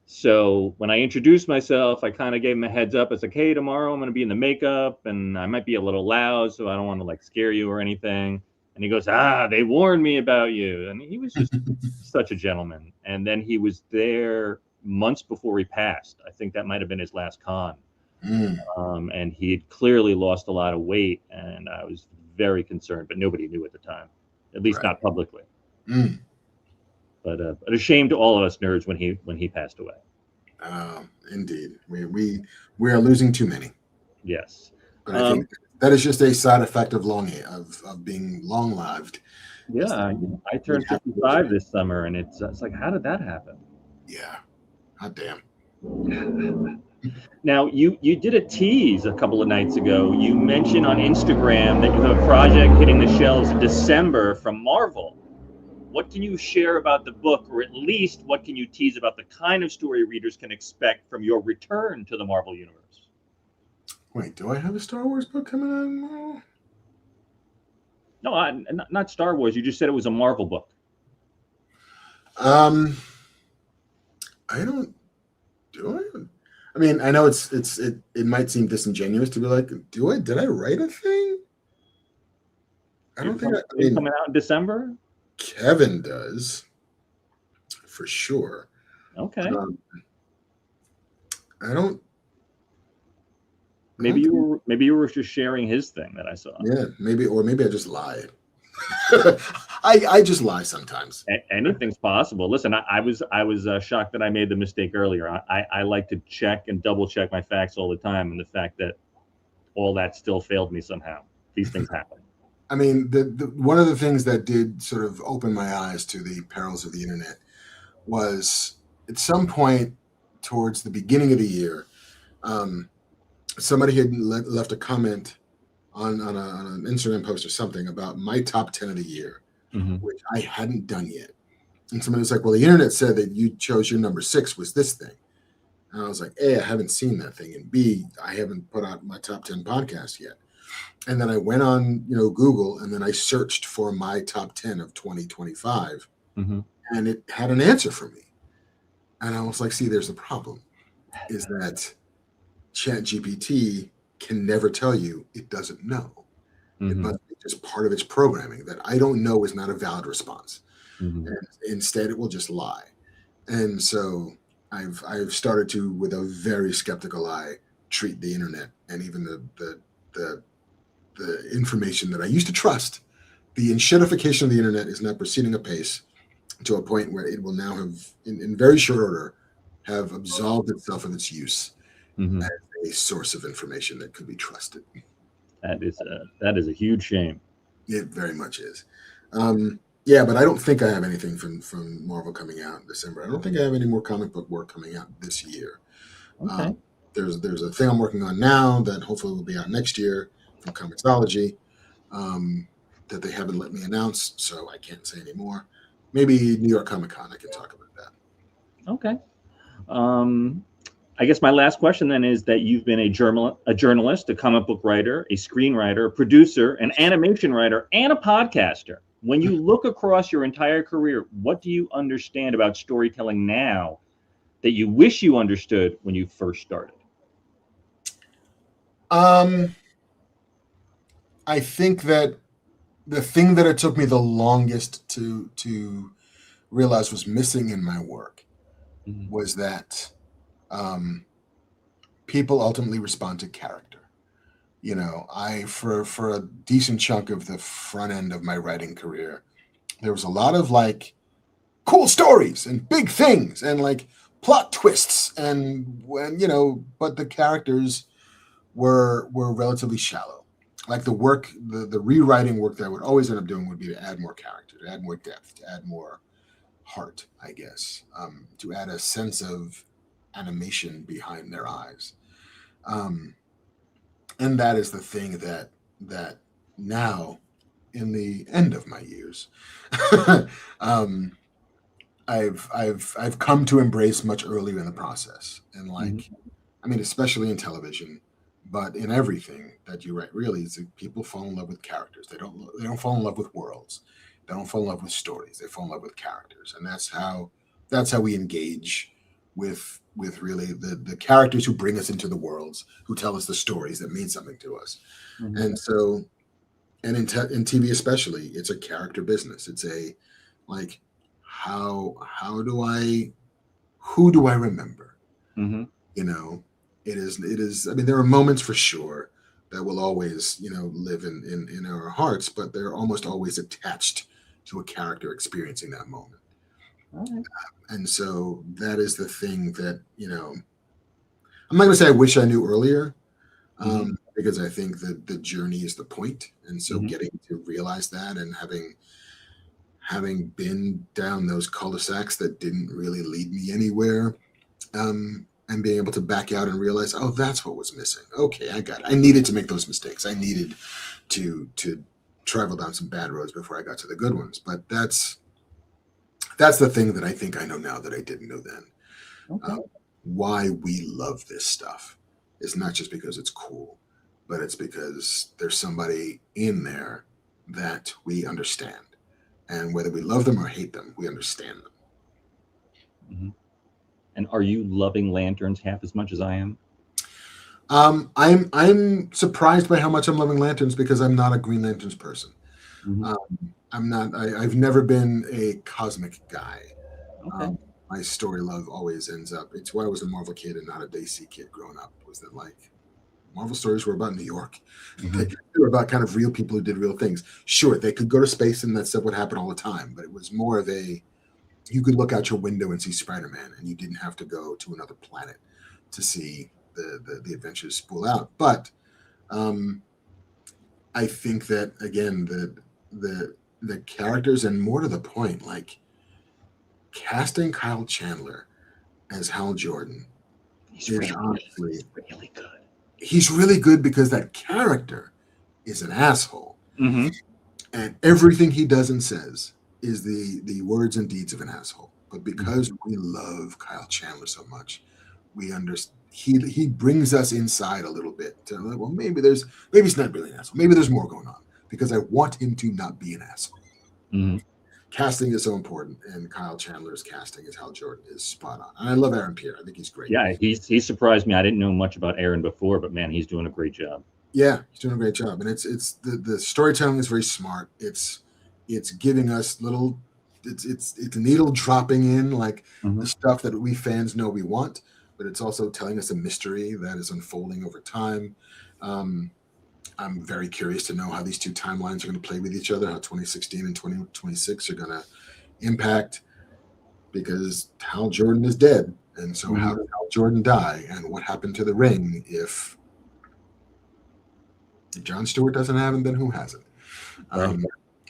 So when I introduced myself, I kind of gave him a heads up. It's like, hey, tomorrow I'm going to be in the makeup and I might be a little loud, so I don't want to like scare you or anything. And he goes, they warned me about you. And he was just such a gentleman. And then he was there months before he passed. I think that might have been his last con. And he had clearly lost a lot of weight. And I was very concerned, but nobody knew at the time, at least not publicly. But a shame to all of us nerds when he passed away. Indeed. We are losing too many. Yes. But I think that is just a side effect of being long-lived. Yeah, I turned 55 this summer, and it's like, how did that happen? Yeah, hot damn. Now, you did a tease a couple of nights ago. You mentioned on Instagram that you have a project hitting the shelves in December from Marvel. What can you share about the book, or at least what can you tease about the kind of story readers can expect from your return to the Marvel Universe? Wait, do I have a Star Wars book coming out? No, not Star Wars. You just said it was a Marvel book. I don't. Do I? I mean, I know it might seem disingenuous to be like, did I write a thing? I don't think. It's coming out in December. Kevin does, for sure. Okay. I don't. Maybe you were just sharing his thing that I saw. Yeah, maybe I just lied. I just lie sometimes. Anything's possible. Listen, I was shocked that I made the mistake earlier. I like to check and double check my facts all the time, and the fact that all that still failed me somehow. These things happen. I mean, the one of the things that did sort of open my eyes to the perils of the internet was at some point towards the beginning of the year, somebody had left a comment on an Instagram post or something about my top 10 of the year, which I hadn't done yet. And somebody was like, well, the internet said that you chose your number 6 was this thing. And I was like, A, I haven't seen that thing. And B, I haven't put out my top 10 podcast yet. And then I went on, Google, and then I searched for my top 10 of 2025, and it had an answer for me. And I was like, see, there's the problem, is that ChatGPT can never tell you it doesn't know. It must be just part of its programming that I don't know is not a valid response. And instead, it will just lie. And so I've started to, with a very skeptical eye, treat the internet and even the information that I used to trust. The enshittification of the internet is now proceeding apace, to a point where it will now have, in very short order, have absolved itself of its use Hmm. as a source of information that could be trusted. That is a huge shame. It very much is. Yeah, but I don't think I have anything from Marvel coming out in December. I don't think I have any more comic book work coming out this year. Okay. There's a thing I'm working on now that hopefully will be out next year from Comixology, that they haven't let me announce, so I can't say anymore. Maybe New York Comic Con, I can talk about that. Okay. Um, I guess my last question then is that you've been a journalist, a comic book writer, a screenwriter, a producer, an animation writer, and a podcaster. When you look across your entire career, what do you understand about storytelling now that you wish you understood when you first started? I think that the thing that it took me the longest to realize was missing in my work Mhm. was that people ultimately respond to character. You know, I for a decent chunk of the front end of my writing career, there was a lot of like cool stories and big things and like plot twists and when but the characters were relatively shallow. Like the work, the rewriting work that I would always end up doing would be to add more character, to add more depth, to add more heart, I guess, to add a sense of animation behind their eyes. Um, and that is the thing that now, in the end of my years, um, I've come to embrace much earlier in the process, and Mhm. like, I mean, especially in television, but in everything that you write, really, is that people fall in love with characters. They don't fall in love with worlds. They don't fall in love with stories. They fall in love with characters, and that's how we engage with really the characters who bring us into the worlds, who tell us the stories that mean something to us. Mhm. And so, and in TV especially, it's a character business. It's a like how do I who do I remember? Mhm. You know, it is. I mean, there are moments for sure that will always live in our hearts, but they're almost always attached to a character experiencing that moment. All right. And so that is the thing that I'm not going to say I wish I knew earlier, Mhm. because I think that the journey is the point, and so Mhm. getting to realize that and having been down those cul-de-sacs that didn't really lead me anywhere, and being able to back out and realize, oh, that's what was missing. Okay, I got it. I needed to make those mistakes. I needed to travel down some bad roads before I got to the good ones. But that's the thing that I think I know now that I didn't know then. Okay. Uh, why we love this stuff is not just because it's cool, but it's because there's somebody in there that we understand. And whether we love them or hate them, we understand them. Mhm. And are you loving Lanterns half as much as I am? I'm surprised by how much I'm loving Lanterns because I'm not a Green Lanterns person. Mhm. Um, I'm not. I've never been a cosmic guy. Okay. Um, my story love always ends up. It's why I was a Marvel kid and not a DC kid growing up. Was that like Marvel stories were about New York? They Mhm. were about kind of real people who did real things. Sure, they could go to space and that stuff would happen all the time, but it was more of a you could look out your window and see Spider-Man, and you didn't have to go to another planet to see the adventures spool out. But um, I think that again, the characters, and more to the point, like casting Kyle Chandler as Hal Jordan He's is he's honestly really good. he's really good because that character is an asshole, Mm-hmm. and everything he does and says is the words and deeds of an asshole. But Mm-hmm. because we love Kyle Chandler so much, we understand. He brings us inside a little bit to like, well, maybe he's not really an asshole. Maybe there's more going on because I want him to not be an asshole. Mm-hmm. Casting is so important, and Kyle Chandler's casting as Hal Jordan is spot on. And I love Aaron Pierre. I think he's great. Yeah, he surprised me. I didn't know much about Aaron before, but man, he's doing a great job. Yeah, he's doing a great job, and it's the storytelling is very smart. It's giving us little, it's needle dropping in like Mm-hmm. the stuff that we fans know we want, but it's also telling us a mystery that is unfolding over time. Um, I'm very curious to know how these two timelines are going to play with each other, how 2016 and 2026 are going to impact. because Hal Jordan is dead. And so how did Hal Jordan die? And what happened to the ring? If Jon Stewart doesn't have it, then who has it? Right.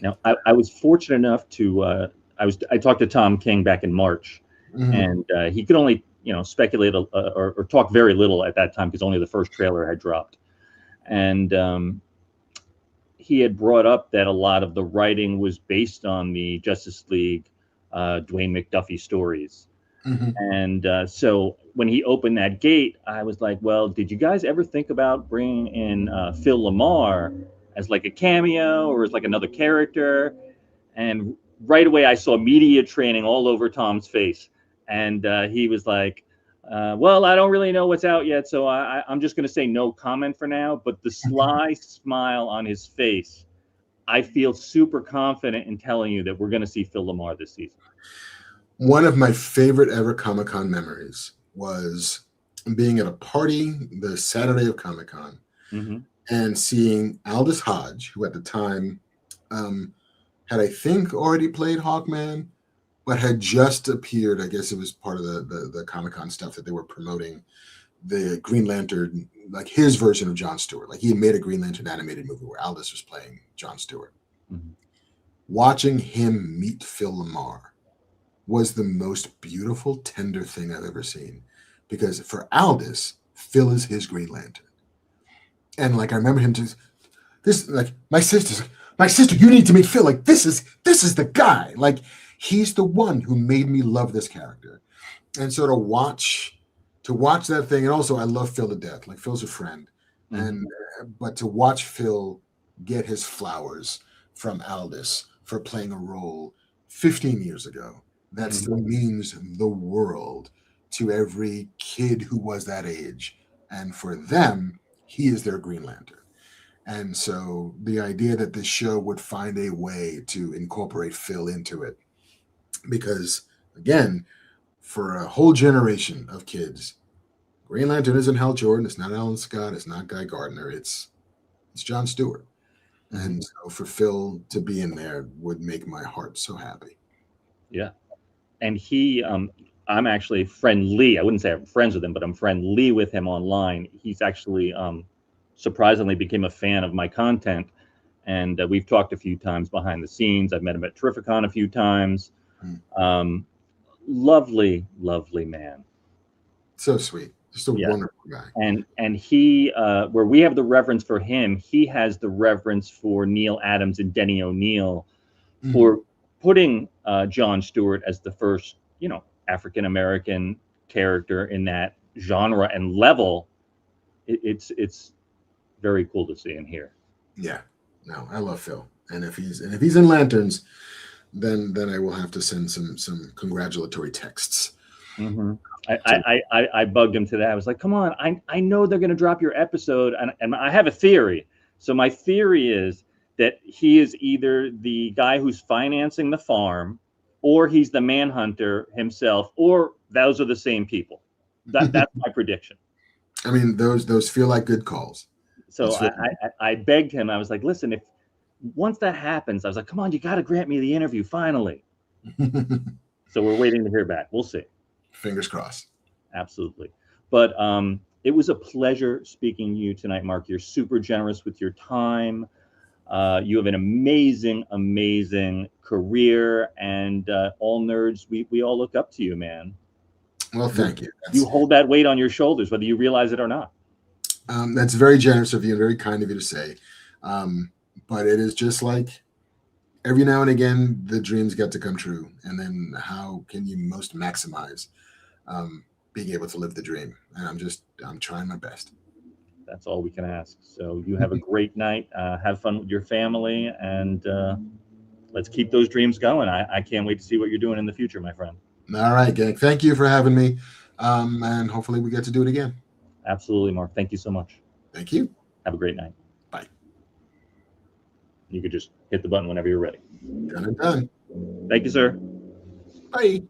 Now, I was fortunate enough to I talked to Tom King back in March, and he could only speculate or talk very little at that time because only the first trailer had dropped, and he had brought up that a lot of the writing was based on the Justice League Dwayne McDuffie stories. And so when he opened that gate, I was like, well, did you guys ever think about bringing in Phil LaMarr as like a cameo or as like another character? And right away, I saw media training all over Tom's face. And he was like, well, I don't really know what's out yet, so I'm just going to say no comment for now. But the sly smile on his face, I feel super confident in telling you that we're going to see Phil LaMarr this season. One of my favorite ever Comic-Con memories was being at a party the Saturday of Comic-Con and seeing Aldous Hodge, who at the time had, I think, already played Hawkman, but had just appeared. I guess it was part of the Comic-Con stuff that they were promoting the Green Lantern, like his version of Jon Stewart. Like he had made a Green Lantern animated movie where Aldous was playing Jon Stewart. Watching him meet Phil LaMarr was the most beautiful, tender thing I've ever seen. Because for Aldous, Phil is his Green Lantern. And like I remember him just like my sister, you need to meet Phil. Like this is the guy. Like he's the one who made me love this character. And so to watch that thing, and also I love Phil to death. Like Phil's a friend. But to watch Phil get his flowers from Aldous for playing a role 15 years ago, that still means the world to every kid who was that age. And for them, he is their Green Lantern. And so the idea that this show would find a way to incorporate Phil into it, because again, for a whole generation of kids, Green Lantern isn't Hal Jordan, it's not Alan Scott, it's not Guy Gardner, it's Jon Stewart. And so for Phil to be in there would make my heart so happy. Yeah. And he, I'm actually friendly. I wouldn't say I'm friends with him, but I'm friendly with him online. He's actually surprisingly became a fan of my content. And we've talked a few times behind the scenes. I've met him at Terrificon a few times. Lovely, lovely man. So sweet. Just a wonderful guy. And he, where we have the reverence for him, he has the reverence for Neil Adams and Denny O'Neil for putting Jon Stewart as the first, African-American character in that genre and level. It's very cool to see him here. Yeah, no, I love Phil. And if he's in Lanterns, then I will have to send some congratulatory texts. I bugged him today. I was like, come on, I know they're going to drop your episode. And I have a theory. So my theory is that he is either the guy who's financing the farm, or he's the manhunter himself, or those are the same people. That's my prediction. I mean, those feel like good calls. So I begged him. I was like, listen, if once that happens, I was like, come on, you got to grant me the interview finally. So we're waiting to hear back. We'll see. Fingers crossed. Absolutely. But it was a pleasure speaking to you tonight, Mark. You're super generous with your time. You have an amazing, amazing career, and all nerds, we all look up to you, man. Well, thank you. You hold that weight on your shoulders, whether you realize it or not. That's very generous of you and very kind of you to say. But it is just like every now and again, the dreams get to come true. And then how can you most maximize being able to live the dream? And I'm trying my best. That's all we can ask. So you have a great night. Have fun with your family, and let's keep those dreams going. I can't wait to see what you're doing in the future, my friend. All right, gang. Thank you for having me. And hopefully we get to do it again. Absolutely, Mark. Thank you so much. Thank you. Have a great night. Bye. You could just hit the button whenever you're ready. Done and done. Thank you, sir. Bye.